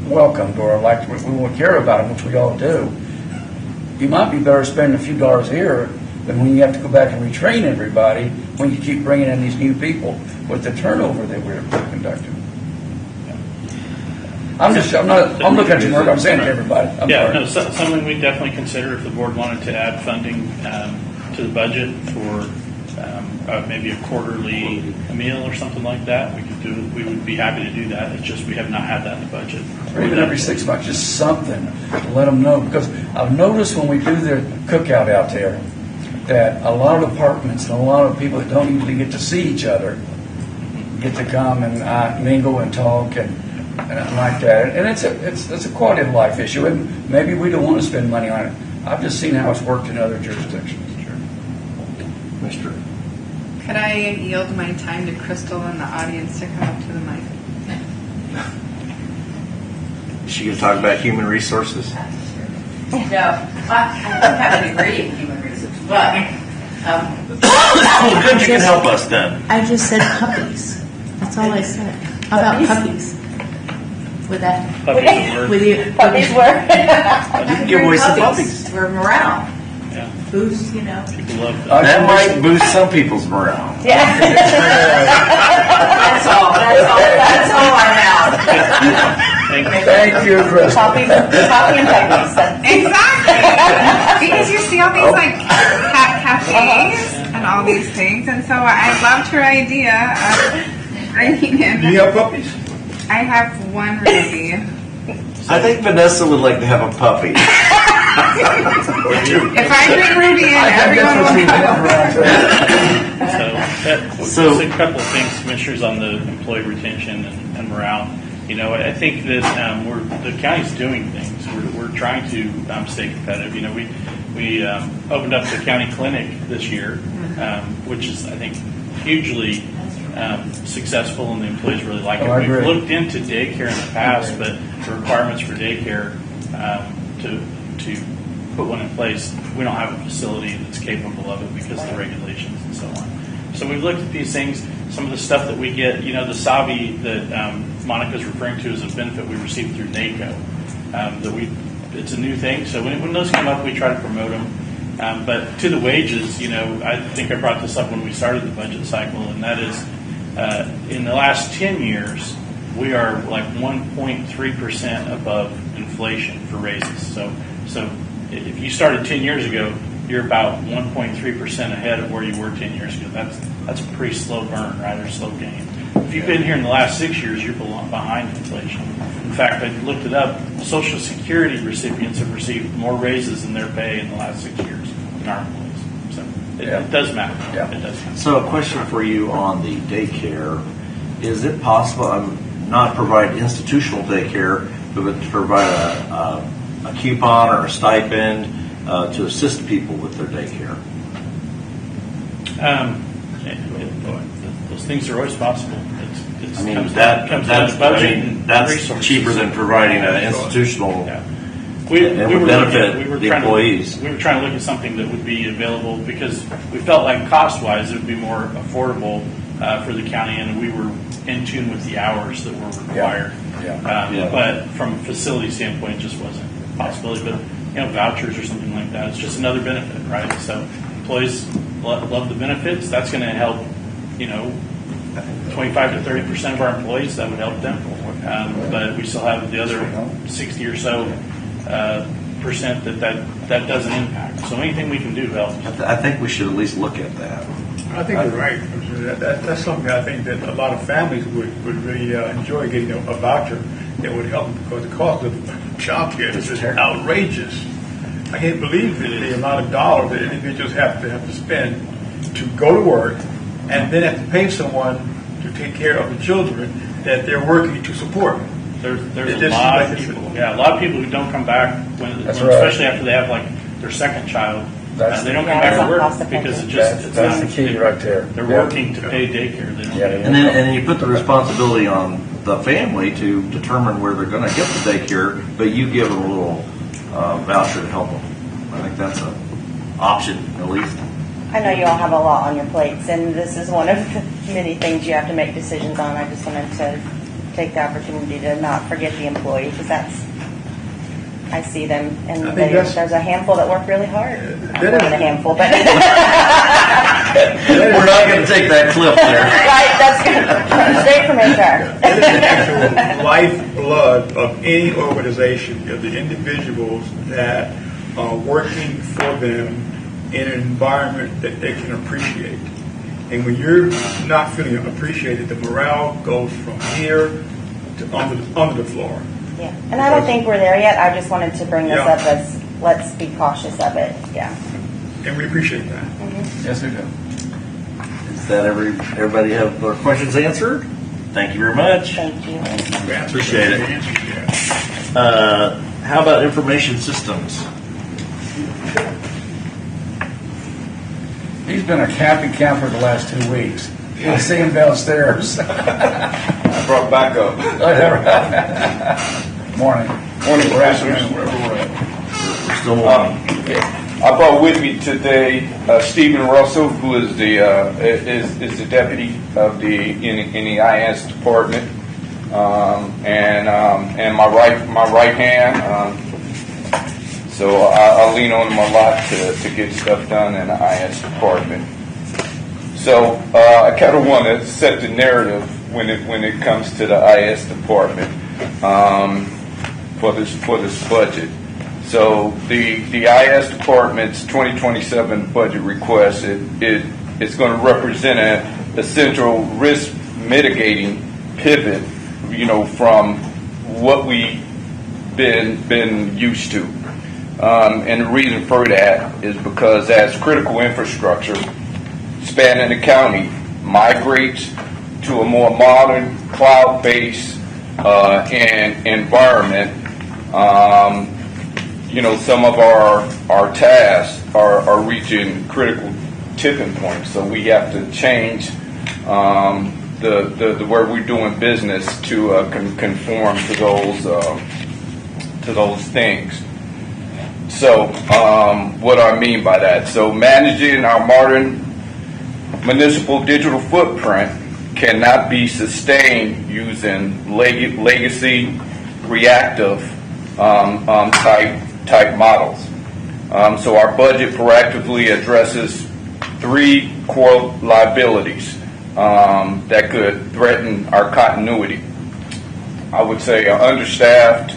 welcomed or like we won't care about them, which we all do. You might be better spending a few dollars here than when you have to go back and retrain everybody when you keep bringing in these new people with the turnover that we're conducting. I'm looking at you, Mark. I'm saying to everybody. Something we definitely consider if the board wanted to add funding to the budget for maybe a quarterly meal or something like that. We could do it. We would be happy to do that. It's just we have not had that in the budget. Or even every 6 months, just something to let them know. Because I've noticed when we do the cookout out there that a lot of departments and a lot of people that don't usually get to see each other get to come and mingle and talk and like that. And it's a quality of life issue. And maybe we don't want to spend money on it. I've just seen how it's worked in other jurisdictions. Mr. Could I yield my time to Crystal in the audience to come up to the mic? Is she going to talk about human resources? No, I don't have a degree in human resources, but good, you can help us then. I just said puppies. That's all I said. How about puppies? With that, with you, puppies were. You can give away some puppies. We're morale. Yeah. Boost, People love that. That might boost some people's morale. Yeah. That's all I'm out. Thank you, Chris. Coffee and puppies. Exactly. Because you see all these like cat cafes and all these things, and so I loved her idea of bringing in. Do you have puppies? I have one Ruby. I think Vanessa would like to have a puppy. If I bring Ruby in, everyone will come. So a couple of things, commissioners, on the employee retention and morale. I think that the county's doing things. We're trying to stay competitive. We opened up the county clinic this year, which is, I think, hugely successful, and the employees really like it. We've looked into daycare in the past, but the requirements for daycare to put one in place, we don't have a facility that's capable of it because of the regulations and so on. So we've looked at these things. Some of the stuff that we get, the SAVI that Monica's referring to is a benefit we received through NACO. It's a new thing, so when those come up, we try to promote them. But to the wages, I think I brought this up when we started the budget cycle, and that is in the last 10 years, we are like 1.3% above inflation for raises. So if you started 10 years ago, you're about 1.3% ahead of where you were 10 years ago. That's a pretty slow burn, right, or slow gain. If you've been here in the last 6 years, you're behind inflation. In fact, I looked it up. Social Security recipients have received more raises in their pay in the last 6 years than our employees. So it does matter. Yeah. It does matter. So a question for you on the daycare. Is it possible, not provide institutional daycare, but to provide a coupon or a stipend to assist people with their daycare? Those things are always possible. That's cheaper than providing an institutional. Yeah. We would benefit the employees. We were trying to look at something that would be available because we felt like cost-wise it would be more affordable for the county, and we were in tune with the hours that were required. But from a facility standpoint, it just wasn't a possibility. But vouchers or something like that, it's just another benefit, right? So employees love the benefits. That's going to help, 25 to 30% of our employees. That would help them. But we still have the other 60 or so percent that doesn't impact. So anything we can do helps. I think we should at least look at that. I think you're right. That's something I think that a lot of families would really enjoy, getting a voucher that would help them, because the cost of child care is just outrageous. I can't believe the amount of dollars that individuals have to spend to go to work and then have to pay someone to take care of the children that they're working to support. There's a lot of people. Yeah, a lot of people who don't come back especially after they have their second child. They don't come back to work because that's the key right there. They're working to pay daycare. They don't and then you put the responsibility on the family to determine where they're going to get the daycare, but you give them a little voucher to help them. I think that's an option, at least. I know you all have a lot on your plates, and this is one of the many things you have to make decisions on. I just wanted to take the opportunity to not forget the employee, because I see them, and there's a handful that work really hard. More than a handful, but we're not going to take that clip there. Right, that's good. Straight from HR. It is the actual lifeblood of any organization, of the individuals that are working for them in an environment that they can appreciate. And when you're not feeling appreciated, the morale goes from here to under the floor. Yeah, and I don't think we're there yet. I just wanted to bring this up as let's be cautious of it. Yeah. And we appreciate that. Mm-hmm. Yes, we do. Is that everybody have their questions answered? Thank you very much. Thank you. Appreciate it. How about information systems? He's been a happy camper the last 2 weeks. I see him downstairs. I brought backup. Morning. Morning, We're still on. I brought with me today Stephen Russell, who is the deputy of in the IS department, and my right hand. So I lean on him a lot to get stuff done in the IS department. So I kind of want to set the narrative when it comes to the IS department for this budget. So the IS department's 2027 budget request it's going to represent a central risk mitigating pivot, from what we've been used to. And the reason for that is because as critical infrastructure spanning the county, migrates to a more modern cloud-based environment, some of our tasks are reaching critical tipping points. So we have to change the where we're doing business to conform to those things. So what do I mean by that? So managing our modern municipal digital footprint cannot be sustained using legacy reactive type models. So our budget proactively addresses 3 core liabilities that could threaten our continuity. I would say an understaffed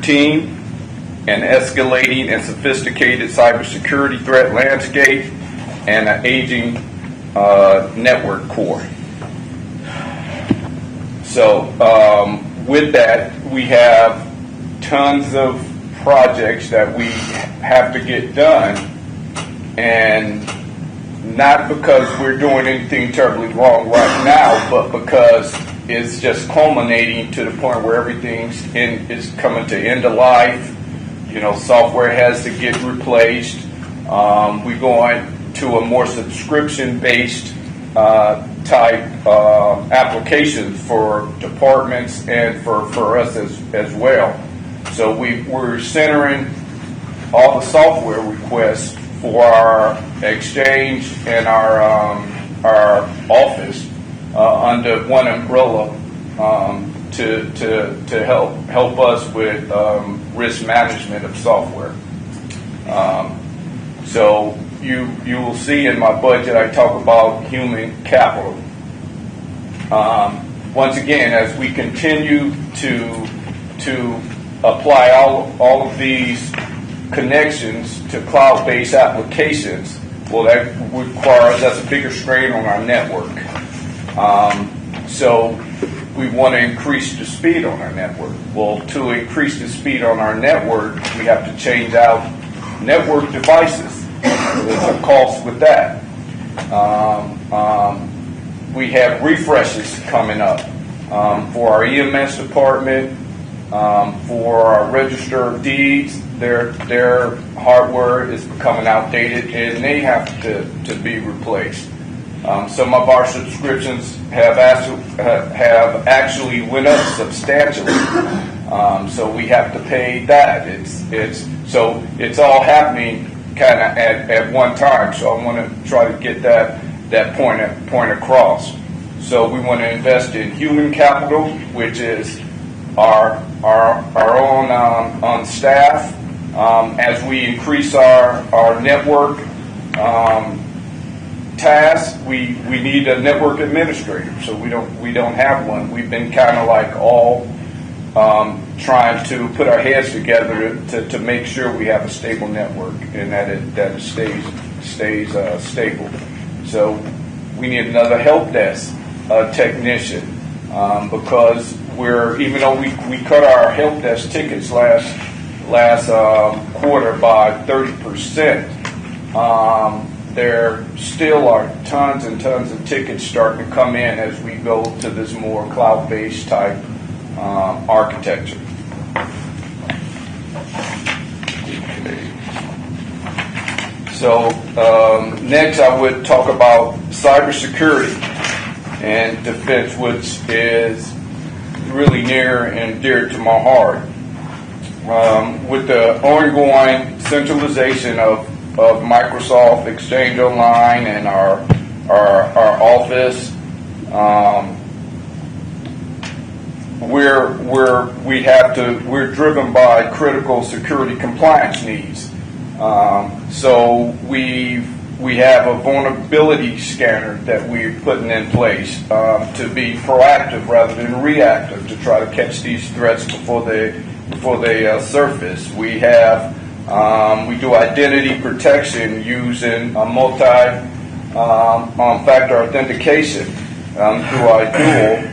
team, an escalating and sophisticated cybersecurity threat landscape, and an aging network core. So with that, we have tons of projects that we have to get done, and not because we're doing anything terribly wrong right now, but because it's just culminating to the point where everything's is coming to end of life. Software has to get replaced. We're going to a more subscription-based type applications for departments and for us as well. So we're centering all the software requests for our exchange and our office under one umbrella to help us with risk management of software. So you will see in my budget I talk about human capital. Once again, as we continue to apply all of these connections to cloud-based applications, well, that requires that's a bigger strain on our network. So we want to increase the speed on our network. Well, to increase the speed on our network, we have to change out network devices. There's a cost with that. We have refreshes coming up for our EMS department, for our register of deeds. Their hardware is becoming outdated, and they have to be replaced. Some of our subscriptions have actually went up substantially, so we have to pay that. It's all happening kind of at one time. So I want to try to get that point across. So we want to invest in human capital, which is our own on staff. As we increase our network tasks, we need a network administrator. So we don't have one. We've been kind of like all trying to put our heads together to make sure we have a stable network and that it stays stable. So we need another help desk technician because even though we cut our help desk tickets last quarter by 30%, there still are tons and tons of tickets starting to come in as we go to this more cloud-based type architecture. So next I would talk about cybersecurity and defense, which is really near and dear to my heart. With the ongoing centralization of Microsoft Exchange Online and our Office, we're driven by critical security compliance needs. So we have a vulnerability scanner that we're putting in place to be proactive rather than reactive to try to catch these threats before they surface. We do identity protection using a multi-factor authentication through our dual.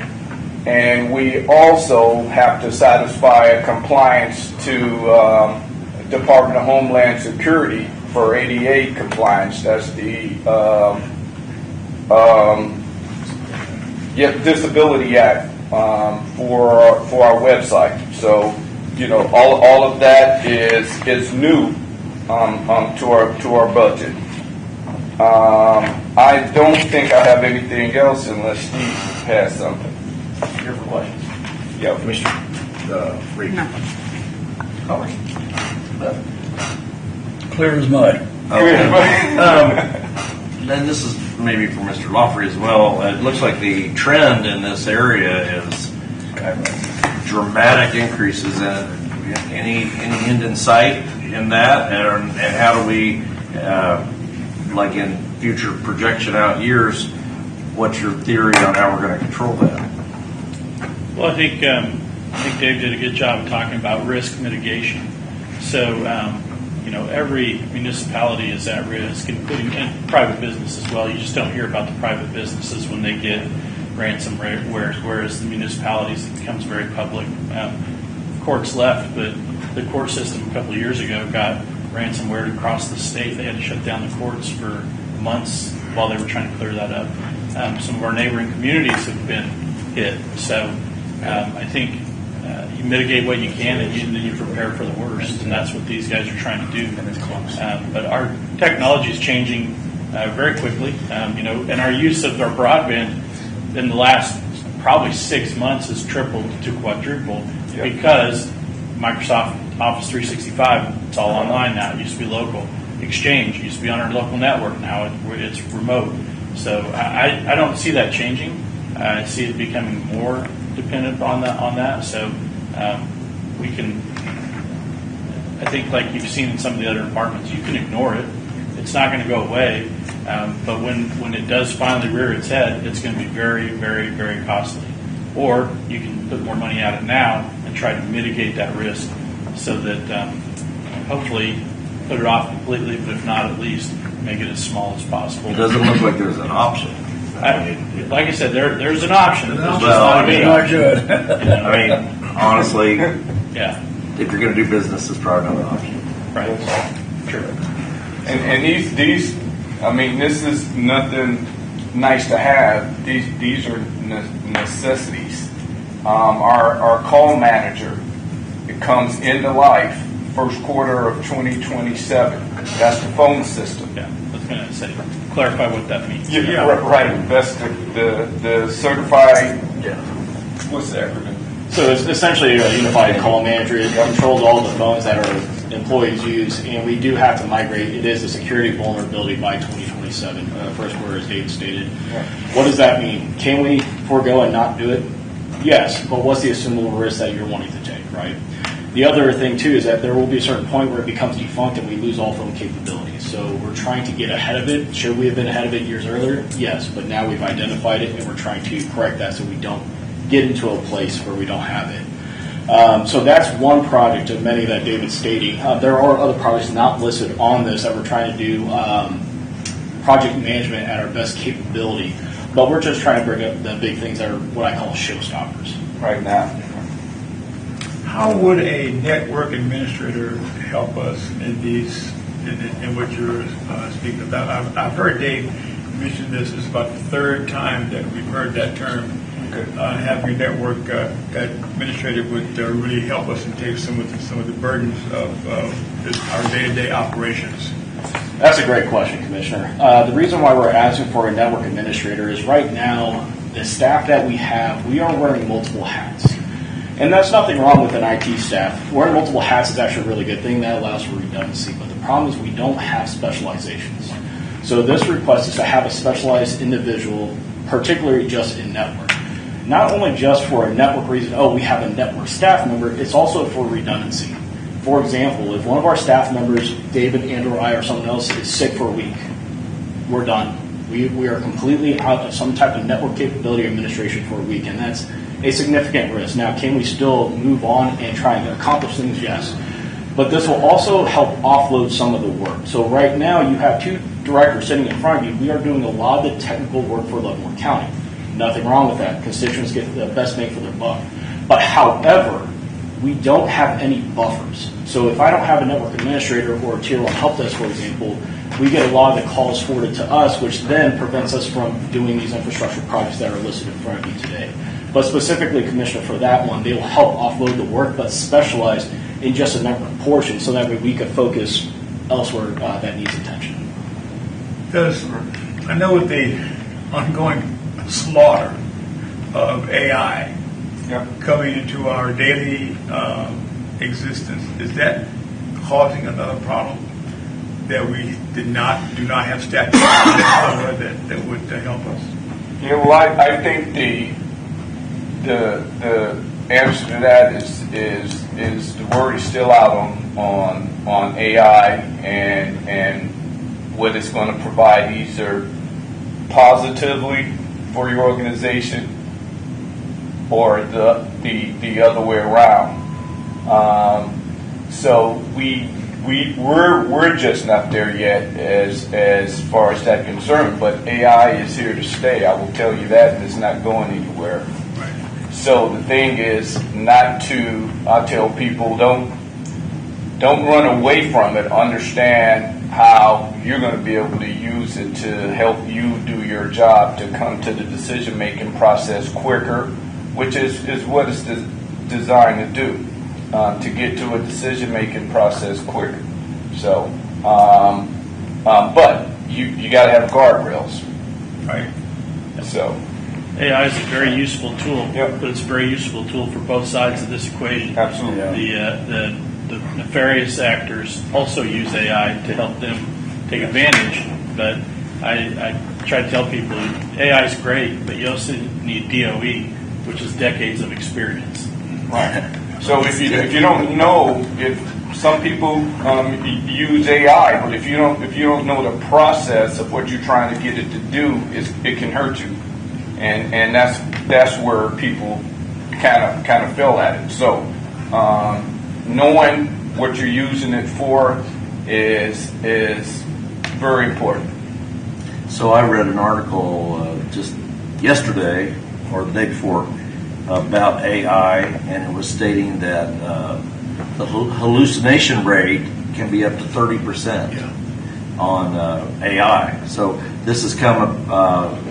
And we also have to satisfy a compliance to Department of Homeland Security for ADA compliance. That's the Disability Act for our website. So, all of that is new to our budget. I don't think I have anything else unless Steve has something. Here for questions. Yeah, Commissioner Reed. No. Colors. Clear as mud. Then this is maybe for Mr. Lawfrey as well. It looks like the trend in this area is dramatic increases. Any end in sight in that, and how do we, like in future projection out years, what's your theory on how we're going to control that? Well, I think Dave did a good job of talking about risk mitigation. So, every municipality is at risk, including private business as well. You just don't hear about the private businesses when they get ransomware, whereas the municipalities, it becomes very public. Courts left, but the court system a couple of years ago got ransomware across the state. They had to shut down the courts for months while they were trying to clear that up. Some of our neighboring communities have been hit. So I think you mitigate what you can, and then you prepare for the worst, and that's what these guys are trying to do. But our technology is changing very quickly, and our use of our broadband in the last probably 6 months has tripled to quadrupled because Microsoft Office 365, it's all online now. It used to be local. Exchange used to be on our local network. Now it's remote. So I don't see that changing. I see it becoming more dependent on that. So we can, I think, like you've seen in some of the other departments, you can ignore it. It's not going to go away. But when it does finally rear its head, it's going to be very, very, very costly. Or you can put more money at it now and try to mitigate that risk so that hopefully put it off completely, but if not, at least make it as small as possible. It doesn't look like there's an option. Like I said, there's an option. There's just Well, not a big not option. good. I mean, honestly, Yeah, if you're going to do business, it's probably not an option. right. Sure. And these, I mean, this is nothing nice to have. These are necessities. Our call manager, it comes into life first quarter of 2027. That's the phone system. Yeah, I was going to say, clarify what that means. Yeah, right. That's the certified. Yeah. What's the acronym? So it's essentially a unified call manager. It controls all the phones that our employees use, and we do have to migrate. It is a security vulnerability by 2027. First quarter, as Dave stated. Yeah. What does that mean? Can we forego and not do it? Yes, but what's the assumable risk that you're wanting to take, right? The other thing, too, is that there will be a certain point where it becomes defunct and we lose all phone capabilities. So we're trying to get ahead of it. Should we have been ahead of it years earlier? Yes, but now we've identified it and we're trying to correct that so we don't get into a place where we don't have it. So that's one project of many that David's stating. There are other projects not listed on this that we're trying to do project management at our best capability. But we're just trying to bring up the big things that are what I call showstoppers. Right now. How would a network administrator help us in these, in what you're speaking about? I've heard Dave mention this. It's about the third time that we've heard that term. Having a network administrator would really help us and take some of the burdens of our day-to-day operations. That's a great question, Commissioner. The reason why we're asking for a network administrator is right now, the staff that we have, we are wearing multiple hats. And that's nothing wrong with an IT staff. Wearing multiple hats is actually a really good thing. That allows for redundancy. But the problem is we don't have specializations. So this request is to have a specialized individual, particularly just in network. Not only just for a network reason, we have a network staff member, it's also for redundancy. For example, if one of our staff members, David and or I or someone else, is sick for a week, we're done. We are completely out of some type of network capability administration for a week, and that's a significant risk. Now, can we still move on and try and accomplish things? Yes. But this will also help offload some of the work. So right now, you have two directors sitting in front of you. We are doing a lot of the technical work for Leavenworth County. Nothing wrong with that. Constituents get the best bang for their buck. But however, we don't have any buffers. So if I don't have a network administrator or a tier 1 help desk, for example, we get a lot of the calls forwarded to us, which then prevents us from doing these infrastructure projects that are listed in front of you today. But specifically, Commissioner, for that one, they will help offload the work, but specialize in just a network portion, so that way we can focus elsewhere that needs attention. Because I know with the ongoing slaughter of AI coming into our daily existence, is that causing another problem that we do not have statutes that would help us? Yeah, well, I think the answer to that is the word is still out on AI and what it's going to provide either positively for your organization or the other way around. So we're just not there yet as far as that concerned. But AI is here to stay. I will tell you that, and it's not going anywhere. So the thing is not to. I tell people don't run away from it. Understand how you're going to be able to use it to help you do your job, to come to the decision-making process quicker, which is what it's designed to do, to get to a decision-making process quicker. So, but you got to have guardrails. Right. So. AI is a very useful tool, but it's a very useful tool for both sides of this equation. Absolutely. The nefarious actors also use AI to help them take advantage, but I try to tell people AI is great, but you also need DOE, which is decades of experience. Right. So if you don't know, if some people use AI, but if you don't know the process of what you're trying to get it to do, it can hurt you. And that's where people kind of fail at it. So knowing what you're using it for is very important. So I read an article just yesterday or the day before about AI, and it was stating that the hallucination rate can be up to 30% on AI. So this has come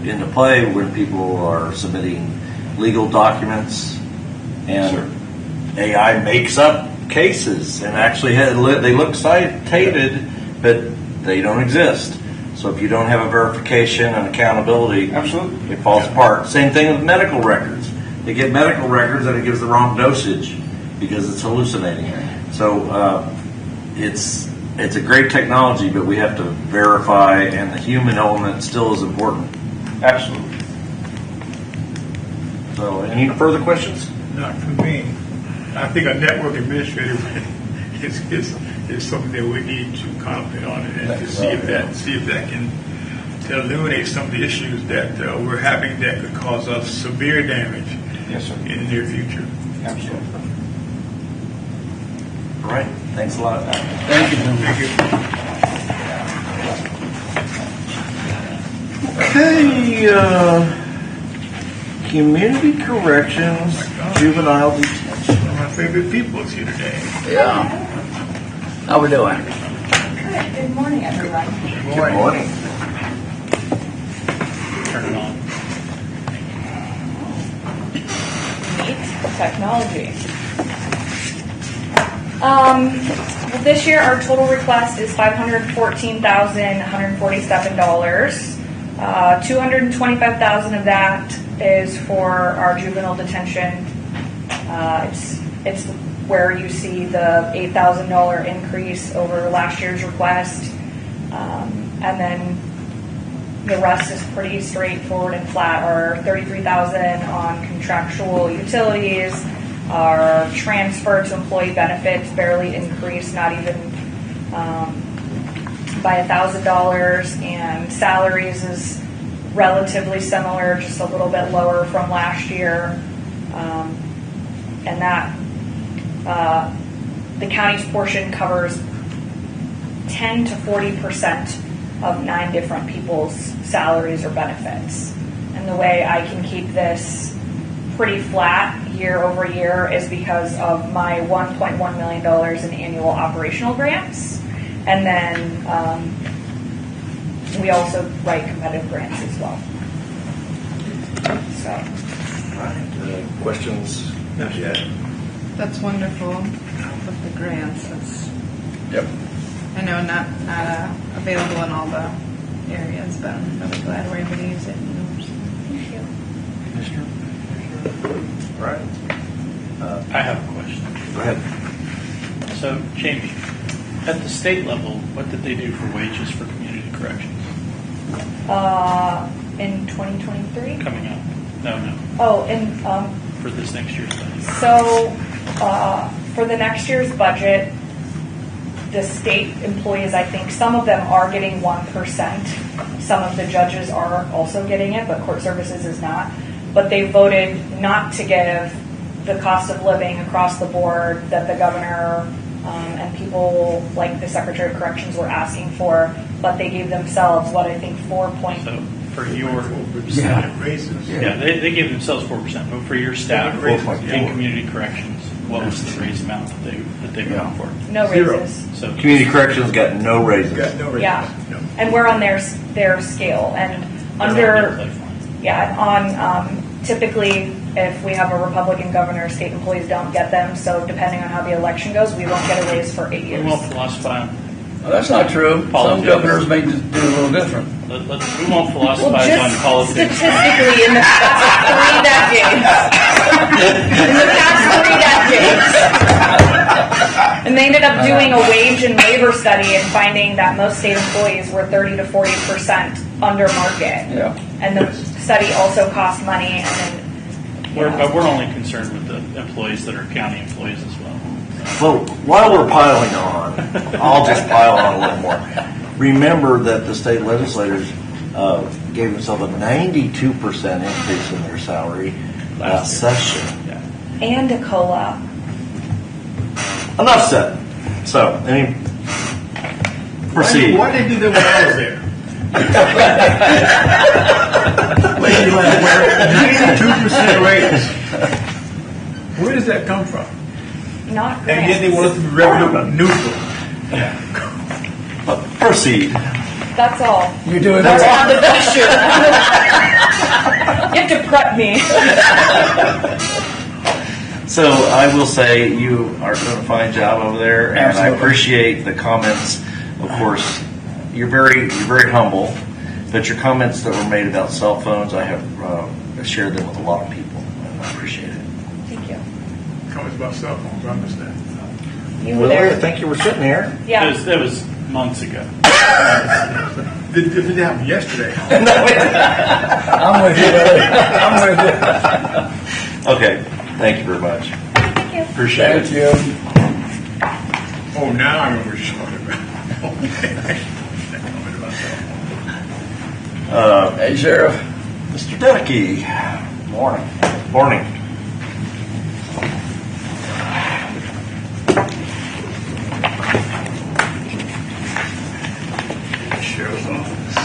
into play when people are submitting legal documents, and AI makes up cases and actually they look cited, but they don't exist. So if you don't have a verification and accountability, absolutely, it falls apart. Same thing with medical records. They get medical records and it gives the wrong dosage because it's hallucinating. So it's a great technology, but we have to verify, and the human element still is important. Absolutely. So, any further questions? Not for me. I think a network administrator is something that we need to contemplate on and to see if that can eliminate some of the issues that we're having that could cause us severe damage in the near future. Absolutely. All right. Thanks a lot. Thank you. Thank you. Okay, community corrections, juvenile detention. One of my favorite people is here today. Yeah. How we doing? Good. Good morning, everyone. Good morning. Turn it on. Neat technology. This year, our total request is $514,147. $225,000 of that is for our juvenile detention. It's where you see the $8,000 increase over last year's request, and then the rest is pretty straightforward and flat. Our $33,000 on contractual utilities. Our transfer to employee benefits barely increased, not even by $1,000, and salaries is relatively similar, just a little bit lower from last year, and that the county's portion covers 10 to 40% of 9 different people's salaries or benefits. And the way I can keep this pretty flat year over year is because of my $1.1 million in annual operational grants, and then We also write competitive grants as well. So. All right, questions? Not yet. That's wonderful with the grants. That's, Yep. I know not available in all the areas, but I'm really glad we're able to use it. Thank you. Commissioner? All right. I have a question. Go ahead. So, Jamie, at the state level, what did they do for wages for community corrections In 2023? coming up? No. Oh, and For this next year's budget. so for the next year's budget, the state employees, I think some of them are getting 1%. Some of the judges are also getting it, but court services is not. But they voted not to give the cost of living across the board that the governor and people like the Secretary of Corrections were asking for, but they gave themselves what I think 4 point. So for your raises. yeah, they gave themselves 4%, but for your staff Raises, in community corrections, what was the raise amount that they went for? No raises. So Community corrections got no raises. Got no raises. Yeah, No. and we're on their scale, and on typically if we have a Republican governor, state employees don't get them. So depending on how the election goes, we won't get a raise for 8 years. we won't philosophize. Well, that's not true. Some Politics. governors may just do a little different. We won't philosophize on politics. Statistically, in the past 3 decades, and they ended up doing a wage and labor study and finding that most state employees were 30 to 40% under market. Yeah. And the study also cost money. And then, But we're only concerned with the employees that are county employees as well. Well, while we're piling on, I'll just pile on a little more. Remember that the state legislators gave themselves a 92% increase in their salary last session. and a COLA. Enough said. So, proceed. Why did they do that when I was there? 92% raise. Where does that come from? Not And grants. yet they want us to be revenue neutral. Proceed. That's all. You're doing That's that. on the question. You have to prep me. So I will say you are doing a fine job over there, and Absolutely. I appreciate the comments. Of course, you're very humble, but your comments that were made about cell phones, I have shared them with a lot of people, and I appreciate it. Thank you. Comments about cell phones, I understand. You were Willie, I there. think you were sitting here. Yeah. That was months ago. Did it happen yesterday? I'm with you, buddy. I'm with you. Okay, thank you very much. Thank you. Appreciate Thank it. you. Oh, now I know what you're talking about. Hey, Sheriff. Mr. Dedeky. Morning. Morning. Sheriff's office.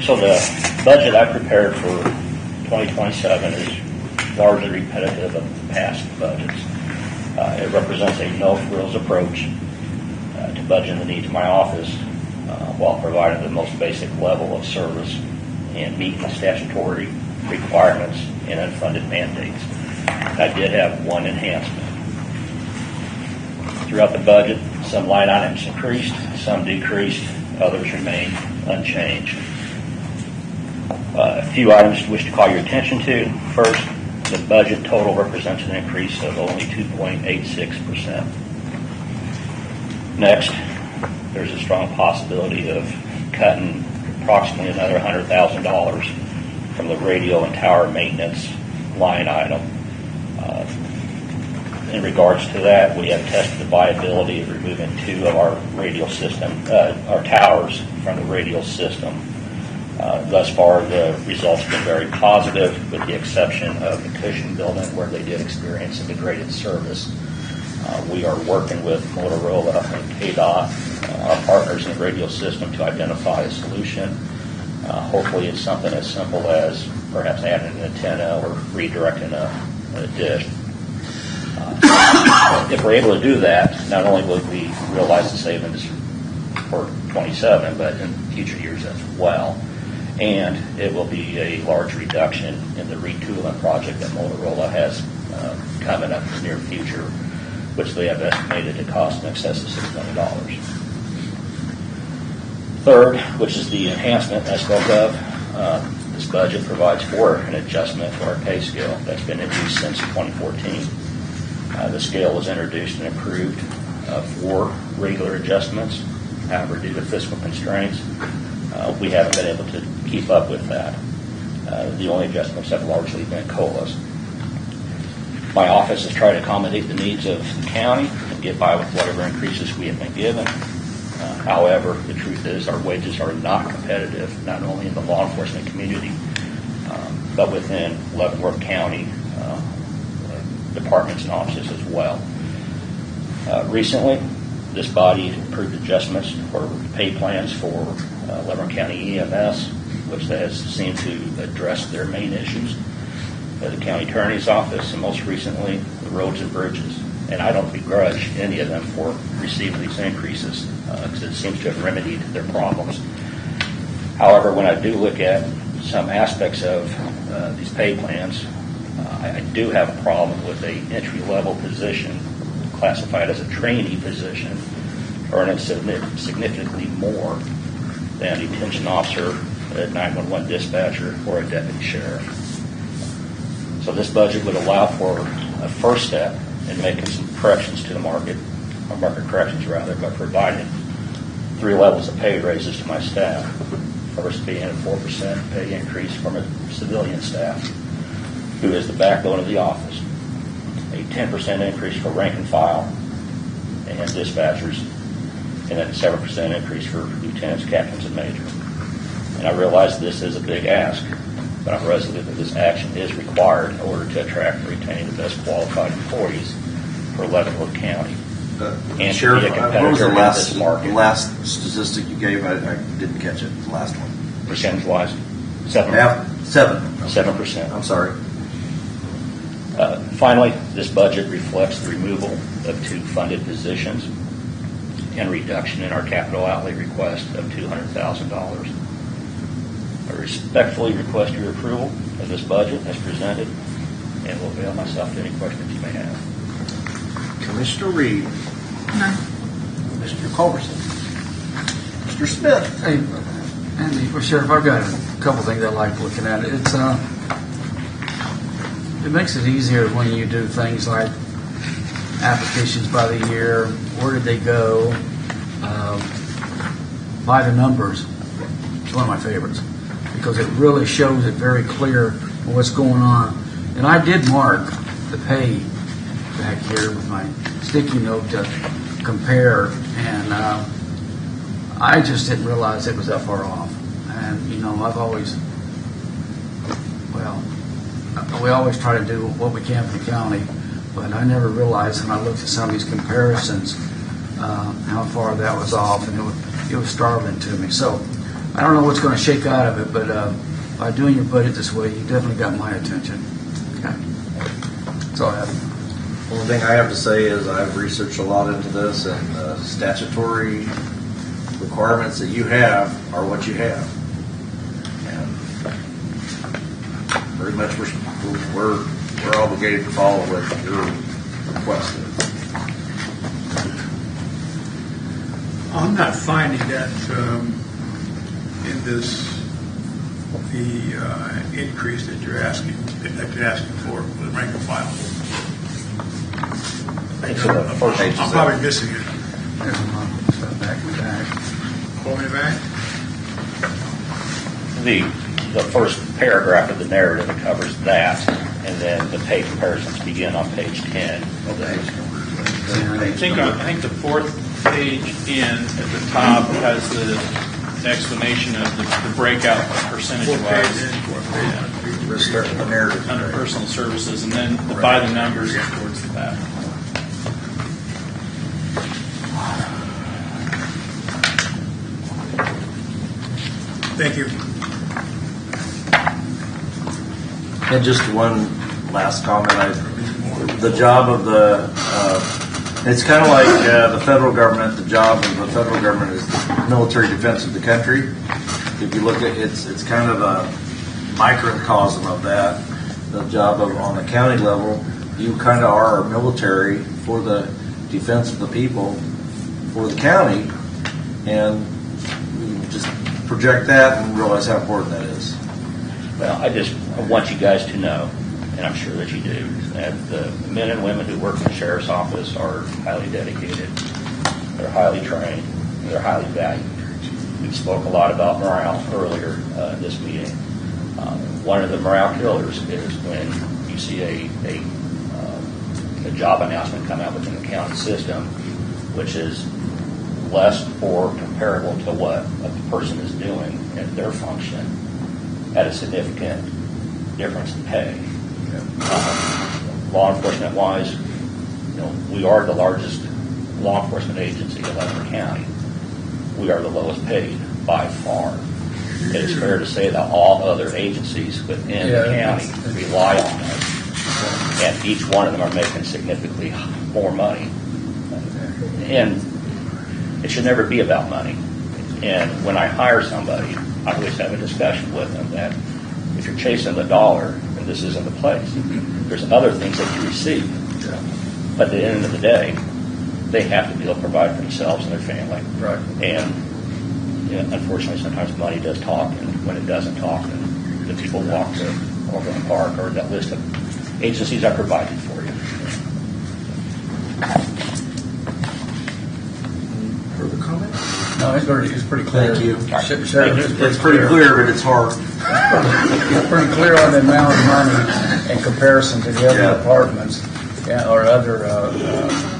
So the budget I prepared for 2027 is largely repetitive of past budgets. It represents a no-frills approach to budgeting the needs of my office while providing the most basic level of service and meeting the statutory requirements and unfunded mandates. I did have one enhancement. Throughout the budget, some line items increased, some decreased, others remained unchanged. A few items to wish to call your attention to. First, the budget total represents an increase of only 2.86%. Next, there's a strong possibility of cutting approximately another $100,000 from the radio and tower maintenance line item. In regards to that, we have tested the viability of removing 2 of our radio system, our towers from the radio system. Thus far, the results have been very positive, with the exception of the Cushing building, where they did experience a degraded service. We are working with Motorola and KDOT, our partners in the radio system, to identify a solution. Hopefully, it's something as simple as perhaps adding an antenna or redirecting a dish. If we're able to do that, not only will we realize the savings for 27, but in future years as well. And it will be a large reduction in the retooling project that Motorola has coming up in the near future, which they have estimated to cost in excess of $6 million. Third, which is the enhancement I spoke of, this budget provides for an adjustment to our pay scale that's been in use since 2014. The scale was introduced and approved for regular adjustments. However, due to fiscal constraints, we haven't been able to keep up with that. The only adjustments have largely been COLAs. My office has tried to accommodate the needs of the county and get by with whatever increases we have been given. However, the truth is our wages are not competitive, not only in the law enforcement community, but within Leavenworth County departments and offices as well. Recently, this body approved adjustments for pay plans for Leavenworth County EMS, which has seemed to address their main issues. The county attorney's office, and most recently, the roads and bridges. And I don't begrudge any of them for receiving these increases, because it seems to have remedied their problems. However, when I do look at some aspects of these pay plans, I do have a problem with a entry-level position classified as a trainee position, earning significantly more than a detention officer, a 911 dispatcher, or a deputy sheriff. So this budget would allow for a first step in making some corrections to the market, or market corrections rather, by providing 3 levels of pay raises to my staff. First being a 4% pay increase from a civilian staff, who is the backbone of the office. A 10% increase for rank and file and dispatchers, and then a 7% increase for lieutenants, captains, and majors. And I realize this is a big ask, but I'm resolute that this action is required in order to attract and retain the best qualified employees for Leavenworth County. And Sheriff, to be a what was competitor the in this market. last statistic you gave? I didn't catch it, the last one. Percentage-wise, 7%. 7%. I'm sorry. Finally, this budget reflects the removal of 2 funded positions and reduction in our capital outlay request of $200,000. I respectfully request your approval of this budget as presented, and will avail myself to any questions you may have. Commissioner Reed. None. Mr. Culberson. Mr. Smith. Hey, Andy, well, Sheriff, I've got a couple things I like looking at. It makes it easier when you do things like applications by the year, where did they go, by the numbers. It's one of my favorites because it really shows it very clear what's going on. And I did mark the pay back here with my sticky note to compare, and I just didn't realize it was that far off. And, you know, we always try to do what we can for the county, but I never realized when I looked at some of these comparisons how far that was off, and it was startling to me. So I don't know what's going to shake out of it, but by doing your budget this way, you definitely got my attention. Okay. That's all I have. Only thing I have to say is I've researched a lot into this, and statutory requirements that you have are what you have. And very much we're obligated to follow what your request is. I'm not finding that in this the increase that you're asking for the rank and file. I'm probably missing it. Hold me back. The first paragraph of the narrative covers that, and then the pay comparisons begin on page 10 of the I think the 4th page in at the top has the explanation of the breakout percentage-wise under personal services, and then by the numbers towards the back. Thank you. And just one last comment. the job of the, it's kind of like the federal government. The job of the federal government is military defense of the country. If you look at it's kind of a microcosm of that. The job of on the county level, you kind of are our military for the defense of the people for the county, and you just project that and realize how important that is. Well, I want you guys to know, and I'm sure that you do, that the men and women who work in the sheriff's office are highly dedicated, they're highly trained, they're highly valued. We spoke a lot about morale earlier in this meeting. One of the morale killers is when you see a job announcement come out within the county system, which is less or comparable to what a person is doing at their function at a significant difference in pay. Law enforcement wise, we are the largest law enforcement agency in Leavenworth County. We are the lowest paid by far. It's fair to say that all other agencies within the county rely on us, and each one of them are making significantly more money. And it should never be about money. And when I hire somebody, I always have a discussion with them that if you're chasing the dollar, and this isn't the place, there's other things that you receive. But at the end of the day, they have to be able to provide for themselves and their family. Right. And unfortunately, sometimes money does talk, and when it doesn't talk, then the people walk to Overland Park or that list of agencies I provided for you. Further comments? No, it's pretty clear. Thank you. Sheriff, It's pretty clear, but it's hard. It's pretty clear on the amount of money in comparison to the other departments or other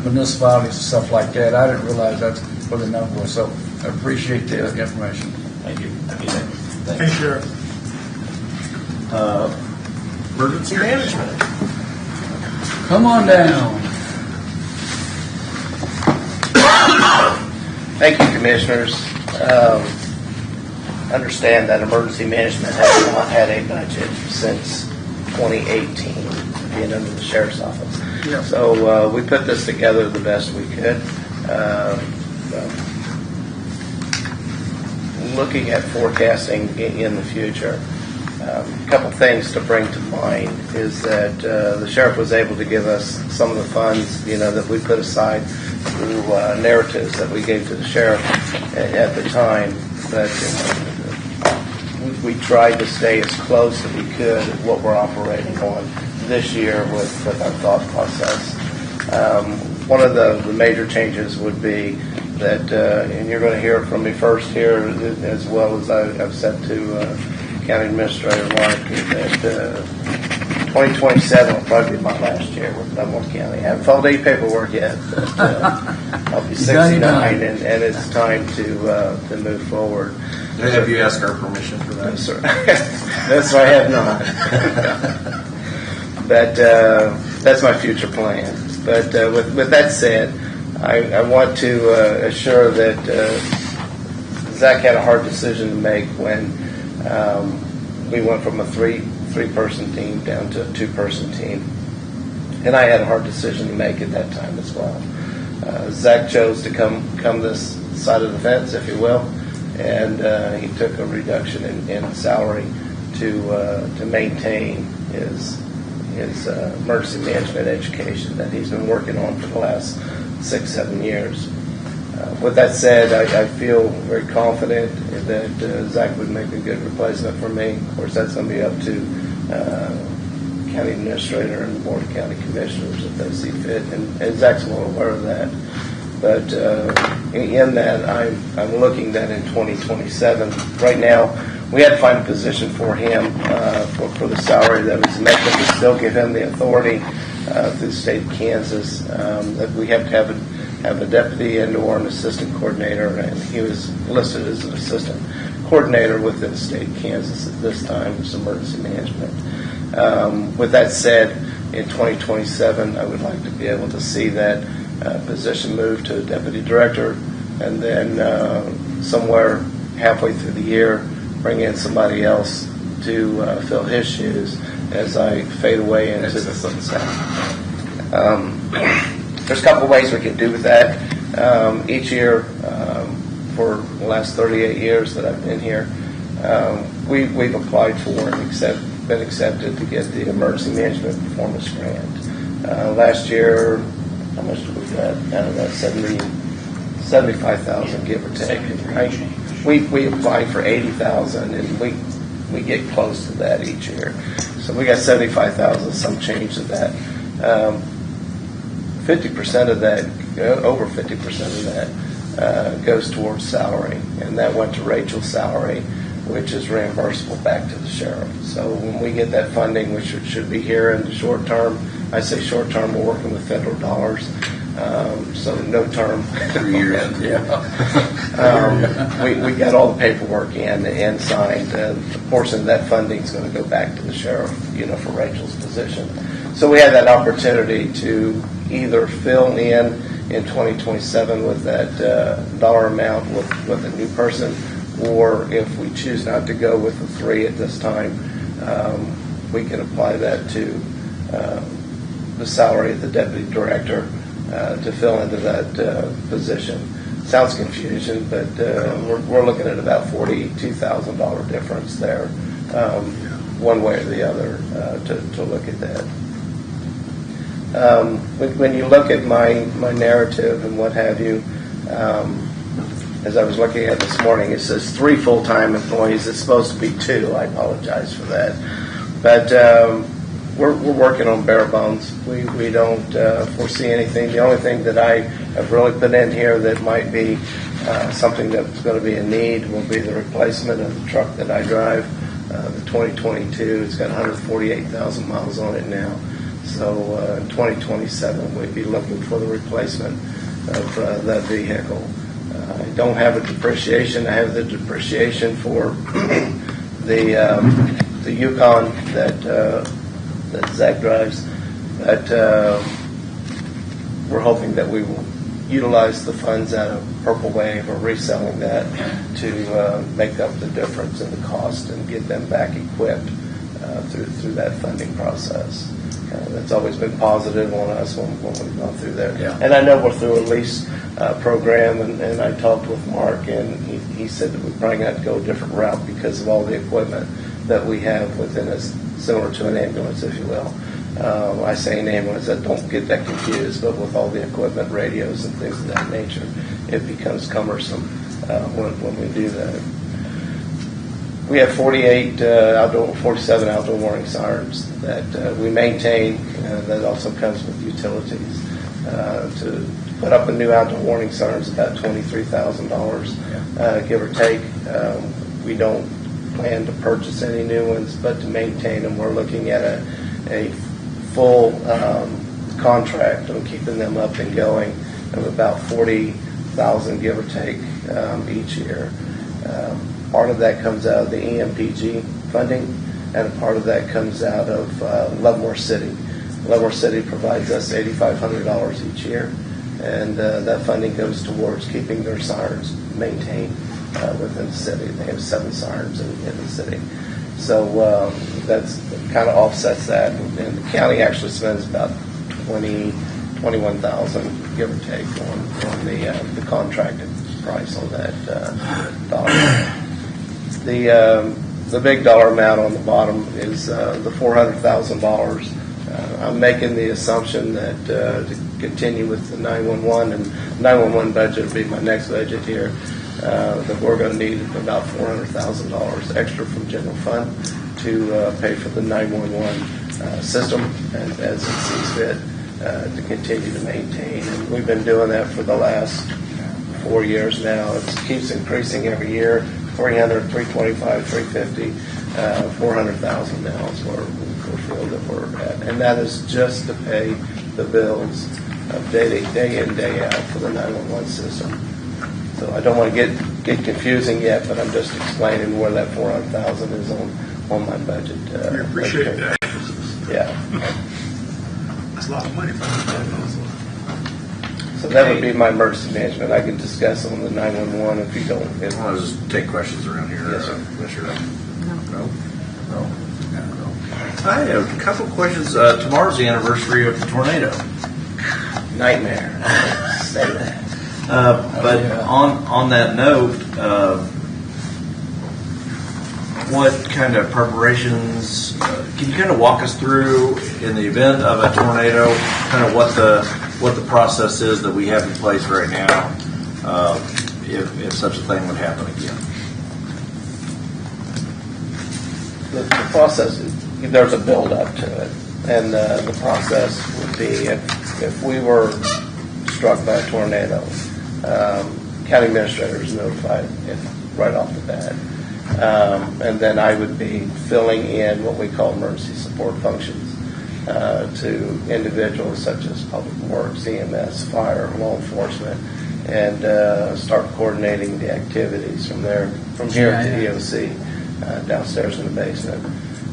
municipalities and stuff like that. I didn't realize that's what the number was, so I appreciate the information. Thank you. Thank you. Emergency management. Come on down. Thank you, Commissioners. Understand that emergency management has not had a budget since 2018, being under the Sheriff's Office. Yeah. So we put this together the best we could. Looking at forecasting in the future, a couple things to bring to mind is that the Sheriff was able to give us some of the funds, that we put aside through narratives that we gave to the Sheriff at the time. But we tried to stay as close as we could at what we're operating on this year with our thought process. One of the major changes would be that, and you're going to hear from me first here, as well as I've said to County Administrator Mark, that 2027 will probably be my last year with Leavenworth County. I haven't filed any paperwork yet, but I'll be 69, and it's time to move forward. Have you asked our permission for that? No, sir. That's why I have not. But that's my future plan. But with that said, I want to assure that Zach had a hard decision to make when we went from a three-person team down to a two-person team. And I had a hard decision to make at that time as well. Zach chose to come this side of the fence, if you will, and he took a reduction in salary to maintain his emergency management education that he's been working on for the last 6-7 years. With that said, I feel very confident that Zach would make a good replacement for me. Of course, that's going to be up to County Administrator and the Board of County Commissioners if they see fit, and Zach's well aware of that. But in that, I'm looking that in 2027. Right now, we had to find a position for him for the salary that was met, but to still give him the authority through the state of Kansas that we have to have a deputy and/or an assistant coordinator, and he was listed as an assistant coordinator within the state of Kansas at this time, which is emergency management. With that said, in 2027, I would like to be able to see that position move to deputy director, and then somewhere halfway through the year, bring in somebody else to fill his shoes as I fade away into the sunset. There's a couple ways we can do with that. Each year, for the last 38 years that I've been here, we've applied for and been accepted to get the Emergency Management Performance Grant. Last year, how much did we get? Out of that 75,000, give or take. Right? We applied for 80,000, and we get close to that each year. So we got 75,000, some change to that. 50% of that, over 50% of that, goes towards salary, and that went to Rachel's salary, which is reimbursable back to the sheriff. So when we get that funding, which should be here in the short term, I say short term, we're working with federal dollars, so no term. 3 years. We got all the paperwork in and signed. A portion of that funding is going to go back to the sheriff, for Rachel's position. So we have that opportunity to either fill in 2027 with that dollar amount with a new person, or if we choose not to go with the 3 at this time, we can apply that to the salary of the deputy director to fill into that position. Sounds confusing, but we're looking at about $42,000 difference there, one way or the other, to look at that. When you look at my narrative and what have you, as I was looking at this morning, it says 3 full-time employees. It's supposed to be 2. I apologize for that. But we're working on bare bones. We don't foresee anything. The only thing that I have really put in here that might be something that's going to be a need will be the replacement of the truck that I drive, the 2022. It's got 148,000 miles on it now. So in 2027, we'd be looking for the replacement of that vehicle. I don't have a depreciation. I have the depreciation for the Yukon that Zach drives, but we're hoping that we will utilize the funds out of Purple Wave or reselling that to make up the difference in the cost and get them back equipped through that funding process. That's always been positive on us when we've gone through there. Yeah. And I know we're through a lease program, and I talked with Mark, and he said that we probably got to go a different route because of all the equipment that we have within us, similar to an ambulance, if you will. I say an ambulance, I don't get that confused, but with all the equipment, radios and things of that nature, it becomes cumbersome when we do that. We have 47 outdoor warning sirens that we maintain. That also comes with utilities. To put up a new outdoor warning siren is about $23,000, give or take. We don't plan to purchase any new ones, but to maintain them, we're looking at a full contract on keeping them up and going of about $40,000, give or take, each year. Part of that comes out of the EMPG funding, and a part of that comes out of Leavenworth City. Leavenworth City provides us $8,500 each year, and that funding goes towards keeping their sirens maintained within the city. They have 7 sirens in the city. So that's kind of offsets that, and the county actually spends about $21,000, give or take, on the contracted price on that dollar. The big dollar amount on the bottom is the $400,000. I'm making the assumption that to continue with the 911, and 911 budget will be my next budget here, that we're going to need about $400,000 extra from general fund to pay for the 911 system, and as it sees fit, to continue to maintain. And we've been doing that for the last 4 years now. It keeps increasing every year. 300, 325, 350, 400,000 now is where we feel that we're at. And that is just to pay the bills of day in, day out for the 911 system. So I don't want to get confusing yet, but I'm just explaining where that 400,000 is on my budget. We appreciate that. Yeah. That's a lot of money for us. So that would be my emergency management. I can discuss on the 911 if you don't. I'll just take questions around here. Yes, sir. Commissioner. No. I have a couple questions. Tomorrow's the anniversary of the tornado. Nightmare. Say that. But on that note, what kind of preparations, can you kind of walk us through in the event of a tornado, kind of what the process is that we have in place right now, if such a thing would happen again? The process, there's a build-up to it, and the process would be if we were struck by a tornado, county administrator is notified right off the bat, and then I would be filling in what we call emergency support functions to individuals such as public works, EMS, fire, law enforcement, and start coordinating the activities from here to EOC. Downstairs in the basement.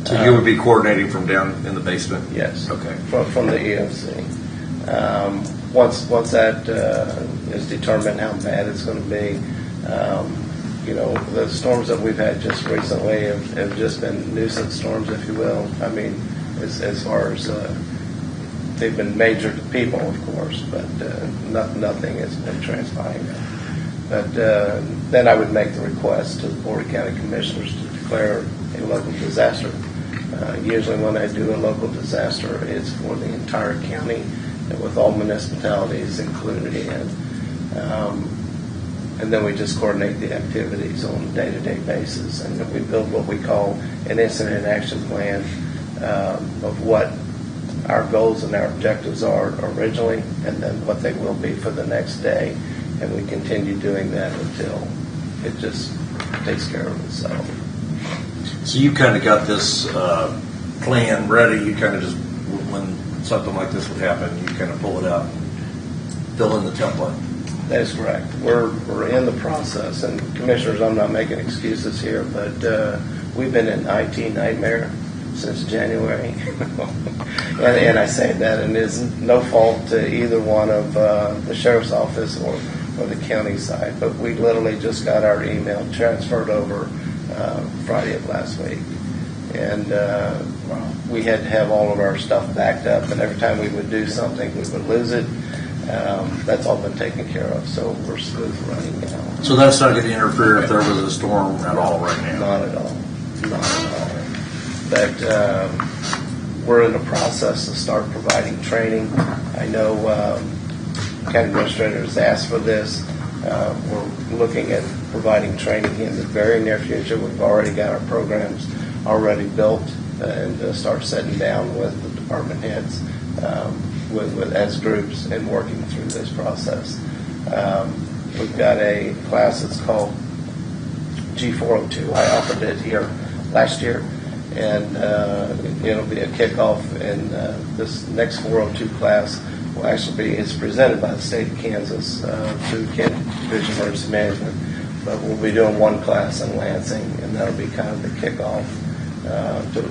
So you would be coordinating from down in the basement? Yes. Okay. From the EOC. Once that is determined how bad it's going to be, the storms that we've had just recently have just been nuisance storms, if you will. I mean, as far as they've been major to people, of course, but nothing has been transpiring. But then I would make the request to the Board of County Commissioners to declare a local disaster. Usually when I do a local disaster, it's for the entire county with all municipalities included in. And then we just coordinate the activities on a day-to-day basis. And then we build what we call an incident action plan of what our goals and our objectives are originally, and then what they will be for the next day. And we continue doing that until it just takes care of itself. So you kind of got this plan ready. You kind of just, when something like this would happen, you kind of pull it out and fill in the template. That is correct. We're in the process, and commissioners, I'm not making excuses here, but we've been in IT nightmare since January. and I say that, and it's no fault to either one of the sheriff's office or the county side, but we literally just got our email transferred over Friday of last week. And we had to have all of our stuff backed up, and every time we would do something, we would lose it. That's all been taken care of, so we're smooth running now. So that's not going to interfere if there was a storm at all right now? Not at all. Not at all. But we're in the process of start providing training. I know county administrators asked for this. We're looking at providing training in the very near future. We've already got our programs already built and start sitting down with the department heads as groups and working through this process. We've got a class that's called G402. I offered it here last year, and it'll be a kickoff. And this next 402 class will actually be, it's presented by the state of Kansas through Kent Division of Emergency Management, but we'll be doing one class in Lansing, and that'll be kind of the kickoff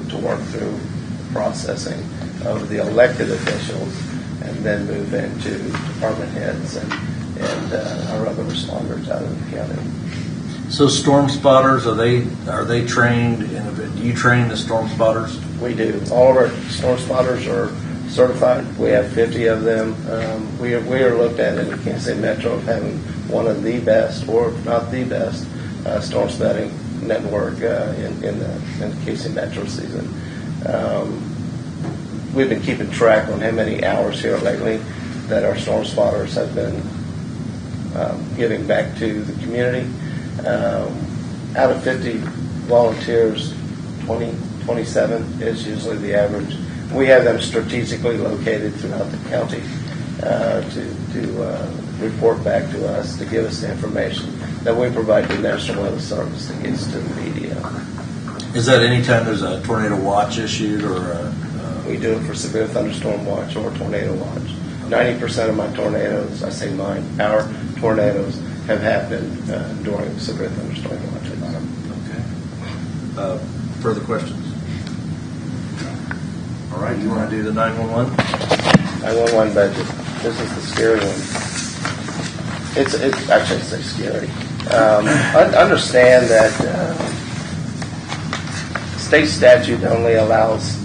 to work through the processing of the elected officials, and then move into department heads and our other responders out of the county. So storm spotters, are they trained? Do you train the storm spotters? We do. All of our storm spotters are certified. We have 50 of them. We are looked at in the Kansas City Metro of having one of the best, or if not the best, storm spotting network in the KC Metro season. We've been keeping track on how many hours here lately that our storm spotters have been giving back to the community. Out of 50 volunteers, 27 is usually the average. We have them strategically located throughout the county to report back to us, to give us the information that we provide to National Weather Service that gets to the media. Is that anytime there's a tornado watch issued, or we do it for severe thunderstorm watch or tornado watch. 90% of my tornadoes, I say mine, our tornadoes have happened during severe thunderstorm watches. Okay. Further questions? All right, you want to do the 911? 911 budget. This is the scary one. It's actually, say scary. Understand that state statute only allows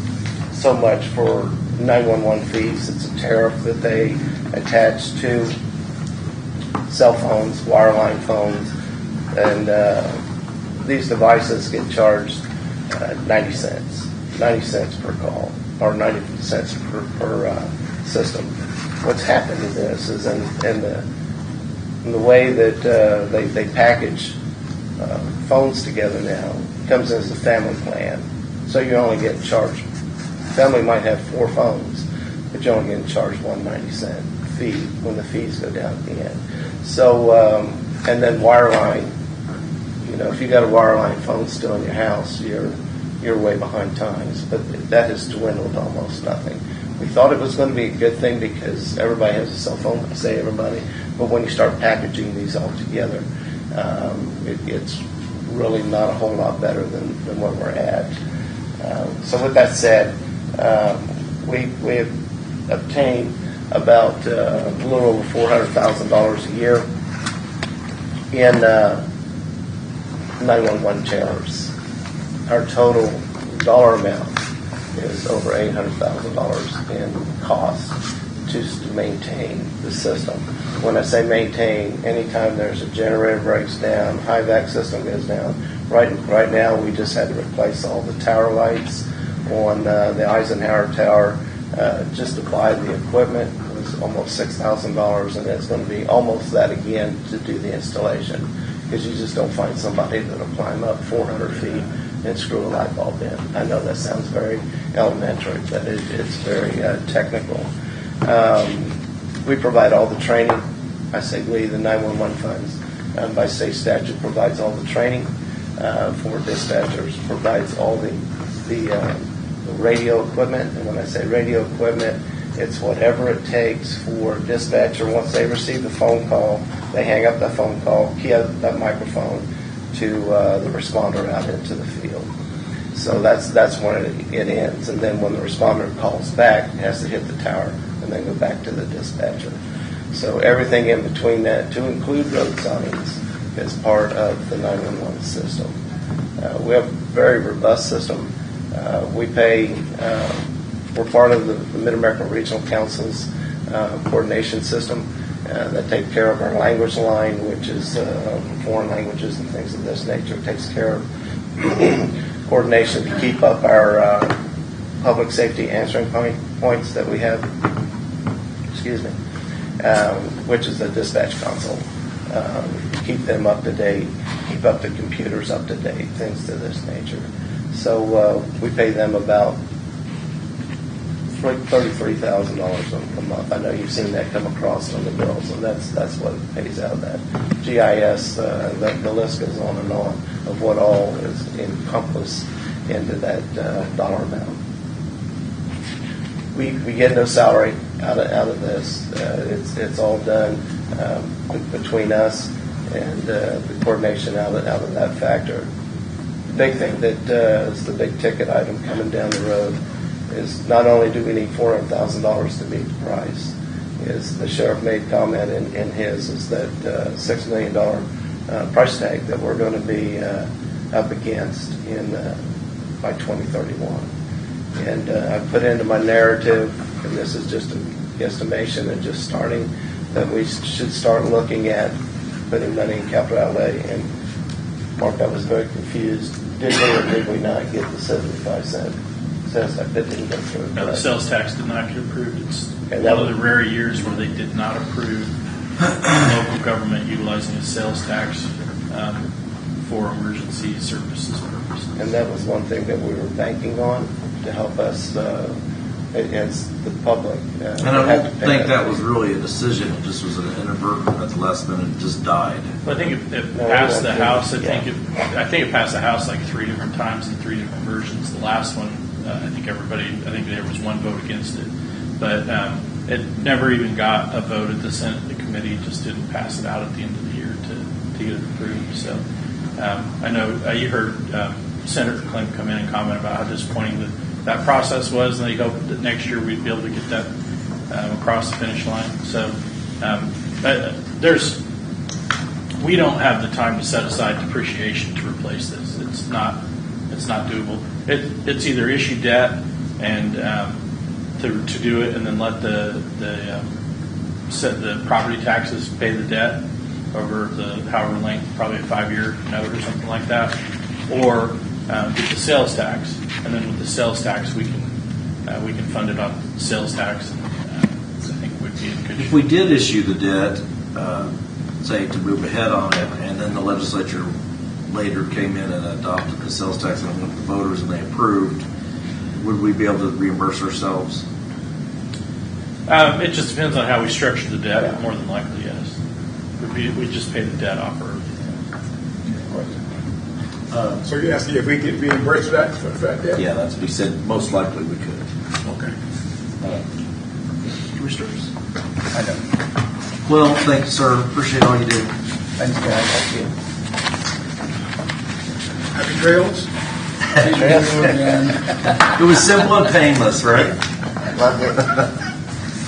so much for 911 fees. It's a tariff that they attach to cell phones, wireline phones, and these devices get charged 90 cents per call, or 90 cents per system. What's happened in this is in the way that they package phones together now, it comes in as a family plan. So you only get charged, family might have 4 phones, but you're only getting charged 1.90 fee when the fees go down at the end. So, and then wireline, if you got a wireline phone still in your house, you're way behind times, but that has dwindled to almost nothing. We thought it was going to be a good thing because everybody has a cell phone, I say everybody, but when you start packaging these all together, it's really not a whole lot better than what we're at. So with that said, we have obtained about a little over $400,000 a year in 911 channels. Our total dollar amount is over $800,000 in cost just to maintain the system. When I say maintain, anytime there's a generator breaks down, high-vac system goes down. Right now, we just had to replace all the tower lights on the Eisenhower Tower. Just to buy the equipment was almost $6,000, and it's going to be almost that again to do the installation, because you just don't find somebody that'll climb up 400 feet and screw a light bulb in. I know that sounds very elementary, but it's very technical. We provide all the training. I say we, the 911 funds, by state statute, provides all the training for dispatchers, provides all the radio equipment. And when I say radio equipment, it's whatever it takes for a dispatcher, once they receive the phone call, they hang up that phone call, key up that microphone to the responder out into the field. So that's when it ends. And then when the responder calls back, it has to hit the tower and then go back to the dispatcher. So everything in between that, to include road signs, is part of the 911 system. We have a very robust system. We pay, we're part of the Mid-American Regional Council's coordination system that take care of our language line, which is foreign languages and things of this nature. It takes care of coordination to keep up our public safety answering points that we have, which is the dispatch console. Keep them up to date, keep up the computers up to date, things to this nature. So we pay them about $33,000 a month. I know you've seen that come across on the bills, and that's what it pays out of that. GIS, the list goes on and on of what all is encompassed into that dollar amount. We get no salary out of this. It's all done between us and the coordination out of that factor. The big thing that is the big ticket item coming down the road is not only do we need $400,000 to meet the price, is the sheriff made comment in his, is that $6 million price tag that we're going to be up against by 2031. And I put into my narrative, and this is just a guesstimation and just starting, that we should start looking at putting money in capital outlay. And Mark, I was very confused. Did we or did we not get the 75 cent sales tax? That didn't go through. No, the sales tax did not get approved. It's one of the rare years where they did not approve local government utilizing a sales tax for emergency services purposes. And that was one thing that we were banking on to help us as the public. And I don't think that was really a decision. It just was an inadvertent at the last minute. It just died. I think it passed the House. I think it passed the House like 3 different times in 3 different versions. The last one, I think there was 1 vote against it, but it never even got a vote at the Senate. The committee just didn't pass it out at the end of the year to get it approved. So I know you heard Senator Clem come in and comment about how disappointing that process was, and they hoped that next year we'd be able to get that across the finish line. So we don't have the time to set aside depreciation to replace this. It's not doable. It's either issue debt and to do it, and then let the property taxes pay the debt over the however length, probably a 5-year note or something like that, or get the sales tax, and then with the sales tax we can fund it on sales tax. And, I think would be a good. If we did issue the debt, say to move ahead on it, and then the legislature later came in and adopted the sales tax and went to the voters and they approved, would we be able to reimburse ourselves? It just depends on how we structure the debt. Yeah. More than likely, yes. We just pay the debt off or everything. So you're asking if we get reimbursed for that debt? Yeah, that's what he said. Most likely we could. Okay. Commissioners? I don't. Well, thank you, sir. Appreciate all you do. Thanks, guys. Thank you. Happy trails? It was simple and painless, right? Loved it.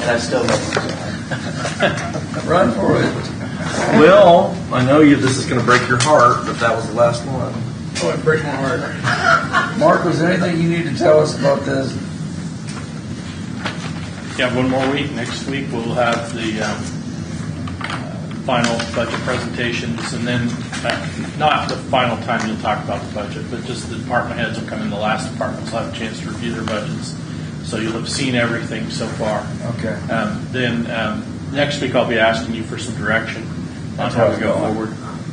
And I still love it. Run for it. Well, I know this is going to break your heart, but that was the last one. Oh, it breaks my heart. Mark, was there anything you need to tell us about this? Yeah, one more week. Next week we'll have the final budget presentations, and then not the final time you'll talk about the budget, but just the department heads will come in. The last departments will have a chance to review their budgets, so you'll have seen everything so far. Okay. Then next week I'll be asking you for some direction on how we go forward.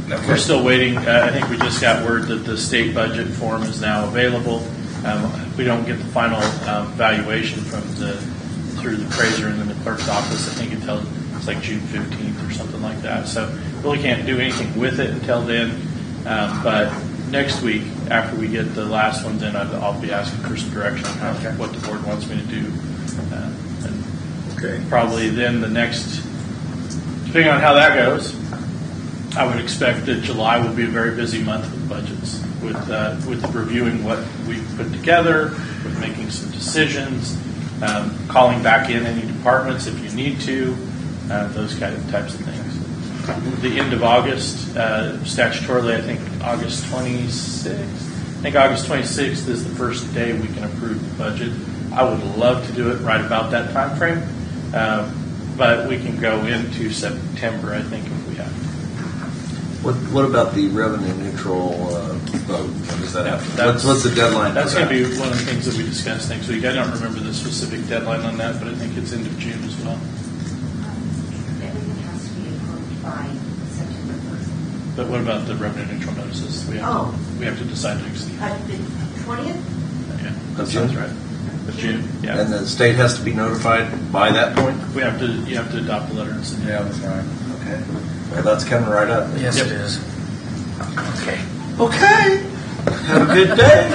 Okay. We're still waiting. I think we just got word that the state budget form is now available. We don't get the final valuation through the appraiser and then the clerk's office. I think it's like June 15th or something like that. So really can't do anything with it until then. But next week, after we get the last ones in, I'll be asking for some direction on what the board wants me to do. And probably then the next, depending on how that goes, I would expect that July will be a very busy month with budgets, with reviewing what we've put together, with making some decisions, calling back in any departments if you need to, those types of things. The end of August, statutorily, I think August 26th. I think August 26th is the first day we can approve the budget. I would love to do it right about that time frame, but we can go into September, I think, if we have to. What about the revenue neutral vote? When does that happen? What's the deadline? That's going to be one of the things that we discuss next week. I don't remember the specific deadline on that, but I think it's end of June as well. Everything has to be approved by September 1st. But what about the revenue neutral notices? We have to decide next week. The 20th? Yeah, that sounds right. But June, yeah. And the state has to be notified by that point? You have to adopt the letter and send it. Yeah, that's right. Okay. Well, that's coming right up. Yes, it is. Okay. Have a good day.